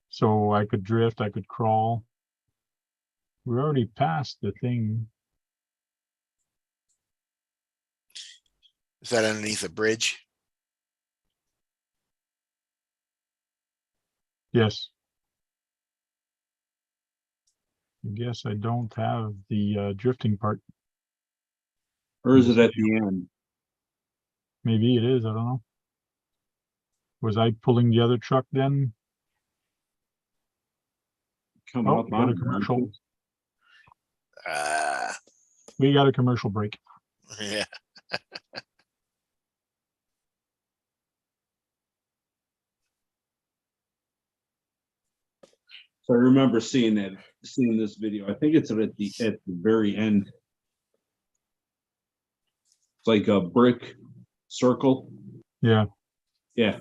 [SPEAKER 1] So I could drift, I could crawl. We're already past the thing.
[SPEAKER 3] Is that underneath a bridge?
[SPEAKER 1] Yes. I guess I don't have the drifting part.
[SPEAKER 4] Or is it at the end?
[SPEAKER 1] Maybe it is, I don't know. Was I pulling the other truck then?
[SPEAKER 4] Come
[SPEAKER 1] Oh,
[SPEAKER 4] up
[SPEAKER 1] we got a
[SPEAKER 4] on
[SPEAKER 1] commercial.
[SPEAKER 3] Ah,
[SPEAKER 1] We got a commercial break.
[SPEAKER 3] yeah.
[SPEAKER 4] So I remember seeing this video. I think it's at the very end. It's like a brick circle.
[SPEAKER 1] Yeah.
[SPEAKER 4] Yeah.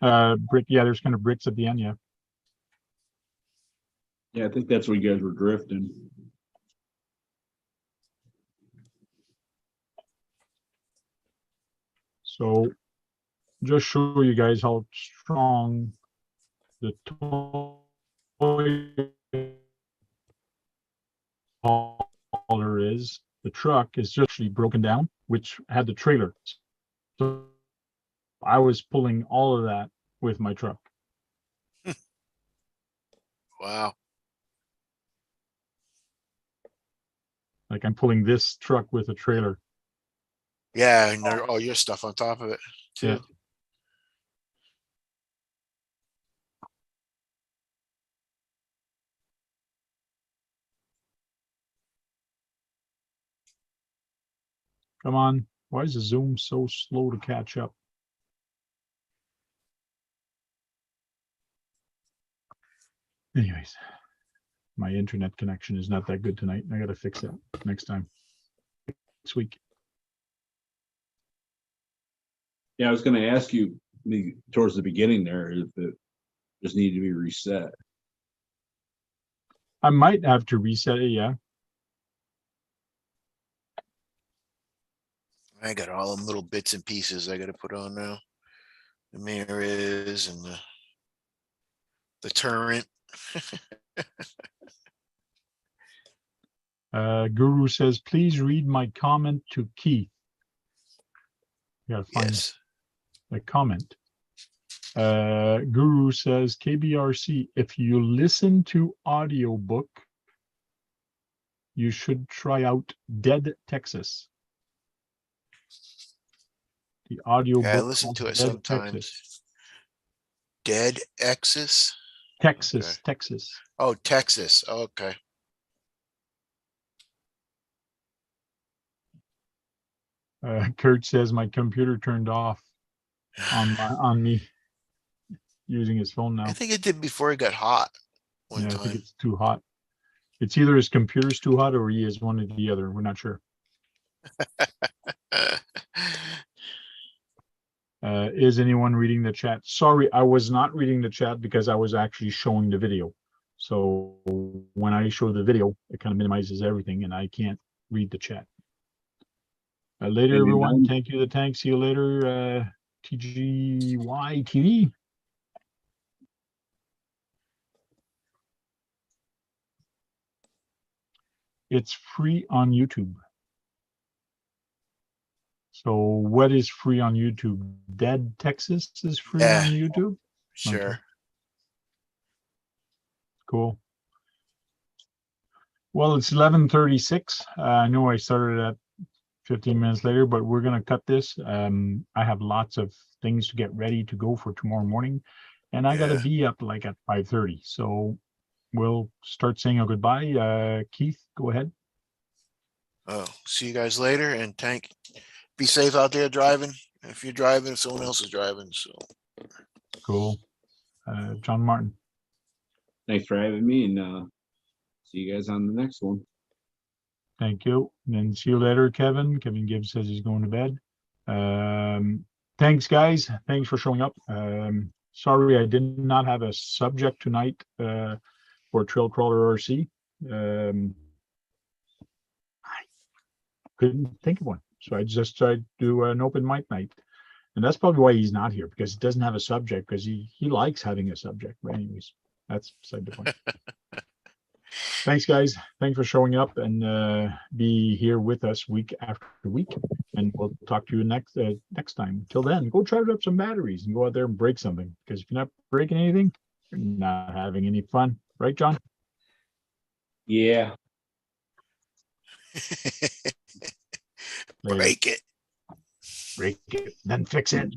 [SPEAKER 1] Brick. Yeah, there's kind of bricks at the end. Yeah.
[SPEAKER 4] Yeah, I think that's where you guys were drifting.
[SPEAKER 1] So just show you guys how strong the toy hauler is. The truck is just actually broken down, which had the trailer. So I was pulling all of that with my truck.
[SPEAKER 3] Wow.
[SPEAKER 1] Like I'm pulling this truck with a trailer.
[SPEAKER 3] Yeah, and all your stuff on top of it too.
[SPEAKER 1] Yeah. Come on. Why is the Zoom so slow to catch up? Anyways, my internet connection is not that good tonight. I gotta fix it next time. Next week.
[SPEAKER 4] Yeah, I was going to ask you towards the beginning there if it just needed to be reset.
[SPEAKER 1] I might have to reset it, yeah.
[SPEAKER 3] I got all them little bits and pieces I got to put on now. The mirrors and the turret.
[SPEAKER 1] Guru says, please read my comment to Keith. You gotta find
[SPEAKER 3] Yes.
[SPEAKER 1] the comment. Guru says, KBRC, if you listen to audiobook, you should try out Dead Texas. The audio
[SPEAKER 3] Yeah, I
[SPEAKER 1] book
[SPEAKER 3] listen
[SPEAKER 1] called
[SPEAKER 3] to it
[SPEAKER 1] Dead
[SPEAKER 3] sometimes.
[SPEAKER 1] Texas.
[SPEAKER 3] Dead Exis?
[SPEAKER 1] Texas, Texas.
[SPEAKER 3] Oh, Texas. Okay.
[SPEAKER 1] Kurt says my computer turned off on me using his phone now.
[SPEAKER 3] I think it did before it got hot one
[SPEAKER 1] Yeah, I think
[SPEAKER 3] time.
[SPEAKER 1] it's too hot. It's either his computer's too hot or he is one or the other. We're not sure. Is anyone reading the chat? Sorry, I was not reading the chat because I was actually showing the video. So when I show the video, it kind of minimizes everything and I can't read the chat. Later,
[SPEAKER 4] Maybe
[SPEAKER 1] everyone.
[SPEAKER 4] mine.
[SPEAKER 1] Thank you, the tank. See you later. TGY TV. It's free on YouTube. So what is free on YouTube? Dead Texas is free
[SPEAKER 3] Yeah.
[SPEAKER 1] on YouTube?
[SPEAKER 3] Sure.
[SPEAKER 1] Okay. Cool. Well, it's 11:36. I know I started at 15 minutes later, but we're going to cut this. I have lots of things to get ready to go for tomorrow morning, and I got to
[SPEAKER 3] Yeah.
[SPEAKER 1] be up like at 5:30. So we'll start saying a goodbye. Keith, go ahead.
[SPEAKER 3] Oh, see you guys later, and Tank, be safe out there driving. If you're driving, if someone else is driving, so.
[SPEAKER 1] Cool. John Martin.
[SPEAKER 4] Thanks for having me, and see you guys on the next one.
[SPEAKER 1] Thank you. And then see you later, Kevin. Kevin Gibbs says he's going to bed. Thanks, guys. Thanks for showing up. Sorry, I did not have a subject tonight for Trail Crawler RC. I couldn't think of one. So I just tried to do an open mic night. And that's probably why he's not here, because he doesn't have a subject, because he likes having a subject. But anyways, that's beside the point. Thanks, guys. Thanks for showing up and be here with us week after week. And we'll talk to you next time. Till then, go charge up some batteries and go out there and break something. Because if you're not breaking anything, you're not having any fun. Right, John?
[SPEAKER 4] Yeah.
[SPEAKER 1] Later.
[SPEAKER 3] Break it.
[SPEAKER 1] Break it, then fix it.